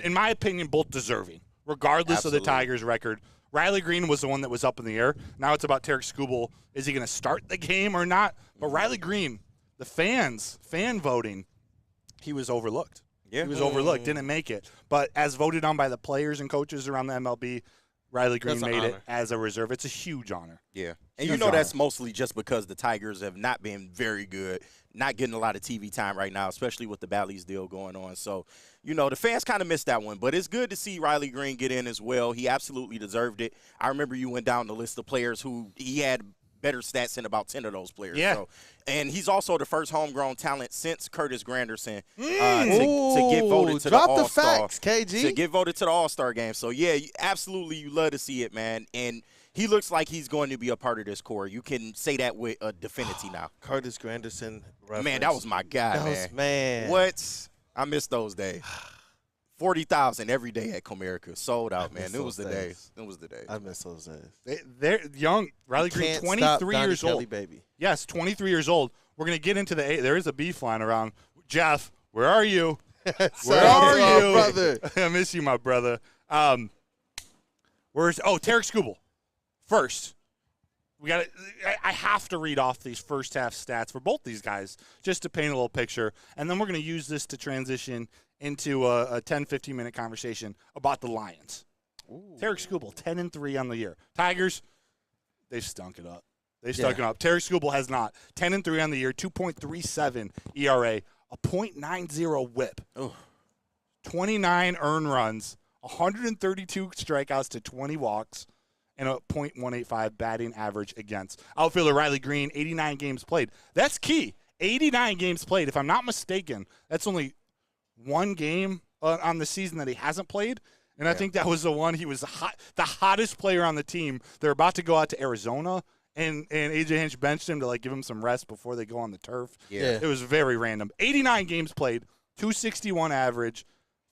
E: In my opinion, both deserving, regardless of the Tigers' record. Riley Green was the one that was up in the air. Now it's about Tarek Skubal. Is he going to start the game or not? But Riley Green, the fan voting, he was overlooked.
D: Yeah.
E: He was overlooked, didn't make it. But as voted on by the players and coaches around the MLB, Riley Green made it as a reserve. It's a huge honor.
D: Yeah. And
E: Huge
D: that's
E: honor.
D: mostly just because the Tigers have not been very good, not getting a lot of TV time right now, especially with the Bally's deal going on. So, the fans kind of missed that one. But it's good to see Riley Green get in as well. He absolutely deserved it. I remember you went down the list of players who he had better stats than about 10 of those players.
E: Yeah.
D: So, and he's also the first homegrown talent since Curtis Granderson to get voted to the
C: Drop the
D: All-Star.
C: facts, KG.
D: To get voted to the All-Star game. So, yeah, absolutely you love to see it, man. And he looks like he's going to be a part of this core. You can say that with a definity now.
C: Curtis Granderson reference.
D: Man, that was my guy,
C: man.
D: What? I miss those days. 40,000 every day at Comerica. Sold out, man. It was the days. It was the days.
C: I miss those days.
E: They're young. Riley Green,
C: Can't
E: 23
C: stop Donnie
E: years
C: Kelly,
E: old.
C: baby.
E: Yes, 23 years old. We're going to get into there is a beef flying around. Jeff, where are you? Where are you?
C: Brother.
E: I miss you, my brother. Tarek Skubal. First, I have to read off these first half stats for both these guys just to paint a little picture, and then we're going to use this to transition into a 10, 15-minute conversation about the Lions. Tarek Skubal, 10-3 on the year. Tigers, they've stunk it up. They've stunk it up. Tarek Skubal has not. 10-3 on the year, 2.37 ERA, a .90 whip, 29 earned runs, 132 strikeouts to 20 walks, and a .185 batting average against. Outfielder Riley Green, 89 games played. That's key. 89 games played. If I'm not mistaken, that's only one game on the season that he hasn't played, And I think that was the one. He was the hottest player on the team. They're about to go out to Arizona, and AJ Hinch benched him to like give him some rest before they go on the turf.
D: Yeah.
E: It was very random. 89 games played, 261 average,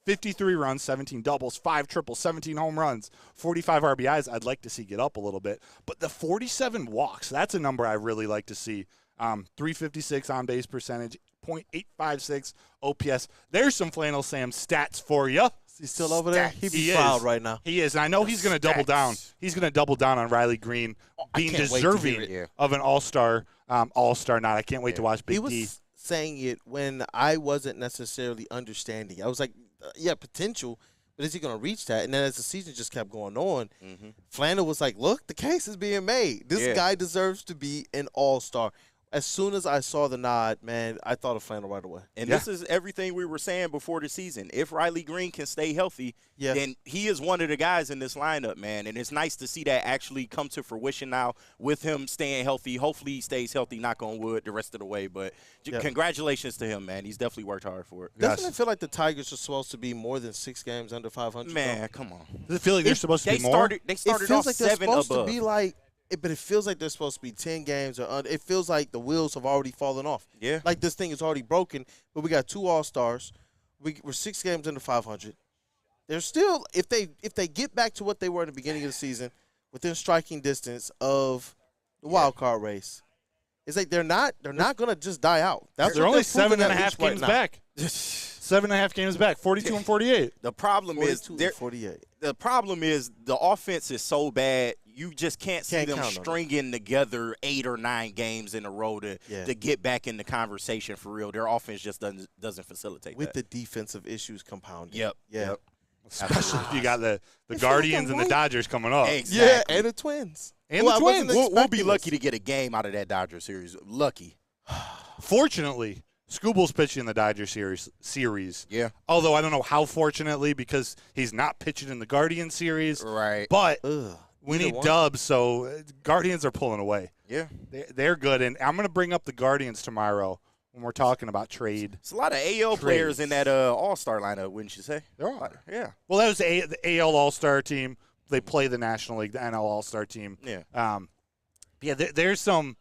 E: 53 runs, 17 doubles, 5 triples, 17 home runs, 45 RBIs. I'd like to see get up a little bit. But the 47 walks, that's a number I really like to see. 356 on base percentage, .856 OPS. There's some Flannel Sam stats for you.
C: He's still over there?
E: He
C: proud
E: is
C: right now.
E: He is. And I know he's going to double down. He's going to double down on Riley Green being deserving of an all-star nod. I can't wait to watch Big D.
C: He was saying it when I wasn't necessarily understanding. I was like, yeah, potential, but is he going to reach that? And then as the season just kept going on, Flannel was like, look, the case is being made. This guy deserves to be an all-star. As soon as I saw the nod, man, I thought of Flannel right away.
D: And this is everything we were saying before the season. If Riley Green can stay healthy, then he is one of the guys in this lineup, man. And it's nice to see that actually come to fruition now with him staying healthy. Hopefully he stays healthy, knock on wood, the rest of the way. But congratulations to him, man. He's definitely worked hard for it.
C: Doesn't it feel like the Tigers are supposed to be more than 6 games under 500?
D: Man, come on.
E: Does it feel like they're supposed to be more?
D: They started
C: it feels
D: off
C: like they're
D: 7
C: supposed
D: above.
C: to be like but it feels like they're supposed to be 10 games or under. It feels like the wheels have already fallen off.
D: Yeah.
C: Like this thing is already broken, but we got 2 All-Stars. We're 6 games under 500. They're still, if they get back to what they were in the beginning of the season, within striking distance of the wild card race, it's like they're not going to just die out.
E: They're only 7.5 games back. 7.5 games back, 42 and 48.
D: The problem is
C: 48.
D: The problem is the offense is so bad. You just can't see them stringing together 8 or 9 games in a row to get back in the conversation for real. Their offense just doesn't facilitate
C: with
D: that.
C: the defensive issues compounding.
D: Yep.
E: Especially if you got the Guardians and the Dodgers coming up.
D: Exactly.
C: Yeah, and the Twins.
D: We'll be lucky to get a game out of that Dodger series. Lucky.
E: Fortunately, Scooble's pitching in the Dodger series.
D: Yeah.
E: Although I don't know how fortunately because he's not pitching in the Guardian series.
D: Right.
E: But we need dubs, so Guardians are pulling away.
D: Yeah.
E: They're good. And I'm going to bring up the Guardians tomorrow when we're talking about trade.
D: It's a lot of AL players in that All-Star lineup, wouldn't you say?
E: There are.
D: Yeah.
E: Well, that was the AL All-Star team. They play the National League, the NL All-Star team.
D: Yeah.
E: There's some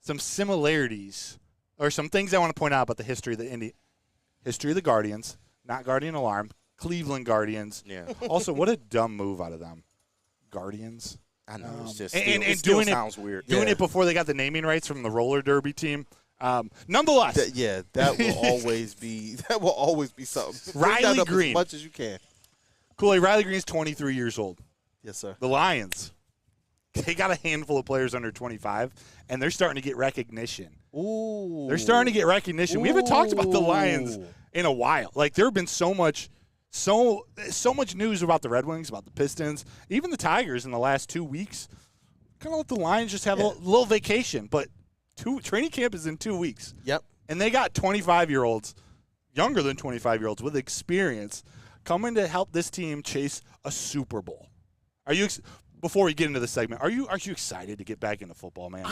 E: similarities or some things I want to point out about the history of the Guardians, not Guardian Alarm, Cleveland Guardians.
D: Yeah.
E: Also, what a dumb move out of them. Guardians.
D: I know. It's just
E: and
D: doing sounds weird.
E: Doing it before they got the naming rights from the roller derby team. Nonetheless,
C: that will always be something.
E: Riley Green,
C: as much as you can.
E: Kool-Aid, Riley Green's 23 years old.
C: Yes, sir.
E: The Lions, they got a handful of players under 25, and they're starting to get recognition.
C: Ooh.
E: They're starting to get recognition. We haven't talked about the Lions in a while. Like there have been so much news about the Red Wings, about the Pistons, even the Tigers in the last 2 weeks. Kind of let the Lions just have a little vacation, but training camp is in 2 weeks.
C: Yep.
E: And they got 25-year-olds, younger than 25-year-olds with experience, coming to help this team chase a Super Bowl. Before we get into the segment, are you excited to get back into football, man?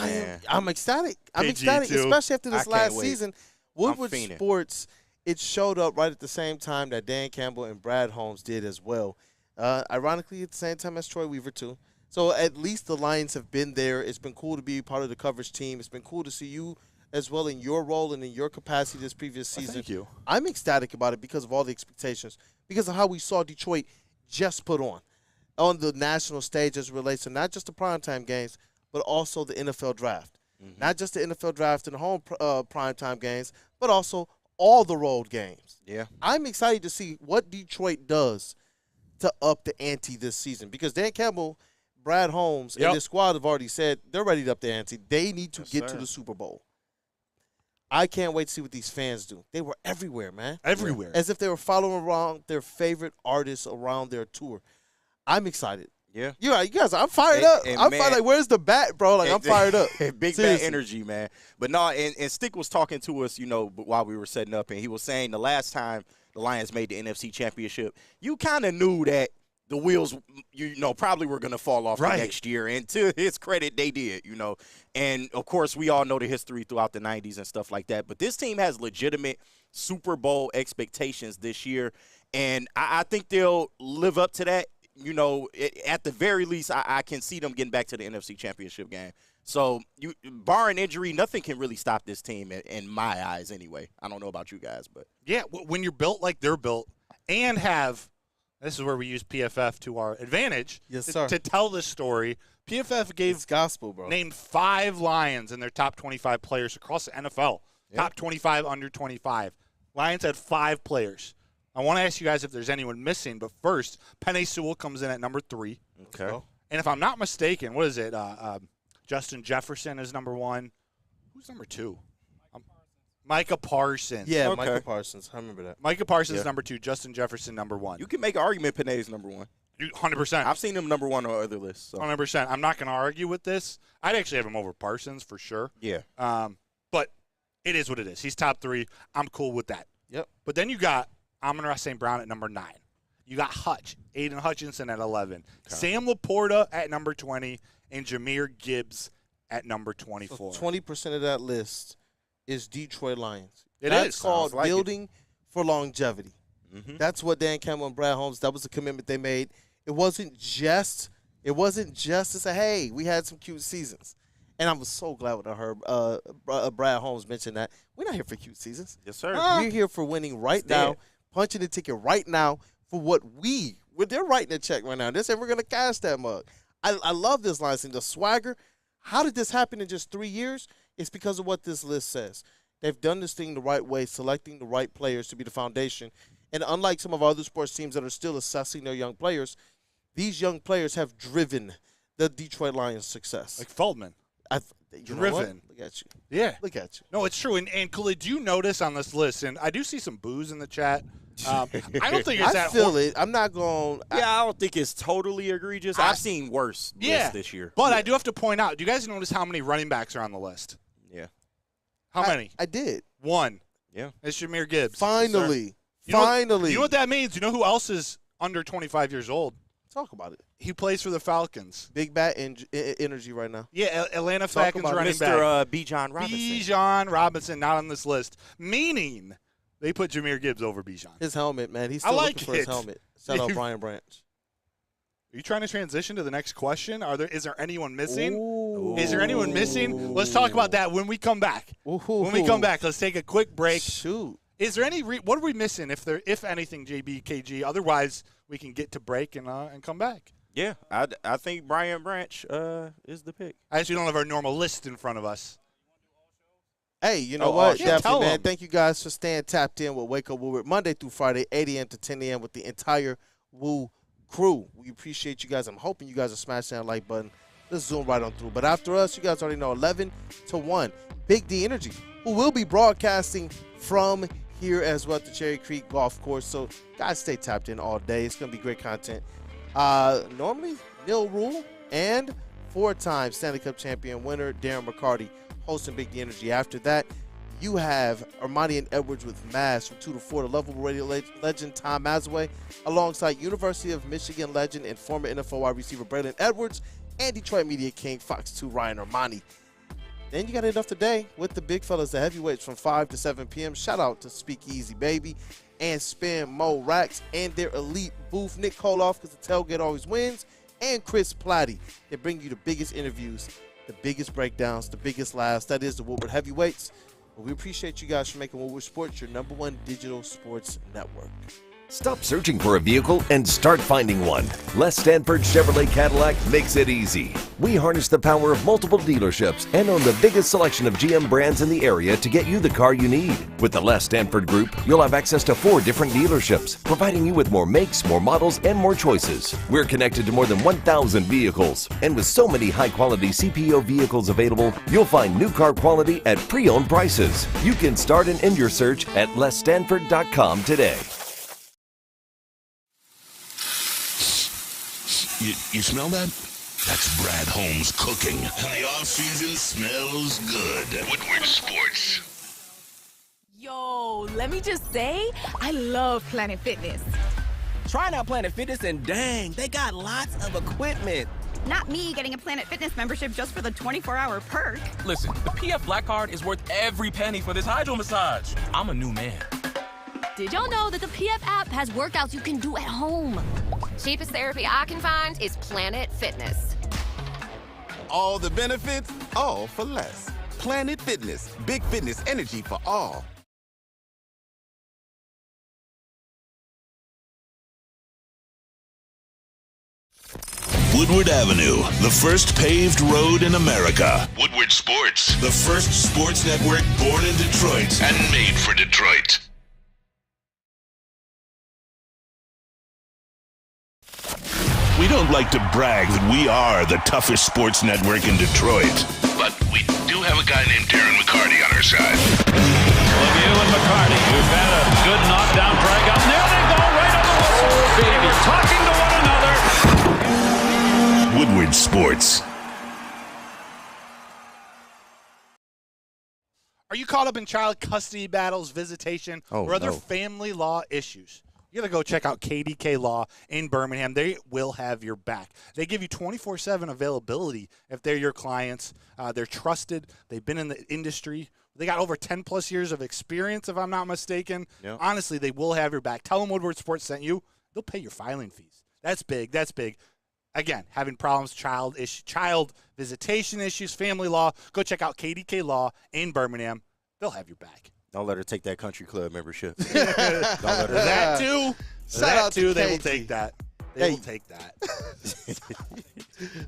C: I'm ecstatic. I'm
E: KG
C: ecstatic,
E: too.
C: especially after this last
D: wait.
C: season. Woodward Sports, it showed up right at the same time that Dan Campbell and Brad Holmes did as well. Ironically, at the same time as Troy Weaver, too. So at least the Lions have been there. It's been cool to be part of the coverage team. It's been cool to see you as well in your role and in your capacity this previous season.
E: Thank you.
C: I'm ecstatic about it because of all the expectations, because of how we saw Detroit just put on the national stage as it relates to not just the primetime games, but also the NFL draft. Not just the NFL draft and the home primetime games, but also all the road games.
D: Yeah.
C: I'm excited to see what Detroit does to up the ante this season because Dan Campbell, Brad Holmes, and this squad have already said they're ready to up the ante. They need to get to the Super Bowl. I can't wait to see what these fans do. They were everywhere, man.
E: Everywhere.
C: As if they were following around their favorite artists around their tour. I'm excited.
D: Yeah.
C: You guys, I'm fired up. I'm fired. Like, where's the bat, bro? Like, I'm fired up.
D: Big bat energy, man. But no, and Stick was talking to us, while we were setting up, and he was saying the last time the Lions made the NFC Championship, you kind of knew that the wheels, probably were going to fall off the next year. And to his credit, they did, And, of course, we all know the history throughout the 90s and stuff like that. But this team has legitimate Super Bowl expectations this year. And I think they'll live up to that. You know, at the very least, I can see them getting back to the NFC Championship game. So, barring injury, nothing can really stop this team in my eyes anyway. I don't know about you guys, but.
E: Yeah, when you're built like they're built and have – this is where we use PFF to our advantage to tell this story. PFF gave
C: gospel, bro.
E: Named 5 Lions in their top 25 players across the NFL. Yeah. Top 25, under 25. Lions had 5 players. I want to ask you guys if there's anyone missing, but first, Penei Sewell comes in at number 3.
D: Okay.
E: And if I'm not mistaken, what is it? Justin Jefferson is number 1. Who's number 2? Micah Parsons.
C: Yeah, okay. Micah Parsons. I remember that.
E: Micah Parsons number 2. Justin Jefferson number 1.
D: You can make an argument Penei's number 1.
E: 100%.
D: I've seen him number 1 on other lists. So.
E: 100%. I'm not going to argue with this. I'd actually have him over Parsons for sure.
D: Yeah.
E: But it is what it is. He's top 3. I'm cool with that.
C: Yep.
E: But then you got Amon-Ra St. Brown at number 9. You got Aiden Hutchinson at 11. Okay. Sam Laporta at number 20. And Jahmyr Gibbs at number 24.
C: So 20% of that list is Detroit Lions.
E: That's
C: called building for longevity. Mm-hmm. That's what Dan Campbell and Brad Holmes, that was the commitment they made. It wasn't just to say, hey, we had some cute seasons. And I was so glad when I heard Brad Holmes mention that. We're not here for cute seasons.
D: Yes, sir.
C: We're here for winning right now, punching the ticket right now for what they're writing a check right now. They're saying we're going to cash that mug. I love this line. The swagger. How did this happen in just 3 years? It's because of what this list says. They've done this thing the right way, selecting the right players to be the foundation. And unlike some of our other sports teams that are still assessing their young players, these young players have driven the Detroit Lions' success.
E: Like Feldman.
C: Driven. Look at you.
E: Yeah.
C: Look at you.
E: No, it's true. And Kool-Aid, do you notice on this list, and I do see some boos in the chat. I don't think it's that.
C: I feel it. I'm not going.
D: Yeah, I don't think it's totally egregious. I've seen worse lists this year.
E: But I do have to point out, do you guys notice how many running backs are on the list?
D: Yeah.
E: How many?
C: I did.
E: 1.
D: Yeah.
E: It's Jahmyr Gibbs.
C: Finally.
E: You know what that means? You know who else is under 25 years old?
C: Talk about it.
E: He plays for the Falcons.
C: Big bat energy right now.
E: Yeah, Atlanta Falcons running back.
D: Mr. Bijan Robinson.
E: Bijan Robinson, not on this list. Meaning they put Jahmyr Gibbs over Bijan.
C: His helmet, man. He's still looking for his helmet. Shout out Brian Branch.
E: Are you trying to transition to the next question? Is there anyone missing?
C: Ooh.
E: Is there anyone missing? Let's talk about that when we come back.
C: Ooh.
E: When we come back, let's take a quick break.
C: Shoot.
E: Is there any what are we missing if anything, JB, KG? Otherwise, we can get to break and come back.
D: Yeah, I think Brian Branch is the pick.
E: I actually don't have our normal list in front of us.
C: Hey, you know what?
E: Yeah,
C: definitely, man. Thank you guys for staying tapped in with Wake Up Woodward Monday through Friday, 8 a.m. to 10 a.m. with the entire Woo crew. We appreciate you guys. I'm hoping you guys are smashing that like button. Let's zoom right on through. But after us, you guys already know 11 to 1. Big D Energy, who will be broadcasting from here as well at the Cherry Creek Golf Course. So, guys, stay tapped in all day. It's going to be great content. Normally, Neil Rule and 4-time Stanley Cup champion winner Darren McCarty hosting Big D Energy. After that, you have Ermanni and Edwards with Mass from 2 to 4, the lovable radio legend Tom Mazaway, alongside University of Michigan legend and former NFL wide receiver Braylon Edwards, and Detroit Media King Fox 2 Ryan Ermanni. Then you got it off today with the big fellas, the heavyweights from 5 to 7 p.m. Shout out to Speak Easy Baby and Spin Mo Racks and their elite booth, Nick Koloff, because the tailgate always wins, and Chris Platty. They bring you the biggest interviews, the biggest breakdowns, the biggest laughs. That is the Woodward Heavyweights. But we appreciate you guys for making Woodward Sports your #1 digital sports network.
M: Stop searching for a vehicle and start finding one. Les Stanford Chevrolet Cadillac makes it easy. We harness the power of multiple dealerships and own the biggest selection of GM brands in the area to get you the car you need. With the Les Stanford Group, you'll have access to 4 different dealerships, providing you with more makes, more models, and more choices. We're connected to more than 1,000 vehicles. And with so many high-quality CPO vehicles available, you'll find new car quality at pre-owned prices. You can start and end your search at lesstanford.com today.
A: You smell that? That's Brad Holmes cooking. And the off-season smells good. Woodward Sports.
O: Yo, let me just say, I love Planet Fitness.
U: Trying out Planet Fitness and dang, they got lots of equipment.
N: Not me getting a Planet Fitness membership just for the 24-hour perk.
P: Listen, the PF Black Card is worth every penny for this hydro massage. I'm a new man.
Q: Did y'all know that the PF app has workouts you can do at home? Cheapest therapy I can find is Planet Fitness.
R: All the benefits, all for less. Planet Fitness, big fitness energy for all.
A: Woodward Avenue, the first paved road in America. Woodward Sports, the first sports network born in Detroit and made for Detroit. We don't like to brag that we are the toughest sports network in Detroit, but we do have a guy named Darren McCarty on our side.
G: Lemieux and McCarty, who've had a good knockdown drag up. There they go, right on the whistle. They were talking to one another.
A: Woodward Sports.
E: Are you caught up in child custody battles, visitation, or other family law issues? You got to go check out KDK Law in Birmingham. They will have your back. They give you 24/7 availability if they're your clients. They're trusted. They've been in the industry. They got over 10-plus years of experience, if I'm not mistaken.
D: Yep.
E: Honestly, they will have your back. Tell them Woodward Sports sent you. They'll pay your filing fees. That's big. That's big. Again, having problems, child visitation issues, family law, go check out KDK Law in Birmingham. They'll have your back.
D: Don't let her take that country club membership. Don't let her.
E: That too.
C: Shout out to
E: They
C: KG.
E: will take that. They will take that.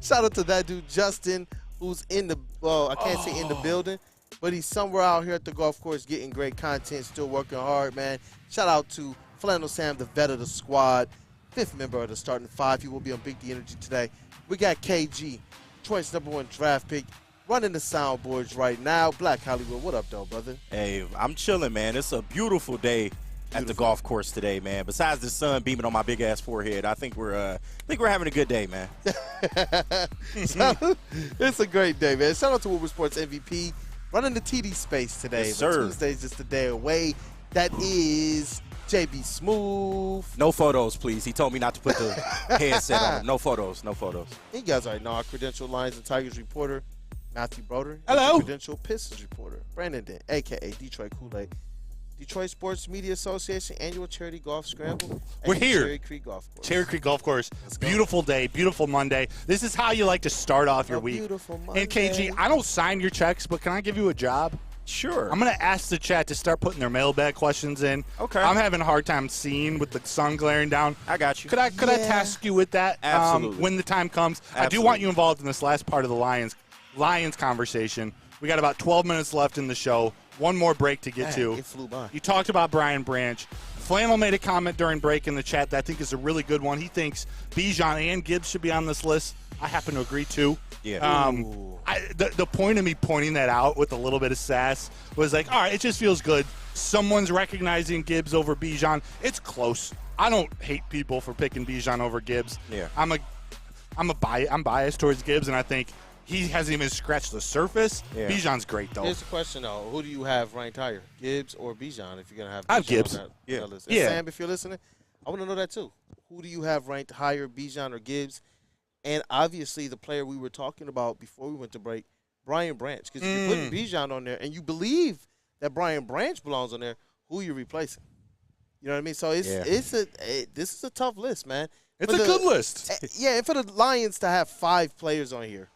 C: Shout out to that dude, Justin, who's in the, well, I can't say in the building, but he's somewhere out here at the golf course getting great content, still working hard, man. Shout out to Flannel Sam, the vet of the squad, 5th member of the starting 5. He will be on Big D Energy today. We got KG, Detroit's #1 draft pick, running the soundboards right now. Black Hollywood, what up, though, brother?
D: Hey, I'm chilling, man. It's a beautiful day at the golf course today, man. Besides the sun beaming on my big ass forehead, I think we're having a good day, man.
C: It's a great day, man. Shout out to Woodward Sports MVP running the TD space today.
D: Yes, sir.
C: Tuesday's just a day away. That is JB Smooth.
D: No photos, please. He told me not to put the headset on him. No photos. No photos.
C: You guys already know our credential Lions and Tigers reporter, Matthew Broder.
E: Hello.
C: Credential Pistons reporter, Brandon Dent, a.k.a. Detroit Kool-Aid. Detroit Sports Media Association annual charity golf scramble.
E: We're here.
C: Cherry Creek Golf Course.
E: Cherry Creek Golf Course. Beautiful day, beautiful Monday. This is how you like to start off your week.
C: Beautiful Monday.
E: And KG, I don't sign your checks, but can I give you a job?
D: Sure.
E: I'm going to ask the chat to start putting their mailbag questions in.
D: Okay.
E: I'm having a hard time seeing with the sun glaring down.
D: I got you.
E: Could I task you with that?
D: Absolutely.
E: When the time comes.
D: Absolutely.
E: I do want you involved in this last part of the Lions conversation. We got about 12 minutes left in the show. One more break to get to.
C: It flew by.
E: You talked about Brian Branch. Flannel made a comment during break in the chat that I think is a really good one. He thinks Bijan and Gibbs should be on this list. I happen to agree, too.
D: Yeah.
E: The point of me pointing that out with a little bit of sass was like, all right, it just feels good. Someone's recognizing Gibbs over Bijan. It's close. I don't hate people for picking Bijan over Gibbs.
D: Yeah.
E: I'm biased towards Gibbs, and I think he hasn't even scratched the surface.
D: Yeah.
E: Bijan's great, though.
C: Here's the question, though. Who do you have ranked higher, Gibbs or Bijan, if you're going to have Bijan
E: I have Gibbs.
C: on that list? And
E: Yeah.
C: Sam, if you're listening, I want to know that, too. Who do you have ranked higher, Bijan or Gibbs? And obviously the player we were talking about before we went to break, Brian Branch. Because if you're putting Bijan on there and you believe that Brian Branch belongs on there, who are you replacing? You know what I mean? So this is a tough list, man.
E: It's a good list.
C: Yeah, and for the Lions to have 5 players on here,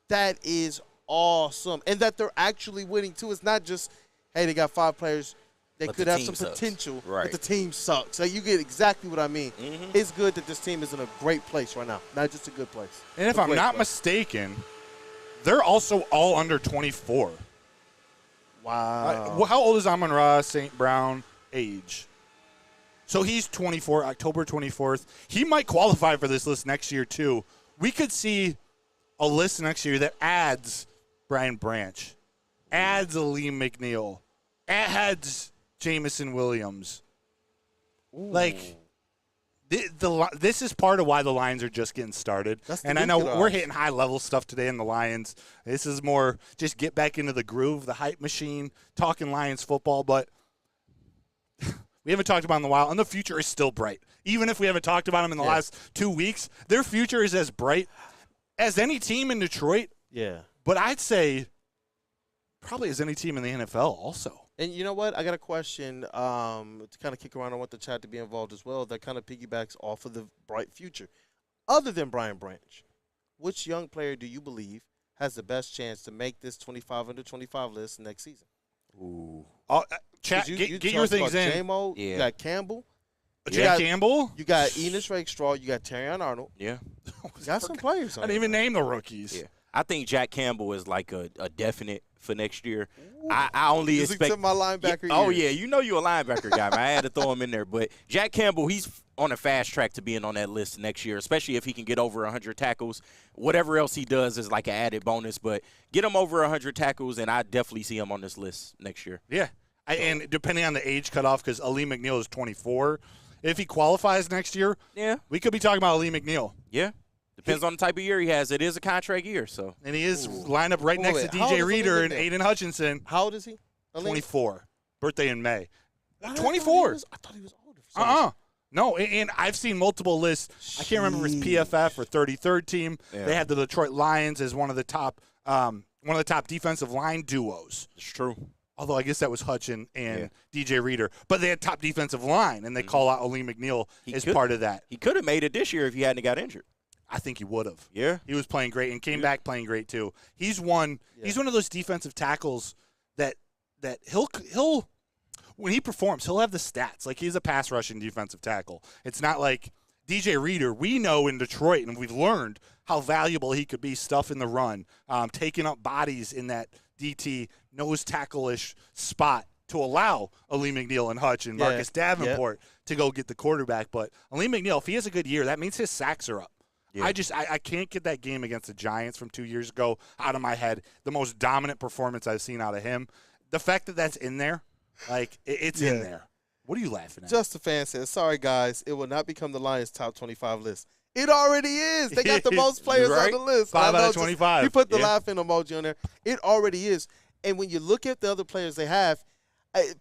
C: that is awesome. And that they're actually winning, too. It's not just, hey, they got 5 players. They
D: But
C: could
D: the
C: have
D: team
C: some
D: sucks.
C: potential,
D: Right.
C: but the team sucks. So you get exactly what I mean. It's good that this team is in a great place right now, not just a good place.
E: And if
C: A
E: I'm
C: great
E: not
C: place.
E: mistaken, they're also all under 24.
C: Wow.
E: How old is Amon-Ra St. Brown age? So he's 24, October 24th. He might qualify for this list next year, too. We could see a list next year that adds Brian Branch, adds Aleem McNeil, adds Jamison Williams. Like, this is part of why the Lions are just getting started. And I know we're hitting high-level stuff today in the Lions. This is more just get back into the groove, the hype machine, talking Lions football. But we haven't talked about them in a while, and the future is still bright. Even if we haven't talked about them in the last 2 weeks, their future is as bright as any team in Detroit.
C: Yeah.
E: But I'd say probably as any team in the NFL also.
C: And you know what? I got a question to kind of kick around. I want the chat to be involved as well. That kind of piggybacks off of the bright future. Other than Brian Branch, which young player do you believe has the best chance to make this 25 under 25 list next season?
E: Ooh. Chat, get your things in.
C: J-Mo, you got Campbell.
E: Campbell?
C: You got Enos Rakestraw. You got Terrion Arnold.
D: Yeah.
C: You got some players on
E: I didn't even name the rookies.
D: Yeah. I think Jack Campbell is like a definite for next year. I only expect
C: my linebacker
D: Oh,
C: years.
D: yeah. You know you're a linebacker guy, man. I had to throw him in there. But Jack Campbell, he's on a fast track to being on that list next year, especially if he can get over 100 tackles. Whatever else he does is like an added bonus. But get him over 100 tackles, and I definitely see him on this list next year.
E: Yeah. And depending on the age cutoff, because Ali McNeil is 24, if he qualifies next year, we could be talking about Ali McNeil.
D: Yeah. Depends on the type of year he has. It is a contract year, so.
E: And he is lined up right next to DJ Reader and Aiden Hutchinson.
C: How old is he?
E: 24. Birthday in May. 24.
C: I thought he was older.
E: No, and I've seen multiple lists. I can't remember if it's PFF or 33rd team.
D: Yeah.
E: They had the Detroit Lions as one of the top defensive line duos.
D: It's true.
E: Although I guess that was Hutchin and DJ Reader. But they had top defensive line, and they call out Ali McNeil as part of that.
D: He could have made it this year if he hadn't got injured.
E: I think he would have.
D: Yeah.
E: He was playing great and came back playing great too. He's one of those defensive tackles that he'll when he performs, he'll have the stats. Like, he's a pass rushing defensive tackle. It's not like DJ Reader. We know in Detroit, and we've learned how valuable he could be stuffing the run, taking up bodies in that DT nose tackle-ish spot to allow Ali McNeil and Hutch and Marcus Davenport to go get the quarterback. But Ali McNeil, if he has a good year, that means his sacks are up. Yeah. I can't get that game against the Giants from 2 years ago out of my head. The most dominant performance I've seen out of him. The fact that that's in there, like, it's in there. What are you laughing at?
C: Just a fan says, sorry, guys, it will not become the Lions' top 25 list. It already is. They got the most players on the list.
E: 5 out of 25.
C: He put the laughing emoji on there. It already is. And when you look at the other players they have,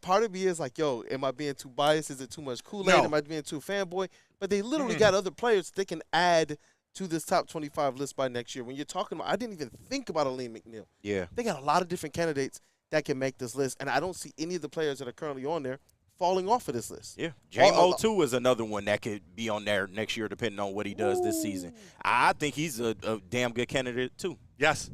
C: part of me is like, yo, am I being too biased? Is it too much Kool-Aid?
E: No.
C: Am I being too fanboy? But they literally got other players they can add to this top 25 list by next year. When you're talking about, I didn't even think about Ali McNeil.
D: Yeah.
C: They got a lot of different candidates that can make this list, and I don't see any of the players that are currently on there falling off of this list.
D: Yeah. J-Mo, too, is another one that could be on there next year depending on what he does this season. I think he's a damn good candidate, too.
E: Yes.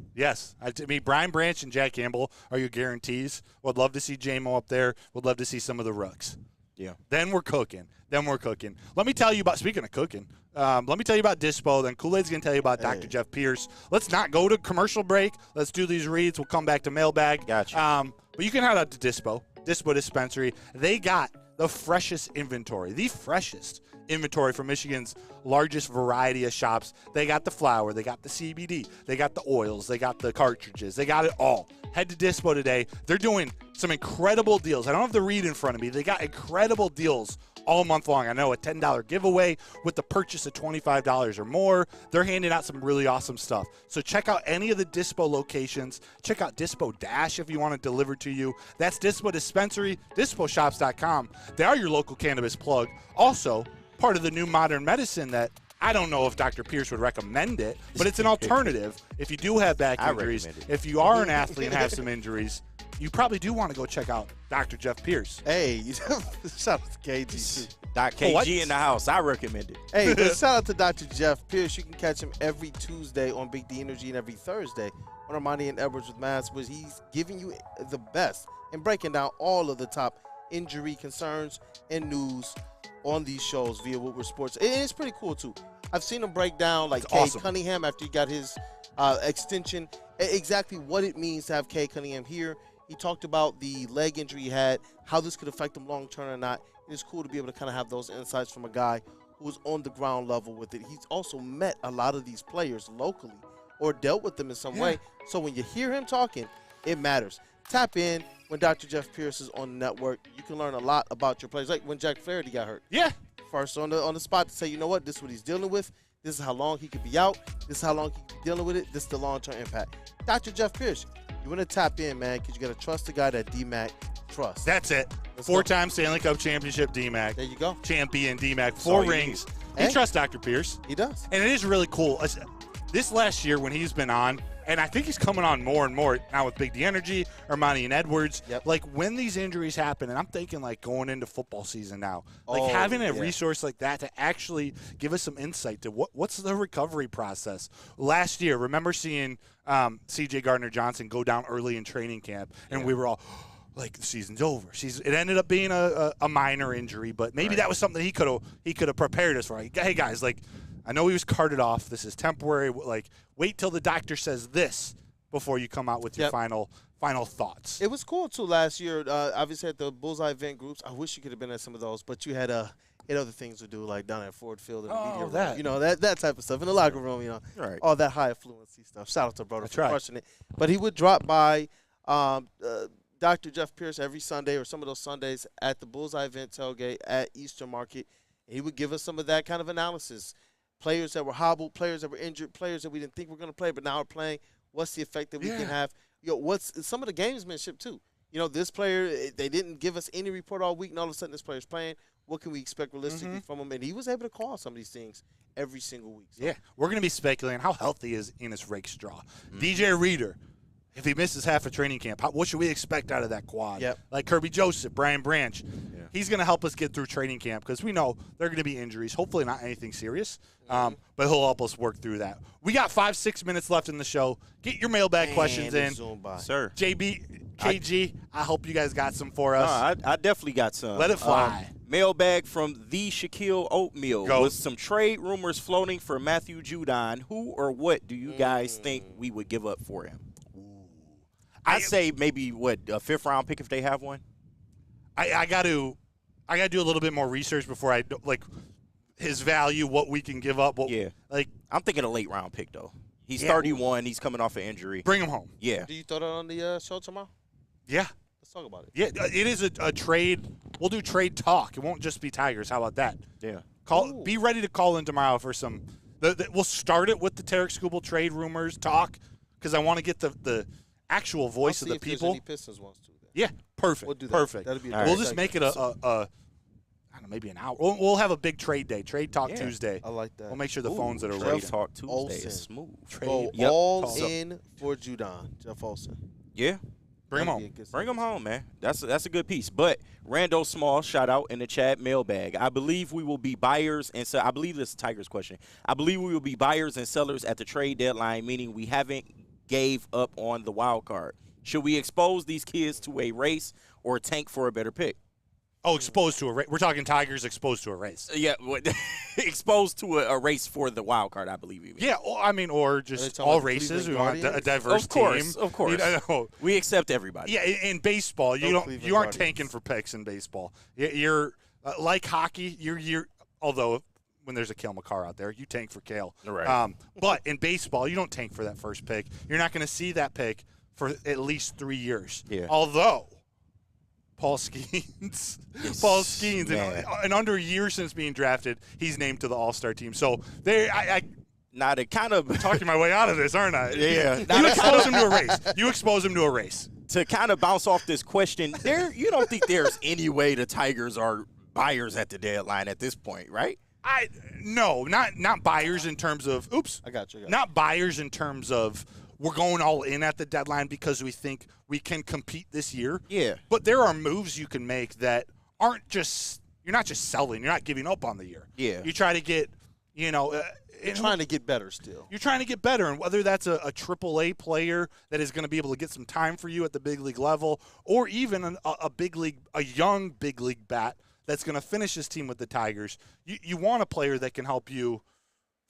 E: I mean, Brian Branch and Jack Campbell are your guarantees. Would love to see J-Mo up there. Would love to see some of the rooks.
D: Yeah.
E: Then we're cooking. Let me tell you about, speaking of cooking, let me tell you about Dispo. Then Kool-Aid's going to tell you about Dr. Jeff Pierce. Let's not go to commercial break. Let's do these reads. We'll come back to mailbag.
D: Gotcha.
E: But you can head out to Dispo Dispensary. They got the freshest inventory, from Michigan's largest variety of shops. They got the flour, they got the CBD, they got the oils, they got the cartridges, they got it all. Head to Dispo today. They're doing some incredible deals. I don't have the read in front of me. They got incredible deals all month long. I know a $10 giveaway with the purchase of $25 or more. They're handing out some really awesome stuff. So check out any of the Dispo locations. Check out Dispo Dash if you want it delivered to you. That's Dispo Dispensary, disposhops.com. They are your local cannabis plug. Also, part of the new modern medicine that I don't know if Dr. Pierce would recommend it, but it's an alternative if you do have back injuries. If you are an athlete and have some injuries, you probably do want to go check out Dr. Jeff Pierce.
C: Hey, shout out to KG, too.
D: Doc KG in the house. I recommend it.
C: Hey, but shout out to Dr. Jeff Pierce. You can catch him every Tuesday on Big D Energy and every Thursday on Ermanni and Edwards with Mass, where he's giving you the best and breaking down all of the top injury concerns and news on these shows via Woodward Sports. And it's pretty cool, too. I've seen him break down, like, Cade Cunningham after he got his extension, exactly what it means to have Cade Cunningham here. He talked about the leg injury he had, how this could affect him long-term or not. It's cool to be able to kind of have those insights from a guy who's on the ground level with it. He's also met a lot of these players locally or dealt with them in some way. So when you hear him talking, it matters. Tap in when Dr. Jeff Pierce is on the network. You can learn a lot about your players, like when Jack Flaherty got hurt.
E: Yeah.
C: First on the spot to say, you know what, this is what he's dealing with. This is how long he could be out. This is how long he could be dealing with it. This is the long-term impact. Dr. Jeff Pierce, you want to tap in, man, because you got to trust the guy that DMAC trusts.
E: That's it. Four-time Stanley Cup championship DMAC.
C: There you go.
E: Champion DMAC. 4 rings. He trusts Dr. Pierce.
C: He does.
E: And it is really cool. This last year when he's been on, And I think he's coming on more and more now with Big D Energy, Ermanni and Edwards.
C: Yep.
E: Like, when these injuries happen, and I'm thinking, like, going into football season now, like,
C: Oh,
E: having a
C: yeah.
E: resource like that to actually give us some insight to what's the recovery process. Last year, remember seeing C.J. Gardner-Johnson go down early in training camp, and we were all – like, the season's over. It ended up being a minor injury, but maybe that was something he could have prepared us for. Like, hey, guys, like, I know he was carted off. This is temporary. Like, wait till the doctor says this before you come out with your final thoughts.
C: It was cool, too, last year. Obviously, at the Bullseye event groups, I wish you could have been at some of those, but you had other things to do, like down at Ford Field in the media room.
E: That.
C: You know, that type of stuff. In the locker room, you know, all that high-fluency stuff. Shout out to Broder for crushing it. But he would drop by Dr. Jeff Pierce every Sunday or some of those Sundays at the Bullseye event tailgate at Eastern Market. He would give us some of that kind of analysis. Players that were hobbled, players that were injured, players that we didn't think were going to play but now are playing. What's the effect that we can have? What's some of the gamesmanship too? You know, this player, they didn't give us any report all week, and all of a sudden this player's playing. What can we expect realistically from him? And he was able to call some of these things every single week. So.
E: Yeah, we're going to be speculating how healthy is Enos Rakestraw. DJ Reader, if he misses half a training camp, what should we expect out of that quad?
C: Yep.
E: Like Kirby Joseph, Brian Branch. He's going to help us get through training camp because we know there are going to be injuries, hopefully not anything serious, but he'll help us work through that. We got 5-6 minutes left in the show. Get your mailbag questions in.
D: Sir.
E: JB, KG, I hope you guys got some for us.
D: No, I definitely got some.
E: Let it fly.
D: Mailbag from the Shaquille Oatmeal.
E: Go.
D: With some trade rumors floating for Matthew Judon, who or what do you guys think we would give up for him? I'd say maybe, a fifth-round pick if they have one?
E: I got to do a little bit more research before I like his value, what we can give up. Like
D: I'm thinking a late-round pick, though. He's 31. He's coming off an injury.
E: Bring him home.
D: Yeah.
C: Do you throw that on the show tomorrow?
E: Yeah.
C: Let's talk about it.
E: Yeah, it is a trade. We'll do trade talk. It won't just be Tigers. How about that?
D: Yeah.
E: Be ready to call in tomorrow for some. We'll start it with the Tarek Skubal trade rumors talk because I want to get the actual voice of the people.
C: Any Pistons wants to.
E: Yeah, perfect.
C: We'll do that.
E: Perfect.
C: That'll be
E: we'll just make it I don't know, maybe an hour. We'll have a big trade day, trade talk Tuesday.
C: I like that.
E: We'll make sure the phones that are ready.
D: Trade talk Tuesday is smooth.
C: Go all in for Judon, Jeff Olson.
D: Yeah.
E: Bring him home.
D: Bring him home, man. That's a good piece. But Randall Small, shout out in the chat, mailbag. I believe we will be buyers and I believe this is Tiger's question. I believe we will be buyers and sellers at the trade deadline, meaning we haven't gave up on the wild card. Should we expose these kids to a race or tank for a better pick?
E: Oh, exposed to a race. We're talking Tigers exposed to a race.
D: Yeah, exposed to a race for the wild card, I believe.
E: Yeah, or just all races. We want a diverse team.
D: Of course. We accept everybody.
E: Yeah, in baseball, you aren't tanking for picks in baseball. You're like hockey. You're although when there's a Cale Makar out there, you tank for Cale.
D: Right.
E: But in baseball, you don't tank for that first pick. You're not going to see that pick for at least 3 years.
D: Yeah.
E: Although Paul Skeens, in under a year since being drafted, he's named to the All-Star team. So
D: Now to kind of
E: talking my way out of this, aren't I?
D: Yeah.
E: You expose him to a race. You expose him to a race.
D: To kind of bounce off this question, you don't think there's any way the Tigers are buyers at the deadline at this point, right?
E: No, not buyers in terms of
C: I got you.
E: Not buyers in terms of we're going all in at the deadline because we think we can compete this year.
D: Yeah.
E: But there are moves you can make that aren't just you're not just selling, you're not giving up on the year.
D: Yeah.
E: You try to get,
C: You're trying to get better still.
E: You're trying to get better, and whether that's a AAA player that is going to be able to get some time for you at the big league level, or even a young big league bat that's going to finish his team with the Tigers. You want a player that can help you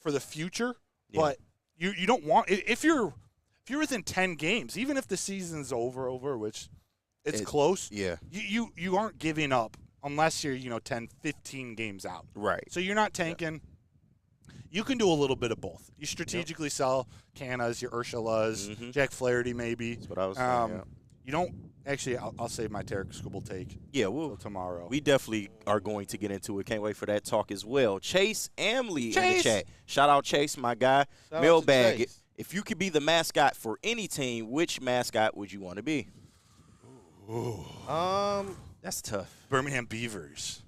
E: for the future, but you don't want if you're within 10 games, even if the season's over, which it's close.
D: Yeah.
E: You aren't giving up unless you're 10, 15 games out.
D: Right.
E: So you're not tanking. Yeah. You can do a little bit of both. You strategically sell Cannas, your Ursulas, Jack Flaherty maybe.
D: That's what I was saying. Yeah.
E: You don't actually. I'll save my Tarek Skubal take.
D: Yeah, we'll
E: tomorrow.
D: We definitely are going to get into it. Can't wait for that talk as well. Chase Amley in the chat. Shout out Chase, my guy. Mailbag. If you could be the mascot for any team, which mascot would you want to be?
E: Ooh.
D: That's tough.
E: Birmingham Beavers.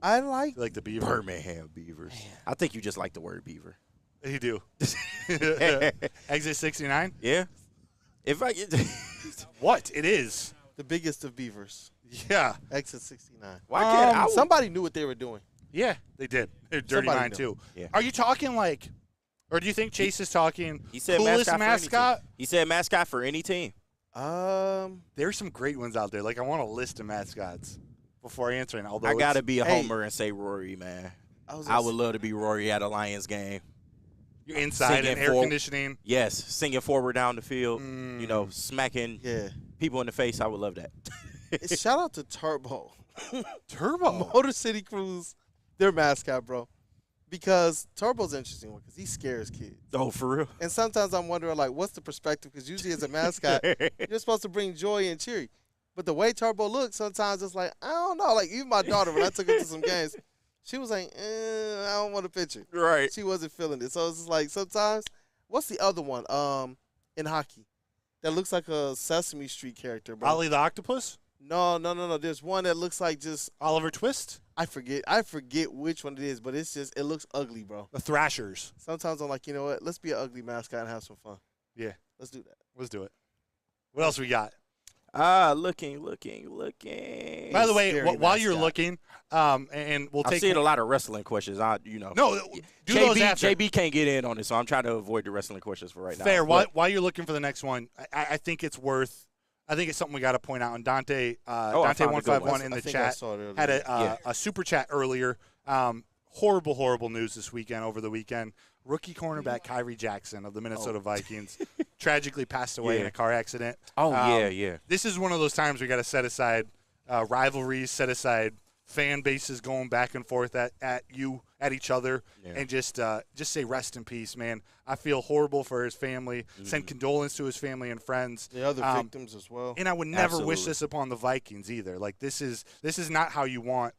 C: I like
E: the Beaver.
D: Birmingham Beavers. Man. I think you just like the word beaver.
E: You do. Exit 69?
D: Yeah. If I get
E: what? It is.
C: The biggest of beavers.
E: Yeah.
C: Exit 69.
D: Why can't
C: somebody knew what they were doing.
E: Yeah, they did. They're Dirty
C: Somebody
E: Nine,
C: knew.
E: too.
D: Yeah.
E: Are you talking like, or do you think Chase is talking
D: He said
E: coolest
D: mascot.
E: mascot?
D: He said mascot for any team.
E: There's some great ones out there. Like, I want a list of mascots before answering. Although
D: I got to
E: it's-
D: be a homer and say Rory, man. I would love to be Rory at a Lions game.
E: You're inside and air conditioning.
D: Yes, singing forward down the field, you know, smacking people in the face. I would love that.
C: Shout out to Turbo.
E: Turbo?
C: Motor City Cruise, their mascot, bro. Because Turbo's an interesting one because he scares kids.
D: Oh, for real?
C: And sometimes I'm wondering, like, what's the perspective? Because usually as a mascot, you're supposed to bring joy and cheery. But the way Turbo looks, sometimes it's like, I don't know. Like, even my daughter, when I took her to some games, she was like, I don't want a picture.
D: Right.
C: She wasn't feeling it. So it's just like sometimes, what's the other one in hockey that looks like a Sesame Street character, bro?
E: Ollie the Octopus?
C: No. There's one that looks like just
E: Oliver Twist?
C: I forget which one it is, but it's just, it looks ugly, bro.
E: The Thrashers.
C: Sometimes I'm like, you know what? Let's be an ugly mascot and have some fun.
E: Yeah.
C: Let's do that.
E: Let's do it. What else we got?
D: Looking.
E: By the way,
C: Scary
E: while you're
C: mascot.
E: looking, and we'll
D: I'm
E: take
D: seeing a lot of wrestling questions.
E: No, do those after.
D: JB can't get in on it, so I'm trying to avoid the wrestling questions for right now.
E: Fair.
D: But
E: While you're looking for the next one, I think it's worth. I think it's something we got to point out. And Dante
D: I found a good
E: 151
D: one.
E: in
C: I
E: the
C: think I
E: chat
C: saw it earlier.
E: had a super chat earlier. Horrible news this weekend. Over the weekend, rookie cornerback Kyrie Jackson of the Minnesota Vikings tragically passed away in a car accident.
D: Oh yeah.
E: This is one of those times we got to set aside rivalries, set aside fan bases going back and forth at each other, and just say rest in peace, man. I feel horrible for his family. Send condolence to his family and friends.
C: The other victims as well.
E: And I would never wish this upon the Vikings either. Like this is not how you want.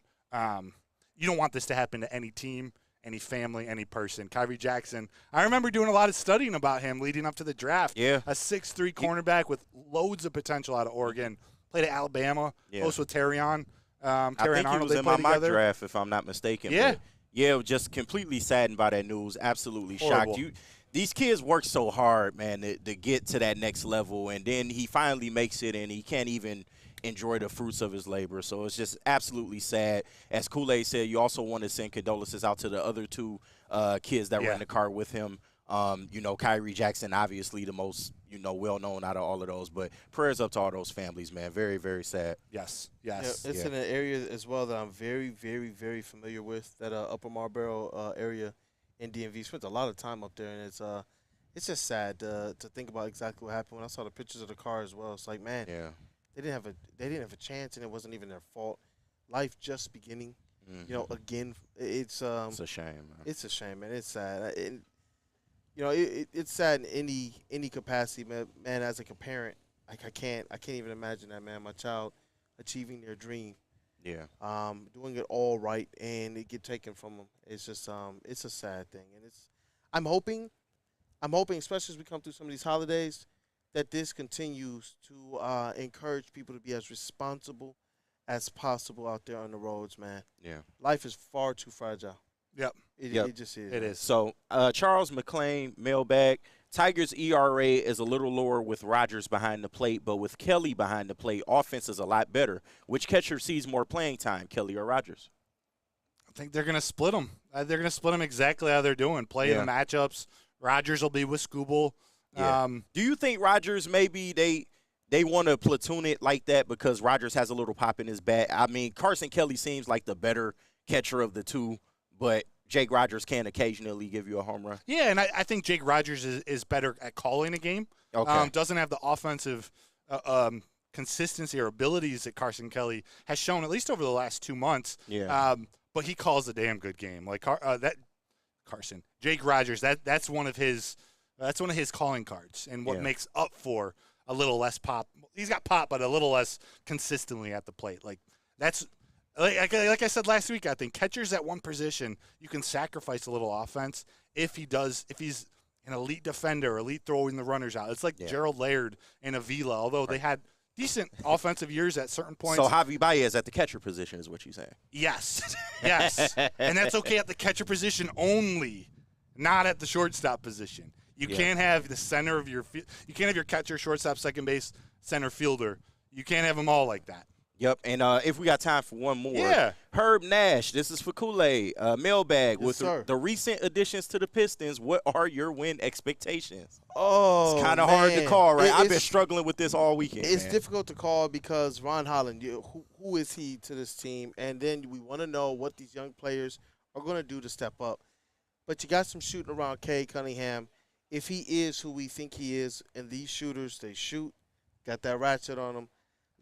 E: You don't want this to happen to any team, any family, any person. Kyrie Jackson, I remember doing a lot of studying about him leading up to the draft.
D: Yeah.
E: A 6'3" cornerback with loads of potential out of Oregon. Played at Alabama. Close with Terrion.
D: I think
E: Arnold,
D: he was
E: they
D: in my
E: played
D: mock
E: together.
D: draft, if I'm not mistaken.
E: Yeah.
D: But yeah, just completely saddened by that news. Absolutely
E: Horrible.
D: shocked. These kids work so hard, man, to get to that next level, and then he finally makes it, and he can't even enjoy the fruits of his labor. So it's just absolutely sad. As Kool-Aid said, you also want to send condolences out to the other two kids that were in the car with him. Kyrie Jackson, obviously the most, well-known out of all of those. But prayers up to all those families, man. Very, very sad.
E: Yes.
C: It's in an area as well that I'm very, very, very familiar with, that Upper Marlboro area in DMV. Spent a lot of time up there, and it's just sad to think about exactly what happened. When I saw the pictures of the car as well, it's like, man, they didn't have a chance, and it wasn't even their fault. Life just beginning. Again, it's a
D: shame, man.
C: It's a shame, man. It's sad. It's sad in any capacity, man. As a parent, like I can't even imagine that, man. My child achieving their dream, doing it all right, and it get taken from them. It's just it's a sad thing, and I'm hoping, especially as we come through some of these holidays, that this continues to encourage people to be as responsible as possible out there on the roads, man.
D: Yeah,
C: life is far too fragile.
E: Yep.
C: It just is.
E: It is.
D: So, Charles McClain, mailbag. Tigers' ERA is a little lower with Rodgers behind the plate, but with Kelly behind the plate, offense is a lot better. Which catcher sees more playing time, Kelly or Rodgers?
E: I think they're going to split them. They're going to split them exactly how they're doing. Play the matchups. Rodgers will be with Scooble.
D: Yeah. Do you think Rodgers maybe they want to platoon it like that because Rodgers has a little pop in his bat? I mean, Carson Kelly seems like the better catcher of the two, but Jake Rodgers can occasionally give you a home run.
E: Yeah, and I think Jake Rodgers is better at calling a game.
D: Okay.
E: Doesn't have the offensive consistency or abilities that Carson Kelly has shown, at least over the last 2 months.
D: Yeah.
E: But he calls a damn good game. Like Jake Rodgers, that's one of his calling cards, and what makes up for a little less pop. He's got pop, but a little less consistently at the plate. Like that's. Like I said last week, I think catchers at one position, you can sacrifice a little offense if he's an elite defender, elite throwing the runners out. It's like Gerald Laird and Avila, although they had decent offensive years at certain points.
D: So Javi Baez at the catcher position is what you're saying?
E: Yes. And that's okay at the catcher position only. not at the shortstop position. You can't have the center of your you can't have your catcher, shortstop, second base, center fielder. You can't have them all like that.
D: Yep, and if we got time for one more, Herb Nash, this is for Kool-Aid, mailbag. With the recent additions to the Pistons, what are your win expectations?
C: Oh,
D: it's kind of hard to call, right? I've been struggling with this all weekend.
C: It's difficult to call because Ron Holland, who is he to this team? And then we want to know what these young players are going to do to step up. But you got some shooting around Cade Cunningham. If he is who we think he is, and these shooters, they shoot, got that ratchet on them,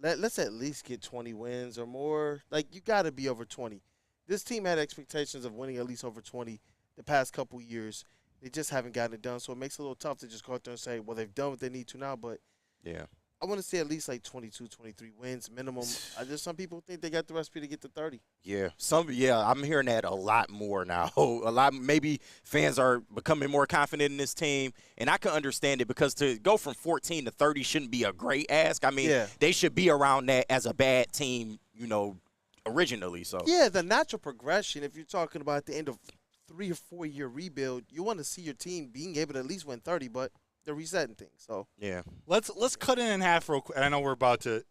C: let's at least get 20 wins or more. Like, you got to be over 20. This team had expectations of winning at least over 20 the past couple years. They just haven't gotten it done, so it makes it a little tough to just go out there and say, well, they've done what they need to now. But I want to see at least like 22, 23 wins minimum. Some people think they got the recipe to get to 30.
D: Yeah, I'm hearing that a lot more now. Maybe fans are becoming more confident in this team, and I can understand it because to go from 14 to 30 shouldn't be a great ask. I mean, they should be around that as a bad team, originally. So
C: yeah, the natural progression. If you're talking about at the end of 3 or 4 year rebuild, you want to see your team being able to at least win 30, but they're resetting things. So
E: let's cut it in half real quick. I know we're about to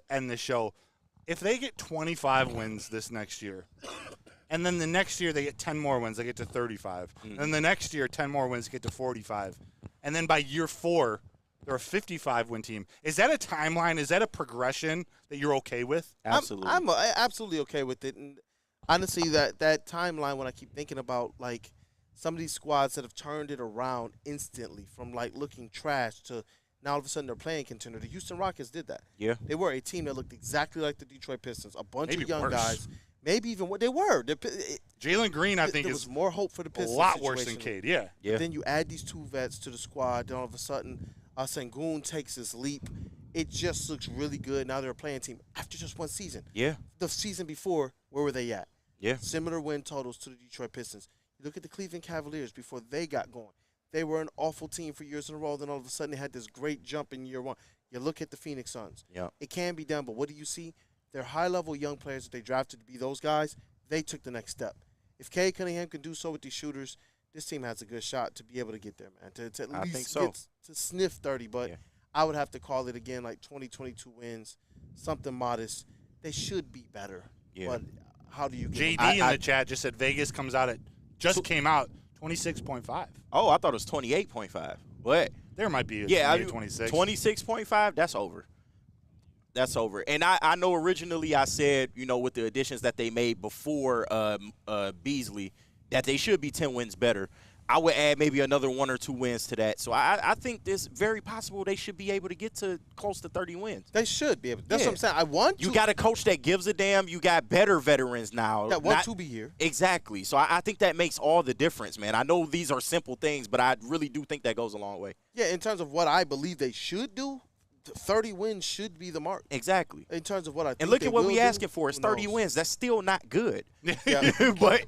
E: end the show. If they get 25 wins this next year, and then the next year they get 10 more wins, they get to 35. And then the next year 10 more wins, get to 45. And then by year 4, they're a 55-win team. Is that a timeline? Is that a progression that you're okay with?
D: Absolutely.
C: I'm absolutely okay with it. And honestly, that timeline, when I keep thinking about like some of these squads that have turned it around instantly from like looking trash to now all of a sudden they're playing contender. The Houston Rockets did that.
D: Yeah.
C: They were a team that looked exactly like the Detroit Pistons. A bunch
E: Maybe
C: of young
E: worse.
C: guys. Maybe even what they were.
E: Jalen Green, I think,
C: there was more hope for the Pistons.
E: A lot worse than Cade, yeah.
C: Then you add these 2 vets to the squad. Then all of a sudden, Sengun takes this leap. It just looks really good. Now they're a playing team after just one season.
D: Yeah.
C: The season before, where were they at?
D: Yeah.
C: Similar win totals to the Detroit Pistons. You look at the Cleveland Cavaliers before they got going. They were an awful team for years in a row. Then all of a sudden they had this great jump in year 1. You look at the Phoenix Suns.
D: Yeah.
C: It can be done, but what do you see? They're high-level young players that they drafted to be those guys. They took the next step. If Cade Cunningham can do so with these shooters, this team has a good shot to be able to get there, man. To at least get to sniff 30, but I would have to call it again like 20, 22 wins, something modest. They should be better. Yeah. But how do you get
E: JD in the chat just said Vegas came out 26.5.
D: Oh, I thought it was 28.5. But
E: there might be 26.
D: 26.5, that's over. That's over. And I know originally I said, with the additions that they made before Beasley, that they should be 10 wins better. I would add maybe another 1 or 2 wins to that. So I think it's very possible they should be able to get to close to 30 wins.
C: They should be able to. That's what I'm saying.
D: You got a coach that gives a damn. You got better veterans now.
C: That want to be here.
D: Exactly. So I think that makes all the difference, man. I know these are simple things, but I really do think that goes a long way.
C: Yeah, in terms of what I believe they should do, 30 wins should be the mark.
D: Exactly.
C: In terms of what I think
D: and look at what we asking for. It's 30 wins. That's still not good.
C: Yeah.
D: But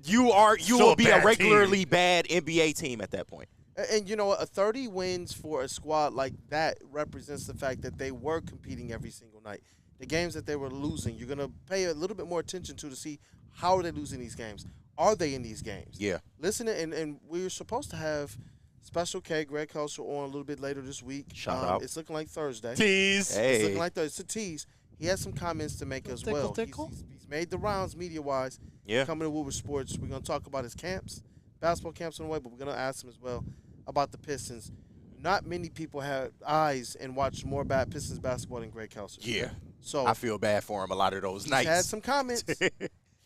D: you will be a regularly bad NBA team at that point.
C: And you know what? 30 wins for a squad like that represents the fact that they were competing every single night. The games that they were losing, you're going to pay a little bit more attention to see how are they losing these games. Are they in these games?
D: Yeah.
C: Listen, and we're supposed to have Special K, Greg Kelser, on a little bit later this week.
D: Shout out.
C: It's looking like Thursday.
E: Tease.
D: Hey.
C: It's looking like Thursday. It's a tease. He has some comments to make as well. He's made the rounds media-wise.
D: Yeah.
C: Coming to Woodward Sports. We're going to talk about his camps, basketball camps on the way, but we're going to ask him as well about the Pistons. Not many people have eyes and watch more bad Pistons basketball than Greg Kelser.
D: Yeah.
C: So
D: I feel bad for him a lot of those nights.
C: He's had some comments.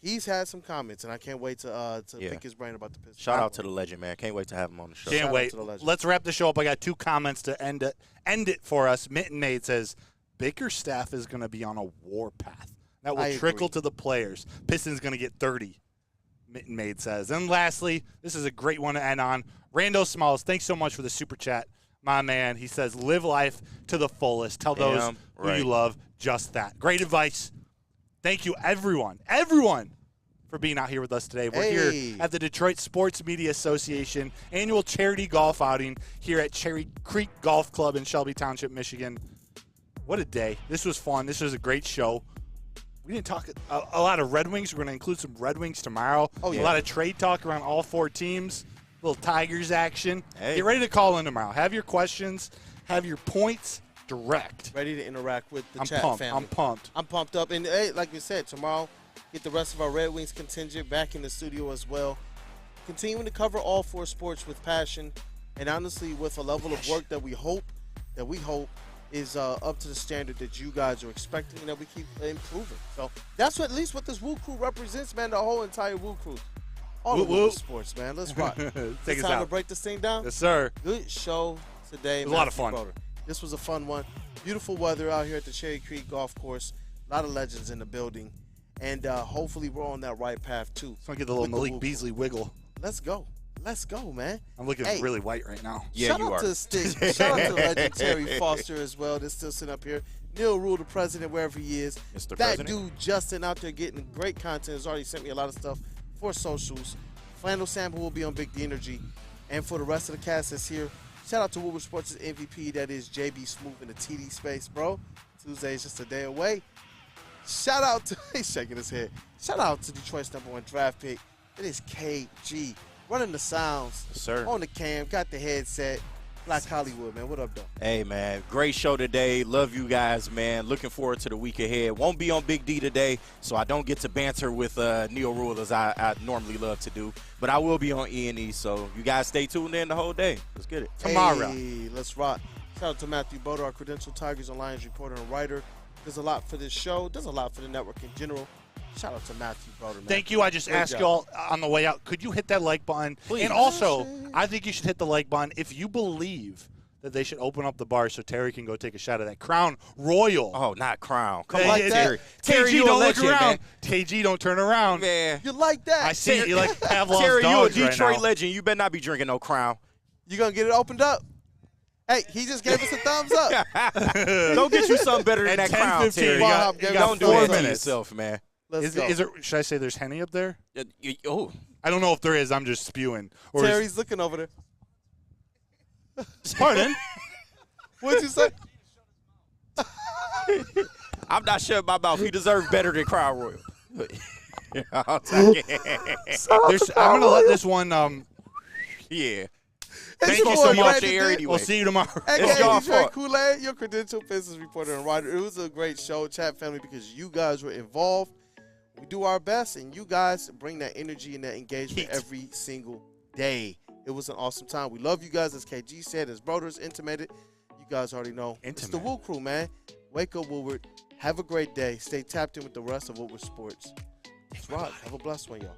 C: He's had some comments, and I can't wait to pick his brain about the Pistons.
D: Shout out to the legend, man. Can't wait to have him on the show.
E: Can't wait. Let's wrap the show up. I got 2 comments to end it for us. Mitten Maid says, Baker's staff is going to be on a war path. That will trickle to the players. Pistons going to get 30, Mitten Maid says. And lastly, this is a great one to end on. Rando Smalls, thanks so much for the super chat, my man. He says, live life to the fullest. Tell those who you love just that. Great advice. Thank you, everyone, for being out here with us today. We're here at the Detroit Sports Media Association annual charity golf outing here at Cherry Creek Golf Club in Shelby Township, Michigan. What a day. This was fun. This was a great show. We didn't talk a lot of Red Wings. We're going to include some Red Wings tomorrow. A lot of trade talk around all 4 teams. Little Tigers action.
D: Hey.
E: Get ready to call in tomorrow. Have your questions. Have your points direct.
C: Ready to interact with the
E: I'm
C: chat
E: pumped.
C: family.
E: I'm pumped.
C: I'm pumped up. And hey, like we said, tomorrow, get the rest of our Red Wings contingent back in the studio as well. Continuing to cover all 4 sports with passion and honestly with a level of work that we hope is up to the standard that you guys are expecting and that we keep improving. So that's what, at least what this Woo Crew represents, man, the whole entire Woo Crew. All
E: Woo
C: of
E: woo.
C: sports, man. Let's rock.
E: Take
C: It's
E: us
C: time
E: out.
C: to break this thing down.
E: Yes, sir.
C: Good show today.
E: It was a lot of
C: Matthew
E: fun.
C: Broder. This was a fun one. Beautiful weather out here at the Cherry Creek Golf Course. A lot of legends in the building. And hopefully we're on that right path, too.
E: Just want to get the little Malik Beasley wiggle.
C: Let's go. Let's go, man.
E: I'm looking
C: Hey,
E: really white right now.
D: Yeah,
C: shout
D: you
C: out
D: are.
C: to Stick. Shout out to legend Terry Foster as well. They're still sitting up here. Neil Rule, the president, wherever he is.
D: Mr.
C: That
D: President.
C: dude, Justin, out there getting great content, has already sent me a lot of stuff for socials. Flannel Sample will be on Big D Energy. And for the rest of the cast that's here, shout out to Woodward Sports' MVP, that is JB Smooth in the TD space, bro. Tuesday is just a day away. Shout out to, he's shaking his head. Shout out to Detroit's #1 draft pick. It is KG. Running the sounds.
D: Yes, sir.
C: On the cam, got the headset. Black Hollywood, man. What up, though?
D: Hey, man, great show today. Love you guys, man. Looking forward to the week ahead. Won't be on Big D today, so I don't get to banter with Neil Rule as I normally love to do. But I will be on E&E, so you guys stay tuned in the whole day. Let's get it.
E: Tomorrow.
C: Hey, let's rock. Shout out to Matthew Broder, our credentialed Tigers and Lions reporter and writer. Does a lot for this show. Does a lot for the network in general. Shout out to Matthew Broder, man.
E: Thank you. I just
C: Great
E: asked
C: job.
E: y'all on the way out, could you hit that like button?
D: Please.
E: And also, I think you should hit the like button if you believe that they should open up the bar so Terry can go take a shot of that Crown Royal.
D: Oh, not Crown. Come
E: Hey,
D: on,
E: hey,
D: Terry.
E: Terry,
D: Terry, you
E: don't
D: a
E: look
D: legend,
E: around.
D: man.
E: KG, don't turn around.
D: Man.
C: You like that?
E: I see it. You like Pavlov's
D: Terry, you a
E: dogs right
D: Detroit
E: now.
D: legend. You better not be drinking no Crown.
C: You going to get it opened up? Hey, he just gave us a thumbs up.
D: Go get you something better than
E: At
D: that Crown,
E: 10:15,
D: Terry.
E: you got
D: Don't do
E: 4
D: that to
E: minutes.
D: yourself, man.
C: Let's go.
E: Is there, should I say there's Henny up there?
D: Oh,
E: I don't know if there is. I'm just spewing. Or
C: Terry's looking over there.
E: Pardon?
C: What'd you say?
D: I'm not shutting my mouth. He deserves better than Crown Royal. I'll take it.
E: I'm going to let this one.
D: Yeah.
E: Thank
C: It's
E: you
C: your
E: so
C: boy,
E: much.
C: Brandon
D: Here
C: Dick.
D: anyway.
E: We'll see you tomorrow.
C: Hey,
D: It's y'all
C: Detroit
D: fault.
C: Kool-Aid, your credentialed Pistons reporter and writer. It was a great show, chat family, because you guys were involved. We do our best, and you guys bring that energy and that engagement every single day. It was an awesome time. We love you guys, as KG said, as Broder's intimated. You guys already know. It's the Woo Crew, man. Wake up, Woodward. Have a great day. Stay tapped in with the rest of Woodward Sports. Let's rock. Have a blessed one, y'all.